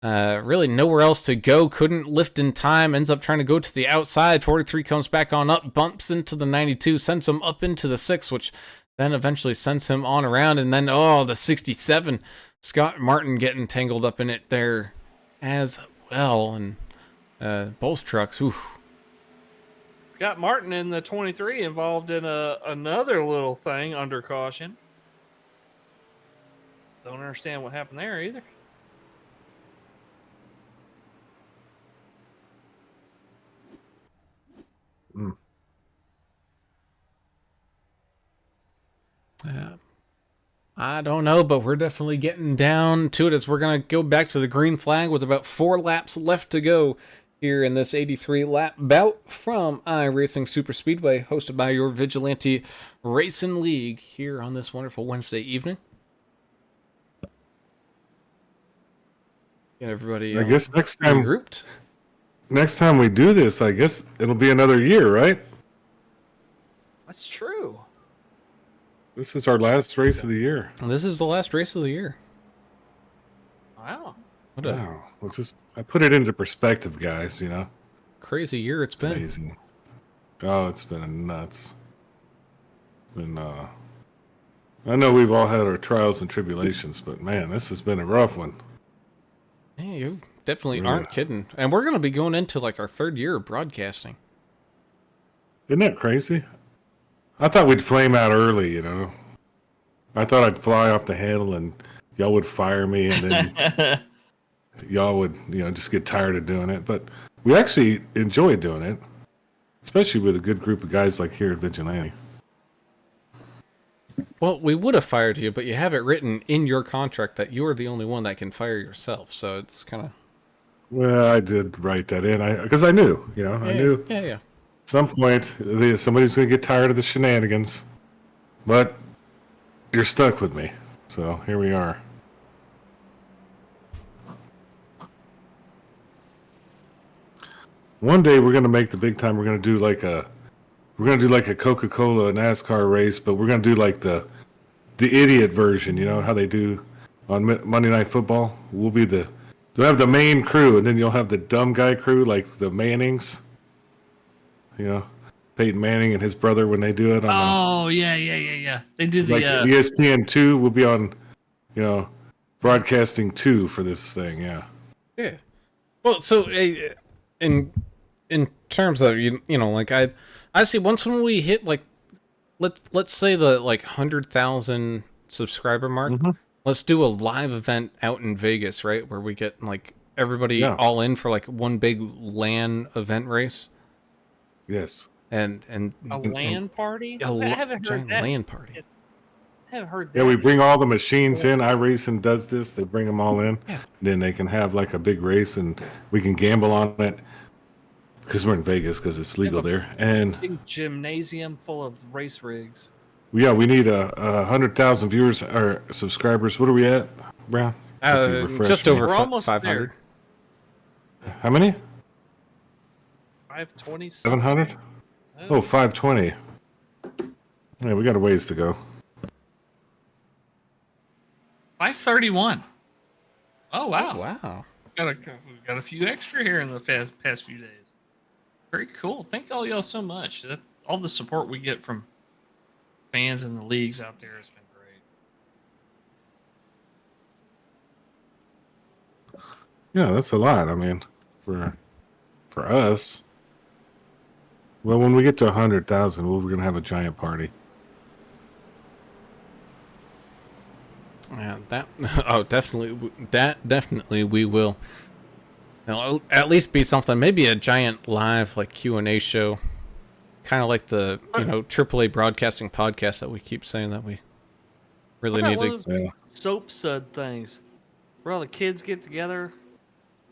really nowhere else to go. Couldn't lift in time. Ends up trying to go to the outside. 43 comes back on up, bumps into the 92, sends him up into the 6, which then eventually sends him on around. And then, the 67, Scott Martin getting tangled up in it there as well. And both trucks, oof. Scott Martin in the 23 involved in another little thing under caution. Don't understand what happened there either. Mm. Yeah. I don't know, but we're definitely getting down to it as we're going to go back to the green flag with about 4 laps left to go here in this 83 lap bout from iRacing Super Speedway, hosted by your Vigilante Racing League here on this wonderful Wednesday evening. Get everybody I guess next time regrouped. Next time we do this, I guess it'll be another year, right? That's true. This is our last race of the year. This is the last race of the year. Wow. What a Wow. I put it into perspective, guys, you know. crazy year it's been. Amazing. Oh, it's been nuts. I know we've all had our trials and tribulations, but man, this has been a rough one. Yeah, you definitely Yeah. aren't kidding. And we're going to be going into like our 3rd year of broadcasting. Isn't that crazy? I thought we'd flame out early, you know. I thought I'd fly off the handle and y'all would fire me and then y'all would, just get tired of doing it. But we actually enjoy doing it, especially with a good group of guys like here at Vigilante. Well, we would have fired you, but you have it written in your contract that you're the only one that can fire yourself. So it's kind of... Well, I did write that in because I knew, I knew Yeah. at some point somebody's going to get tired of the shenanigans. But you're stuck with me. So here we are. One day we're going to make the big time. We're going to do like a Coca-Cola NASCAR race, but we're going to do like the idiot version, how they do on Monday Night Football. They'll have the main crew, and then you'll have the dumb guy crew, like the Mannings. Peyton Manning and his brother when they do it. Yeah. They do the like ESPN2 will be on, broadcasting 2 for this thing. Yeah. Yeah. Well, so in terms of like I see once when we hit like let's say the like 100,000 subscriber mark, let's do a live event out in Vegas, right, where we get like everybody all in for like one big LAN event race. Yes. And a LAN party. A I haven't heard giant that. LAN party. I haven't heard that. Yeah, we bring all the machines in. iRacing does this. They bring them all in. Yeah. Then they can have like a big race, and we can gamble on it because we're in Vegas because it's legal there. And big gymnasium full of race rigs. yeah, we need 100,000 viewers or subscribers. What are we at, Brown? If you refresh Just me. over We're almost 500. How many? 520. 700? Oh, 520. Yeah, we got a ways to go. 531. Oh wow! Wow. Got a few extra here in the past few days. Very cool. Thank all y'all so much. That's all the support we get from fans in the leagues out there has been great. Yeah, that's a lot. I mean, for us. Well, when we get to 100,000, we're gonna have a giant party. Yeah, definitely we will. It'll at least be something, maybe a giant live like Q&A show, kind of like the AAA broadcasting podcast that we keep saying that we really need to. Soap sud things, where all the kids get together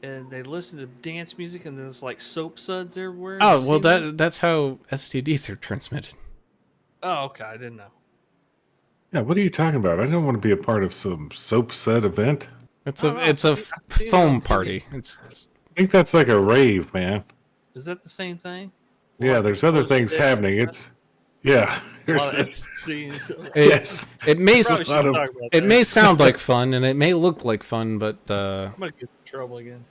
and they listen to dance music, and there's like soap suds everywhere. Oh well, that's how STDs are transmitted. Oh, okay, I didn't know. Yeah, what are you talking about? I don't want to be a part of some soap set event. It's a foam party. I think that's like a rave, man. Is that the same thing? Yeah, there's other things happening. Yeah. Yes. It may sound like fun, and it may look like fun, but I'm gonna get in trouble again.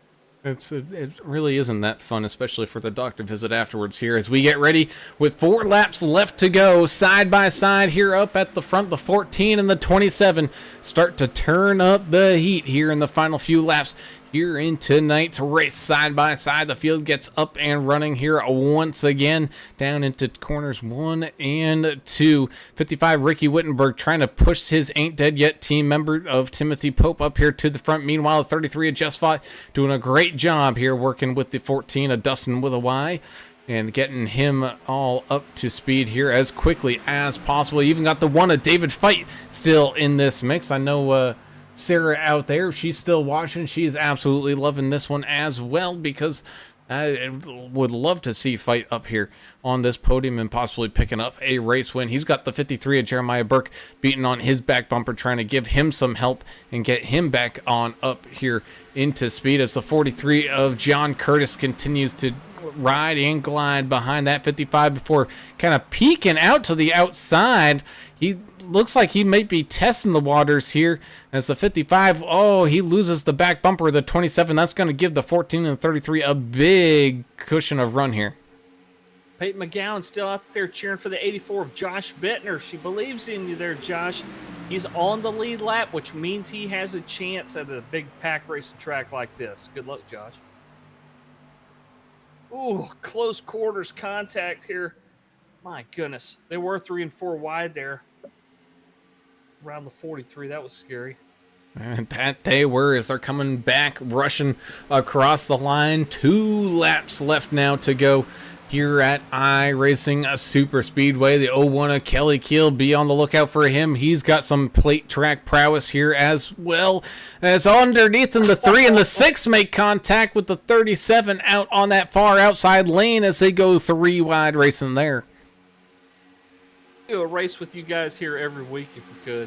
It really isn't that fun, especially for the doctor visit afterwards here as we get ready with 4 laps left to go side by side here up at the front. The 14 and the 27 start to turn up the heat here in the final few laps here in tonight's race. Side by side, the field gets up and running here once again, down into corners 1 and 2. 55 Ricky Wittenberg trying to push his Ain't Dead Yet team member of Timothy Pope up here to the front. Meanwhile, 33 of Just Fought doing a great job here working with the 14 of Dustin with a Y and getting him all up to speed here as quickly as possible. Even got the 1 of David Fight still in this mix. I know Sarah out there, she's still watching. She is absolutely loving this one as well, because I would love to see Fight up here on this podium and possibly picking up a race win. He's got the 53 of Jeremiah Burke beating on his back bumper, trying to give him some help and get him back on up here into speed, as the 43 of John Curtis continues to ride and glide behind that 55 before kind of peeking out to the outside. He looks like he might be testing the waters here, as the 55, he loses the back bumper of the 27. That's going to give the 14 and 33 a big cushion of run here. Peyton McGowan still out there cheering for the 84 of Josh Bittner. She believes in you there, Josh. He's on the lead lap, which means he has a chance at a big pack racing track like this. Good luck, Josh. Ooh, close quarters contact here. My goodness. They were 3 and 4 wide there. Around the 43. That was scary. And that they were, as they're coming back, rushing across the line. 2 laps left now to go here at iRacing Super Speedway. The 01 of Kelly Keel, be on the lookout for him. He's got some plate track prowess here, as well as underneath him. The 3 and the 6 make contact with the 37 out on that far outside lane as they go 3 wide racing there. Do a race with you guys here every week if we could.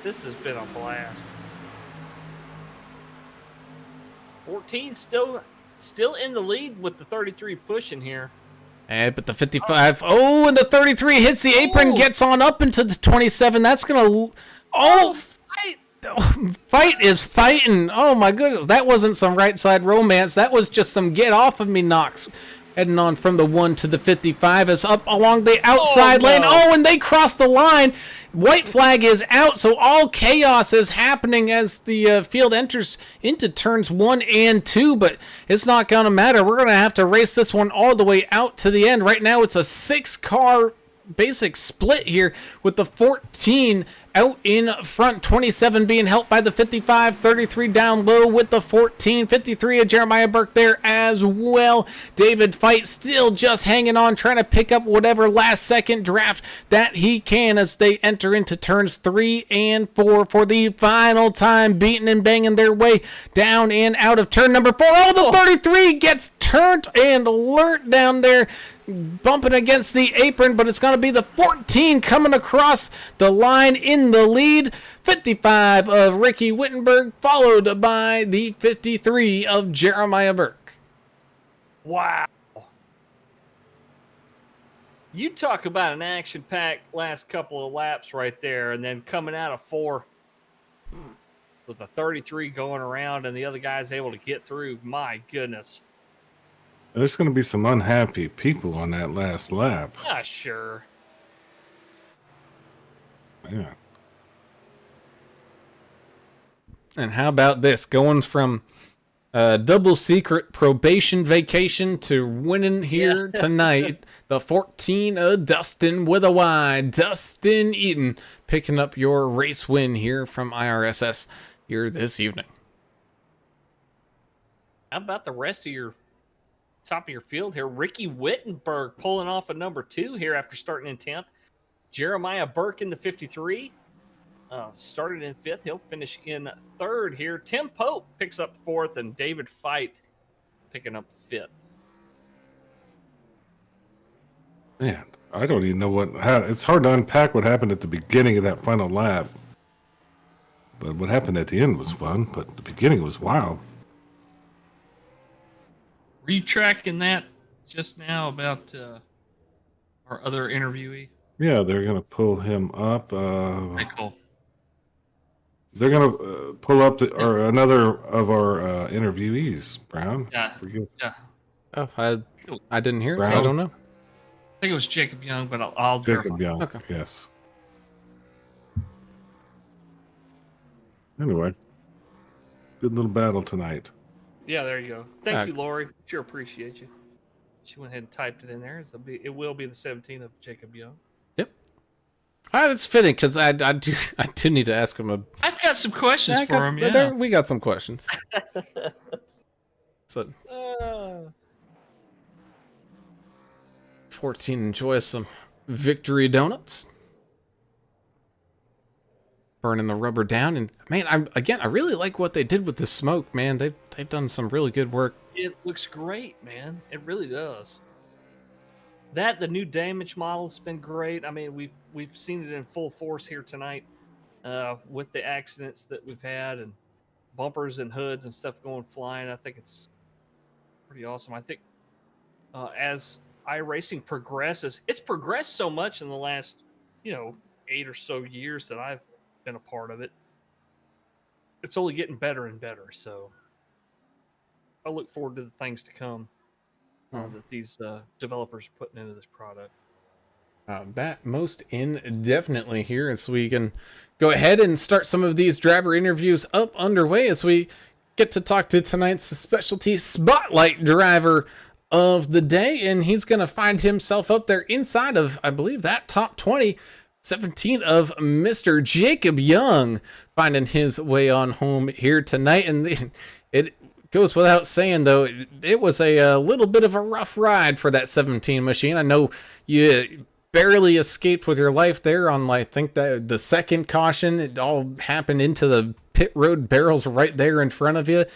This has been a blast. 14 still in the lead with the 33 pushing here. But the 55, and the 33 hits the apron, gets on up into the 27. That's gonna, Fight is fighting. Oh my goodness, that wasn't some right side romance. That was just some get off of me knocks. Heading on from the 1 to the 55 is up along the outside lane. And they cross the line. White flag is out, so all chaos is happening as the field enters into turns 1 and 2, but it's not going to matter. We're going to have to race this one all the way out to the end. Right now, it's a 6-car basic split here with the 14 out in front, 27 being helped by the 55, 33 down low with the 14, 53 of Jeremiah Burke there as well. David Fight still just hanging on, trying to pick up whatever last second draft that he can as they enter into turns 3 and 4 for the final time, beating and banging their way down and out of turn number 4. The 33 gets turned and learnt down there, bumping against the apron, but it's going to be the 14 coming across the line in the lead. 55 of Ricky Wittenberg, followed by the 53 of Jeremiah Burke. Wow. You talk about an action-packed last couple of laps right there, and then coming out of 4 with a 33 going around and the other guy's able to get through. My goodness. There's going to be some unhappy people on that last lap. Yeah, sure. Yeah. And how about this? Going from double secret probation vacation to winning here tonight. The 14 of Dustin with a Y. Dustin Eaton picking up your race win here from IRSS here this evening. How about the rest of your top of your field here? Ricky Wittenberg pulling off a number 2 here after starting in 10th. Jeremiah Burke in the 53. Started in 5th. He'll finish in 3rd here. Tim Pope picks up 4th, and David Fight picking up 5th. Man, I don't even know it's hard to unpack what happened at the beginning of that final lap. But what happened at the end was fun, but the beginning was wild. Were you tracking that just now about our other interviewee? Yeah, they're going to pull him up. Very cool. They're going to pull up another of our interviewees, Brown. Yeah. Yeah. Oh, I didn't hear it, Brown? so I don't know. I think it was Jacob Young, but I'll Jacob verify. Young, Okay. yes. Anyway, good little battle tonight. Yeah, there you go. Thank Okay. you, Lori. Sure appreciate you. She went ahead and typed it in there. It will be the 17th of Jacob Young. Yep. That's fitting because I do need to ask him a. I've got some questions I for got- him. Yeah. there, we got some questions. So 14 enjoys some victory donuts. Burning the rubber down, and man, I really like what they did with the smoke, man. They've done some really good work. It looks great, man. It really does. The new damage model's been great. I mean, we've seen it in full force here tonight, with the accidents that we've had and bumpers and hoods and stuff going flying. I think it's pretty awesome. I think as iRacing progresses, it's progressed so much in the last 8 or so years that I've been a part of it. It's only getting better and better. So I look forward to the things to come that these developers are putting into this product. That most indefinitely here, as we can go ahead and start some of these driver interviews up underway as we get to talk to tonight's specialty spotlight driver of the day, and he's going to find himself up there inside of, I believe, that top 20. 17 of Mr. Jacob Young finding his way on home here tonight. And it goes without saying, though, it was a little bit of a rough ride for that 17 machine. I know you barely escaped with your life there on, I think, the second caution. It all happened into the pit road barrels right there in front of you.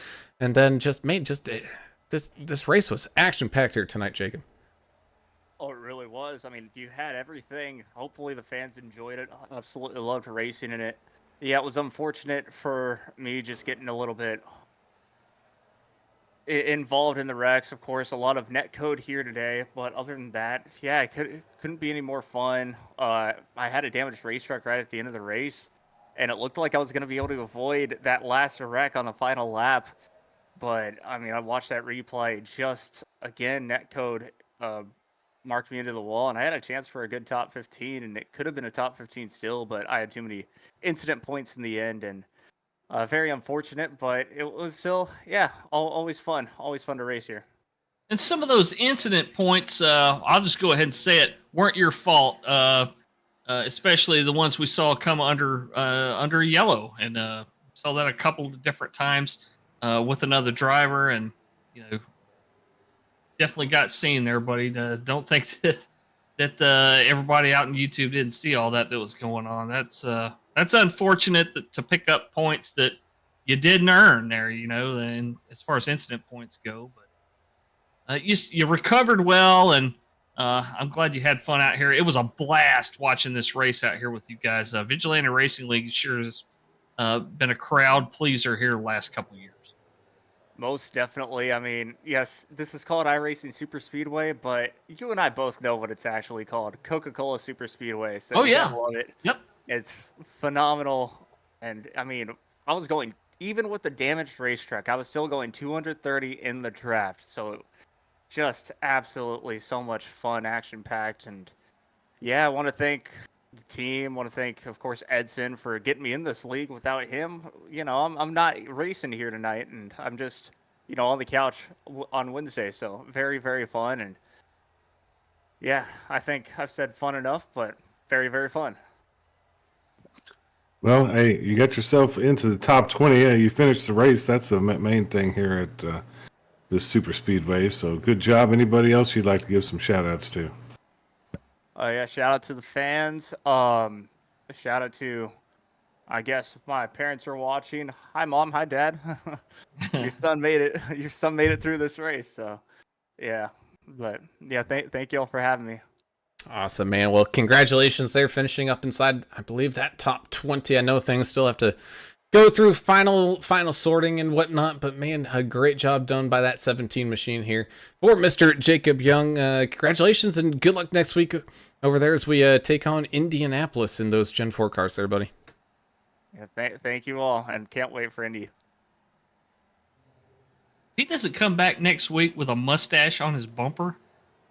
And then this race was action-packed here tonight, Jacob. Oh, it really was. I mean, you had everything. Hopefully the fans enjoyed it. I absolutely loved racing in it. Yeah, it was unfortunate for me just getting a little bit involved in the wrecks. Of course, a lot of net code here today. But other than that, yeah, it couldn't be any more fun. I had a damaged race truck right at the end of the race, and it looked like I was going to be able to avoid that last wreck on the final lap. But, I mean, I watched that replay. Just, again, net code marked me into the wall, and I had a chance for a good top 15, and it could have been a top 15 still, but I had too many incident points in the end, and very unfortunate, but it was still, yeah, always fun to race here. And some of those incident points, I'll just go ahead and say it, weren't your fault, especially the ones we saw come under yellow, and saw that a couple of different times with another driver, and definitely got seen there, buddy. Don't think that everybody out on YouTube didn't see all that was going on. That's unfortunate to pick up points that you didn't earn there, and as far as incident points go. But you recovered well, and I'm glad you had fun out here. It was a blast watching this race out here with you guys. Vigilante Racing League sure has been a crowd pleaser here the last couple of years. Most definitely. I mean, yes, this is called iRacing Super Speedway, but you and I both know what it's actually called, Coca-Cola Super Speedway. So yeah, I love it. Yep, it's phenomenal. And I mean, I was going, even with the damaged race truck, I was still going 230 in the draft. So just absolutely so much fun, action-packed. And yeah, I want to thank the team. I want to thank, of course, Edson for getting me in this league. Without him, I'm not racing here tonight, and I'm just, on the couch on Wednesday. So very, very fun. And yeah, I think I've said fun enough, but very, very fun. Well, hey, you got yourself into the top 20. Yeah, you finished the race. That's the main thing here at this super speedway. So good job. Anybody else you'd like to give some shout outs to? Yeah, shout out to the fans. Shout out to, I guess, if my parents are watching. Hi, Mom. Hi, Dad. Your son made it. Your son made it through this race. So, yeah. But yeah, thank you all for having me. Awesome, man. Well, congratulations there, finishing up inside, I believe, that top 20. I know things still have to go through final sorting and whatnot, but man, a great job done by that 17 machine here for Mr. Jacob Young. Congratulations and good luck next week over there as we take on Indianapolis in those Gen 4 cars there, buddy. Yeah, thank you all, and can't wait for Indy. If he doesn't come back next week with a mustache on his bumper,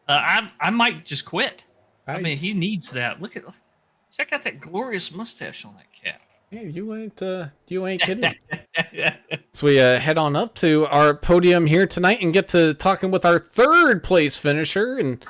I might just quit. I mean, he needs that. Check out that glorious mustache on that cat. Hey, you ain't kidding. So we head on up to our podium here tonight and get to talking with our third place finisher. And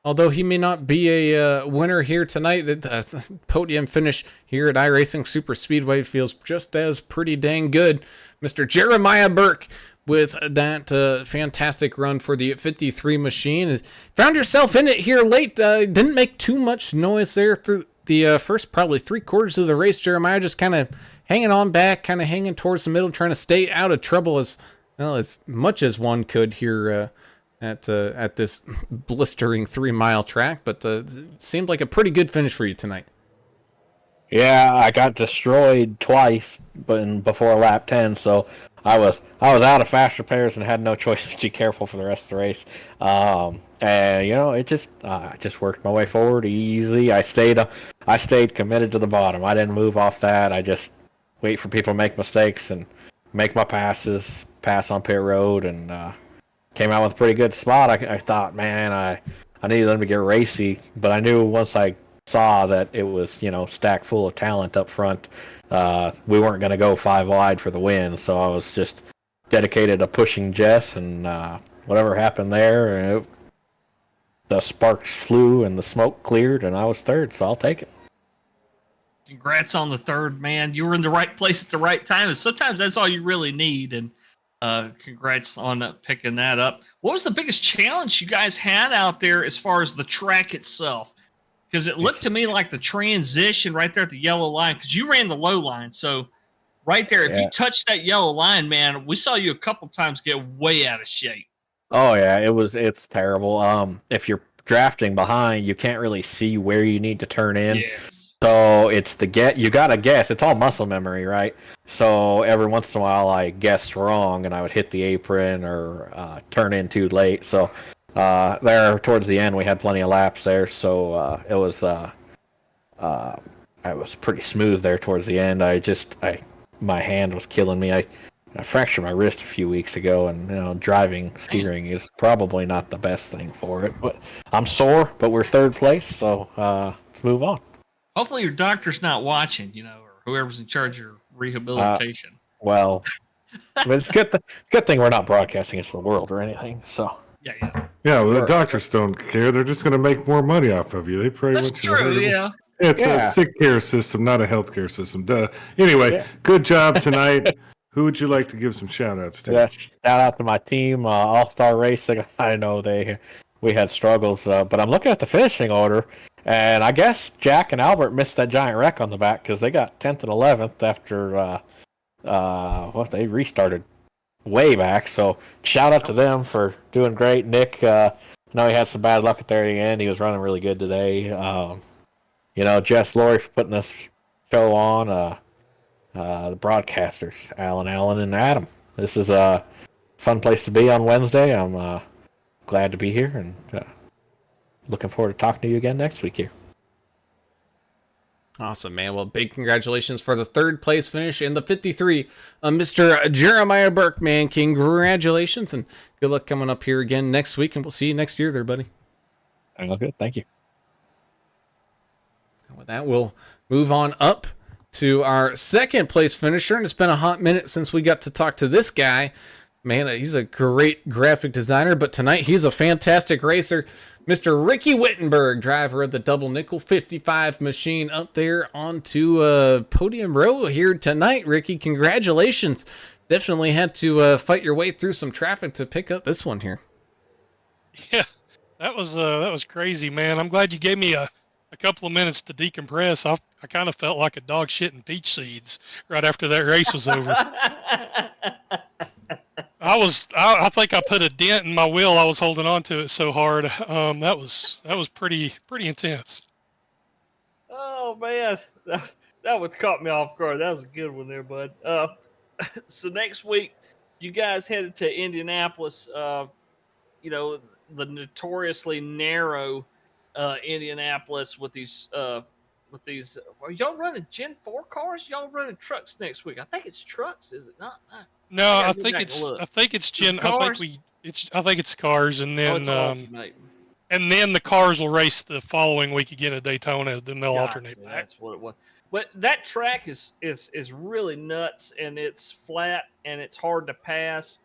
although he may not be a winner here tonight, the podium finish here at iRacing Super Speedway feels just as pretty dang good. Mr. Jeremiah Burke with that fantastic run for the 53 machine. Found yourself in it here late. Didn't make too much noise there through the first probably 3/4 of the race. Jeremiah just kind of hanging on back, kind of hanging towards the middle, trying to stay out of trouble as well as much as one could here at this blistering 3-mile track. But it seemed like a pretty good finish for you tonight. Yeah, I got destroyed twice, but before lap 10, so I was out of fast repairs and had no choice but to be careful for the rest of the race. And it just I just worked my way forward easy. I stayed committed to the bottom. I didn't move off that. I just wait for people to make mistakes and make my passes, pass on pit road, and came out with a pretty good spot. I thought, man, I needed them to get racy, but I knew once I saw that it was, stacked full of talent up front, we weren't going to go 5 wide for the win. So I was just dedicated to pushing Jess, and whatever happened there, the sparks flew and the smoke cleared, and I was third, so I'll take it. Congrats on the third, man. You were in the right place at the right time, and sometimes that's all you really need. And congrats on picking that up. What was the biggest challenge you guys had out there as far as the track itself? Because it looked to me like the transition right there at the yellow line, because you ran the low line. So right there, if you touched that yellow line, man, we saw you a couple times get way out of shape. Oh yeah, it's terrible. If you're drafting behind, you can't really see where you need to turn in. Yes. So it's you gotta guess. It's all muscle memory, right? So every once in a while I guessed wrong and I would hit the apron or turn in too late. So there towards the end we had plenty of laps there, so I was pretty smooth there towards the end. My hand was killing me. I fractured my wrist a few weeks ago, and steering is probably not the best thing for it. But I'm sore, but we're third place, so let's move on. Hopefully your doctor's not watching, or whoever's in charge of your rehabilitation. Well, but it's good thing we're not broadcasting it to the world or anything. So Yeah. Yeah, well, the doctors don't care. They're just going to make more money off of you. They pretty That's much true, yeah. It's a sick care system, not a health care system. Duh. Anyway, good job tonight. Who would you like to give some shout outs to? yeah, shout out to my team, All Star Racing. I know we had struggles, but I'm looking at the finishing order, and I guess Jack and Albert missed that giant wreck on the back because they got 10th and 11th after they restarted way back. So shout out to them for doing great. Nick, I know he had some bad luck at the very end. He was running really good today. Jess Laurie for putting this show on. The broadcasters, Alan, and Adam. This is a fun place to be on Wednesday. I'm glad to be here and looking forward to talking to you again next week here. Awesome, man. Well, big congratulations for the third place finish in the 53. Mr. Jeremiah Burke, man. Congratulations and good luck coming up here again next week, and we'll see you next year there, buddy. Good. Thank you. And with that, we'll move on up to our second place finisher, and it's been a hot minute since we got to talk to this guy. Man, he's a great graphic designer, but tonight he's a fantastic racer. Mr. Ricky Wittenberg, driver of the Double Nickel 55 machine, up there onto podium row here tonight. Ricky, congratulations. Definitely had to fight your way through some traffic to pick up this one here. Yeah, that was crazy, man. I'm glad you gave me a couple of minutes to decompress. I kind of felt like a dog shitting peach seeds right after that race was over. I think I put a dent in my wheel. I was holding on to it so hard. That was pretty intense. Oh man, that one caught me off guard. That was a good one there, bud. So next week, you guys headed to Indianapolis. The notoriously narrow Indianapolis with these. Are y'all running Gen 4 cars? Y'all running trucks next week? I think it's trucks, is it not? No, I think it's Gen. I think it's cars, and then and then the cars will race the following week again at Daytona. Then they'll alternate back. That's what it was. But that track is really nuts, and it's flat and it's hard to pass.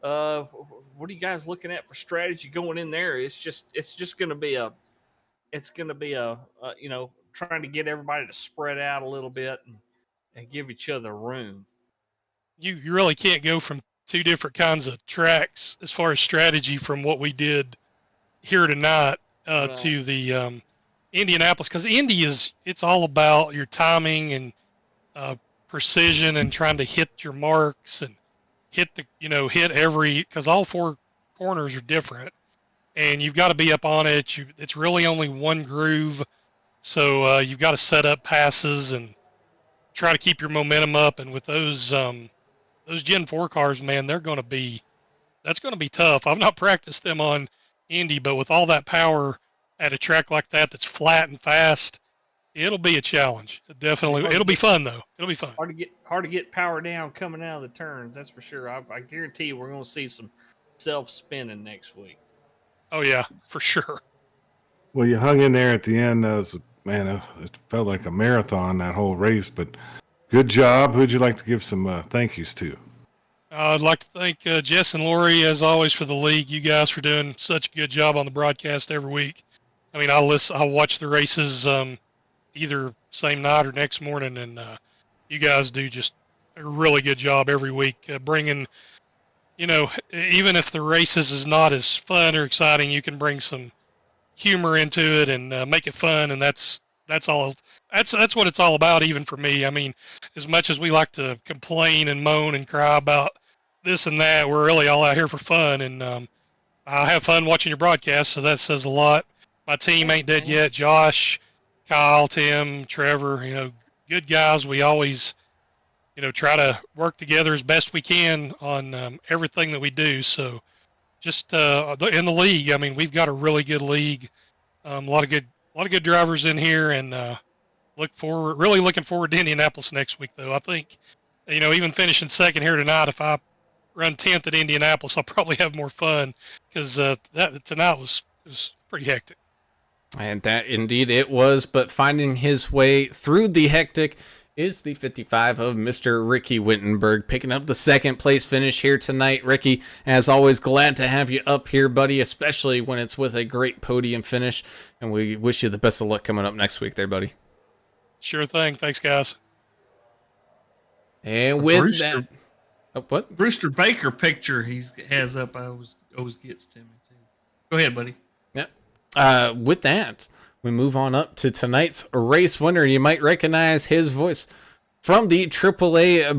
What are you guys looking at for strategy going in there? It's just going to be trying to get everybody to spread out a little bit and give each other room. You really can't go from two different kinds of tracks as far as strategy from what we did here tonight Right. to the Indianapolis, because Indy it's all about your timing and precision and trying to hit your marks and hit every, because all four corners are different and you've got to be up on it. It's really only one groove, so you've got to set up passes and try to keep your momentum up. And with those Gen 4 cars, man, that's going to be tough. I've not practiced them on Indy, but with all that power at a track like that that's flat and fast, it'll be a challenge. Definitely, it'll be fun though. It'll be fun. Hard to get power down coming out of the turns. That's for sure. I guarantee you, we're going to see some self spinning next week. Oh yeah, for sure. Well, you hung in there at the end. It felt like a marathon, that whole race, but good job. Who'd you like to give some thank yous to? I'd like to thank Jess and Lori, as always, for the league. You guys for doing such a good job on the broadcast every week. I mean, I'll watch the races either same night or next morning, and you guys do just a really good job every week bringing, even if the races is not as fun or exciting, you can bring some humor into it and make it fun, and that's all. That's what it's all about, even for me. I mean, as much as we like to complain and moan and cry about this and that, we're really all out here for fun, and I have fun watching your broadcast, so that says a lot. My team ain't dead yet. Josh, Kyle, Tim, Trevor, good guys. We always, try to work together as best we can on everything that we do. So just in the league, I mean, we've got a really good league. A lot of good drivers in here, and really looking forward to Indianapolis next week, though. I think, even finishing second here tonight, if I run 10th at Indianapolis, I'll probably have more fun, because that tonight was pretty hectic. And that indeed it was, but finding his way through the hectic is the 55 of Mr. Ricky Wittenberg, picking up the second place finish here tonight. Ricky, as always, glad to have you up here, buddy, especially when it's with a great podium finish, and we wish you the best of luck coming up next week there, buddy. Sure thing. Thanks, guys. And with Brewster, that... what? Brewster Baker picture he has up always gets to me, too. Go ahead, buddy. Yeah. With that, we move on up to tonight's race winner. You might recognize his voice from the AAA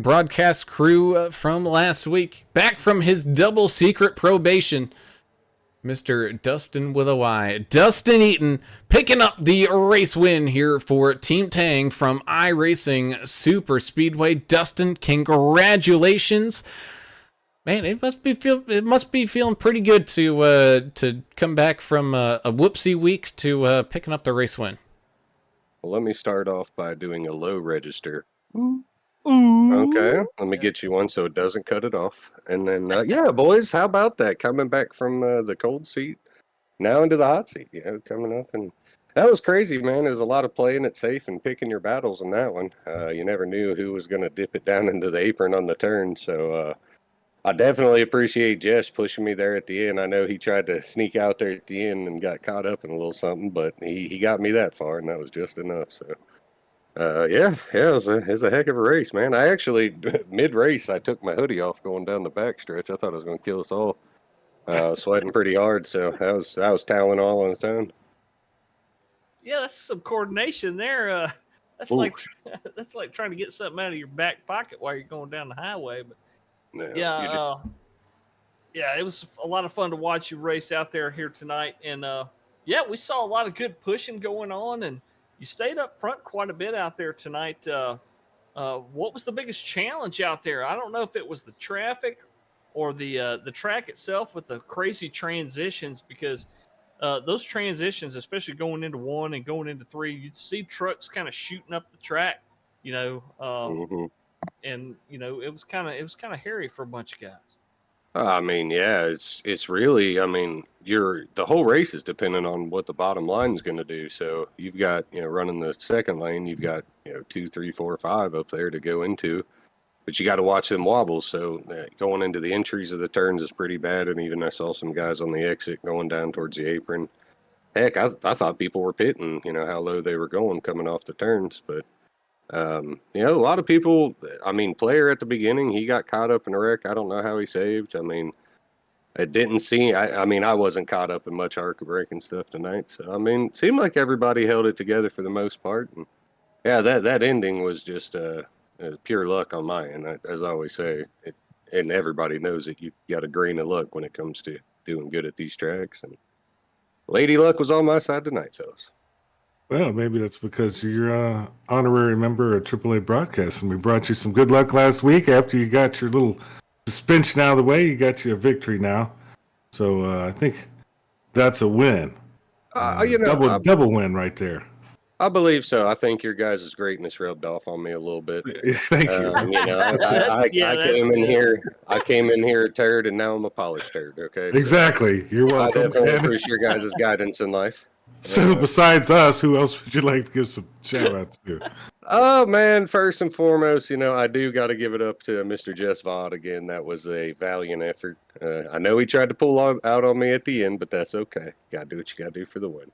broadcast crew from last week. Back from his double secret probation, Mr. Dustin with a Y. Dustin Eaton picking up the race win here for Team Tang from iRacing Super Speedway. Dustin, congratulations. Man, it must be feeling pretty good to come back from a whoopsie week to picking up the race win. Well, let me start off by doing a low register. Ooh. Okay, let me get you one so it doesn't cut it off. And then, yeah, boys, how about that? Coming back from the cold seat, now into the hot seat, coming up. And that was crazy, man. There was a lot of playing it safe and picking your battles in that one. You never knew who was going to dip it down into the apron on the turn. So I definitely appreciate Jess pushing me there at the end. I know he tried to sneak out there at the end and got caught up in a little something, but he got me that far, and that was just enough. So, it was a heck of a race, man. I actually, mid-race, I took my hoodie off going down the backstretch. I thought it was going to kill us all. Sweating pretty hard, so I was toweling all on its own. Yeah, that's some coordination there. That's Ooh. that's like trying to get something out of your back pocket while you're going down the highway, but. No, Yeah, it was a lot of fun to watch you race out there here tonight, and we saw a lot of good pushing going on, and you stayed up front quite a bit out there tonight. What was the biggest challenge out there? I don't know if it was the traffic or the track itself with the crazy transitions, because those transitions, especially going into 1 and going into 3, you'd see trucks kind of shooting up the track, mm-hmm. and it was kind of hairy for a bunch of guys. I mean, yeah, it's really. I mean, the whole race is dependent on what the bottom line is going to do. So you've got running the second lane, you've got 2, 3, 4, 5 up there to go into, but you got to watch them wobbles. So going into the entries of the turns is pretty bad, and even I saw some guys on the exit going down towards the apron. Heck, I thought people were pitting, how low they were going coming off the turns, but. A lot of people, I mean, Player at the beginning, he got caught up in a wreck. I don't know how he saved. I mean, it didn't seem, I mean, I wasn't caught up in much arc breaking stuff tonight. So, I mean, it seemed like everybody held it together for the most part. And yeah, that ending was just pure luck on my end. As I always say, and everybody knows it, you got a grain of luck when it comes to doing good at these tracks. And Lady Luck was on my side tonight, fellas. Well, maybe that's because you're honorary member of AAA Broadcast, and we brought you some good luck last week. After you got your little suspension out of the way, you got you a victory now. So I think that's a win. Double win right there. I believe so. I think your guys' greatness rubbed off on me a little bit. Thank you. I came in here a turd, and now I'm a polished turd. Okay. Exactly. You're welcome. I definitely appreciate your guys' guidance in life. So besides us, who else would you like to give some shout outs to? Oh man, first and foremost, I do got to give it up to Mr. Jess Vaught again. That was a valiant effort. I know he tried to pull out on me at the end, but that's okay. Got to do what you got to do for the win.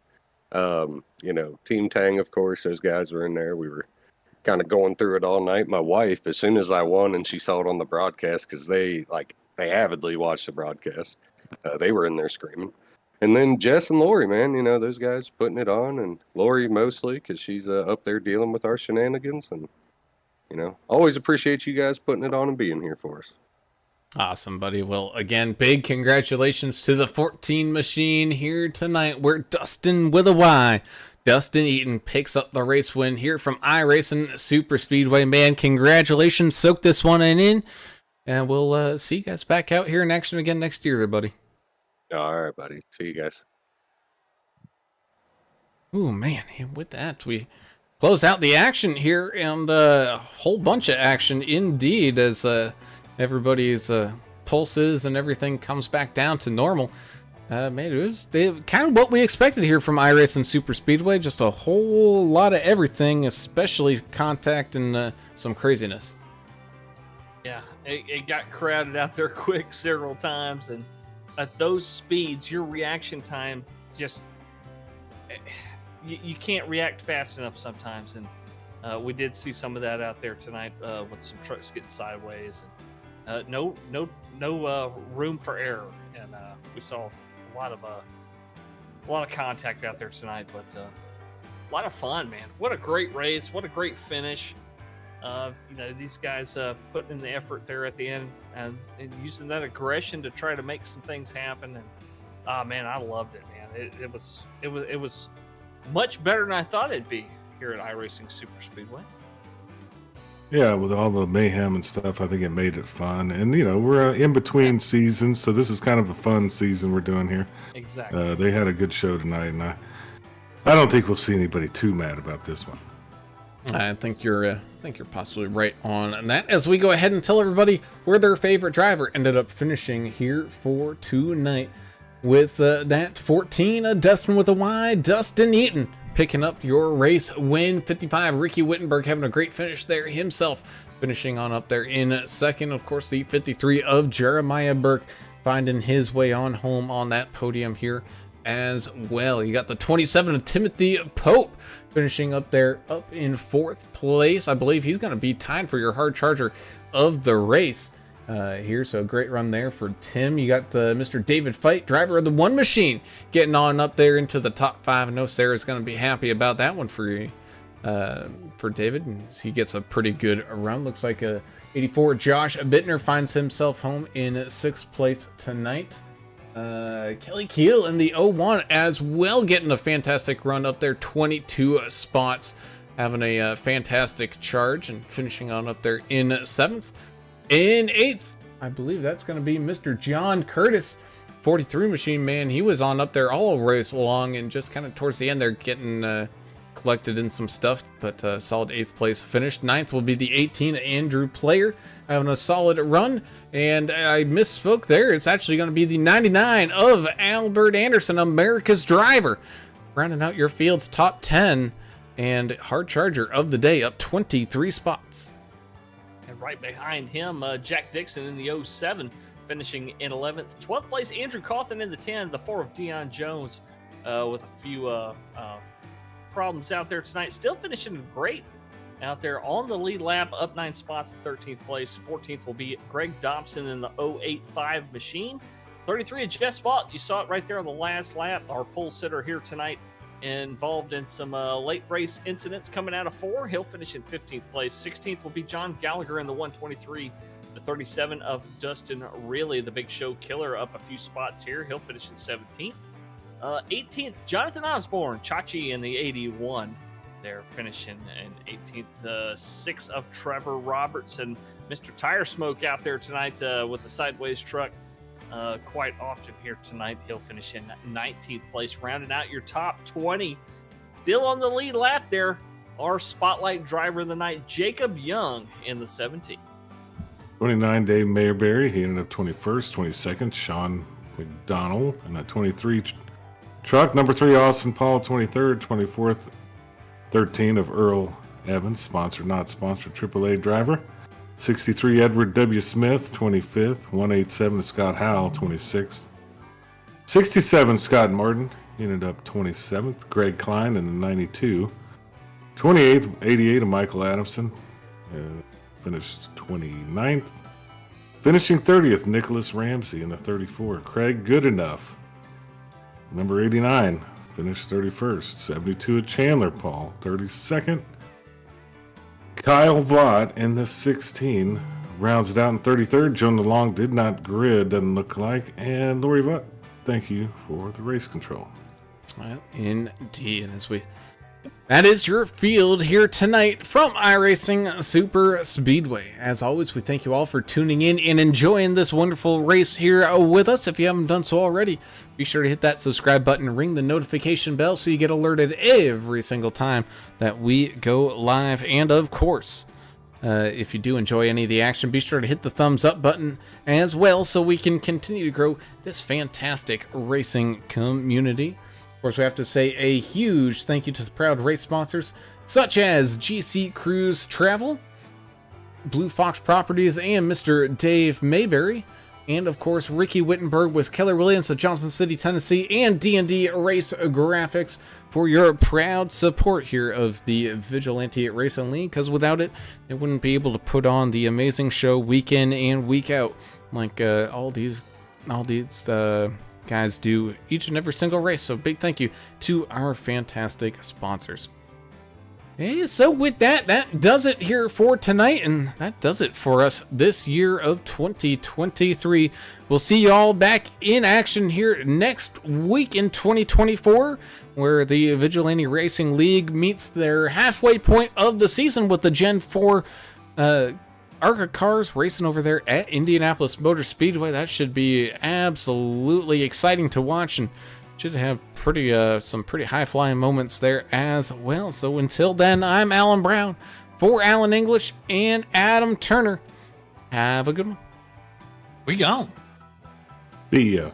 Team Tang, of course, those guys were in there. We were kind of going through it all night. My wife, as soon as I won and she saw it on the broadcast, because they avidly watched the broadcast, they were in there screaming. And then Jess and Lori, man, those guys putting it on, and Lori mostly because she's up there dealing with our shenanigans. And, always appreciate you guys putting it on and being here for us. Awesome, buddy. Well, again, big congratulations to the 14 machine here tonight, where Dustin with a Y, Dustin Eaton, picks up the race win here from iRacing Super Speedway. Man, congratulations. Soak this one in. And we'll see you guys back out here in action again next year, there, buddy. All right, buddy. See you guys. Ooh, man. With that, we close out the action here, and a whole bunch of action indeed as everybody's pulses and everything comes back down to normal. Man, it was kind of what we expected here from iRacing Super Speedway. Just a whole lot of everything, especially contact and some craziness. Yeah, it got crowded out there quick several times, and at those speeds, your reaction time just you can't react fast enough sometimes, and we did see some of that out there tonight with some trucks getting sideways, and no room for error, and we saw a lot of contact out there tonight, but a lot of fun, man. What a great race! What a great finish! These guys putting in the effort there at the end and using that aggression to try to make some things happen. And man, I loved it, man. It was much better than I thought it'd be here at iRacing Super Speedway. Yeah, with all the mayhem and stuff, I think it made it fun. And we're in between seasons, so this is kind of a fun season we're doing here. Exactly. They had a good show tonight, and I don't think we'll see anybody too mad about this one. I think you're possibly right on that. As we go ahead and tell everybody where their favorite driver ended up finishing here for tonight, with that 14, Dustin with a Y, Dustin Eaton picking up your race win. 55, Ricky Wittenberg having a great finish there himself, finishing on up there in second. Of course, the 53 of Jeremiah Burke finding his way on home on that podium here as well. You got the 27 of Timothy Pope finishing up there up in fourth place. I believe he's going to be tied for your hard charger of the race here. So great run there for Tim. You got Mr. David Fight, driver of the One Machine, getting on up there into the top 5. I know Sarah's going to be happy about that one for David, and he gets a pretty good run. Looks like 84 Josh Bittner finds himself home in 6th place tonight. Kelly Keel in the 01 as well, getting a fantastic run up there, 22 spots, having a fantastic charge and finishing on up there in 7th. In 8th, I believe that's going to be Mr. John Curtis, 43 machine, man. He was on up there all race long, and just kind of towards the end there getting collected in some stuff, but solid 8th place finish. 9th will be the 18 Andrew Player, having a solid run. And I misspoke there. It's actually going to be the 99 of Albert Anderson, America's driver, rounding out your field's top 10. And hard charger of the day, up 23 spots. And right behind him, Jack Dixon in the 07, finishing in 11th. 12th place, Andrew Cawthon in the 10, the 4 of Deion Jones, with a few problems out there tonight. Still finishing great out there on the lead lap, up 9 spots, 13th place. 14th will be Greg Dobson in the 085 machine. 33 of Jess Vaught, you saw it right there on the last lap. Our pole sitter here tonight, involved in some late race incidents coming out of 4. He'll finish in 15th place. 16th will be John Gallagher in the 123. The 37 of Dustin Really, the big show killer, up a few spots here. He'll finish in 17th. 18th, Jonathan Osborne, Chachi in the 81. They're finishing in 18th. The 6 of Trevor Robertson, Mr. Tire Smoke out there tonight with the sideways truck. Quite often here tonight. He'll finish in 19th place, rounding out your top 20. Still on the lead lap there, our spotlight driver of the night, Jacob Young in the 17. 29, Dave Mayerberry. He ended up 21st. 22nd, Sean McDonald in that 23 truck. Number 3, Austin Paul, 23rd. 24th, 13 of Earl Evans, sponsored, not sponsored, AAA driver. 63, Edward W. Smith, 25th. 187, Scott Howell, 26th. 67, Scott Martin. He ended up 27th. Greg Klein in the 92. 28th, 88 of Michael Adamson. Finished 29th. Finishing 30th, Nicholas Ramsey in the 34. Craig Goodenough, number 89, finished 31st. 72 of Chandler Paul, 32nd. Kyle Vaught in the 16 rounds it out in 33rd. Jonah Long did not grid, doesn't look like. And Lori Vaught, thank you for the race control. Well, indeed. And that is your field here tonight from iRacing Super Speedway. As always, we thank you all for tuning in and enjoying this wonderful race here with us. If you haven't done so already, be sure to hit that subscribe button and ring the notification bell so you get alerted every single time that we go live. And of course, if you do enjoy any of the action, be sure to hit the thumbs up button as well so we can continue to grow this fantastic racing community. Of course, we have to say a huge thank you to the proud race sponsors such as GC Cruise Travel, Blue Fox Properties, and Mr. Dave Mayberry. And of course, Ricky Wittenberg with Keller Williams of Johnson City, Tennessee, and D&D Race Graphics for your proud support here of the Vigilante Racing League, because without it, they wouldn't be able to put on the amazing show week in and week out like all these guys do each and every single race. So big thank you to our fantastic sponsors. Hey, so with that does it here for tonight, and that does it for us this year of 2023. We'll see you all back in action here next week in 2024, where the Vigilante Racing League meets their halfway point of the season with the Gen 4 ARCA cars racing over there at Indianapolis Motor Speedway. That should be absolutely exciting to watch, and should have some pretty high-flying moments there as well. So until then, I'm Alan Brown for Alan English and Adam Turner. Have a good one. We gone. See ya.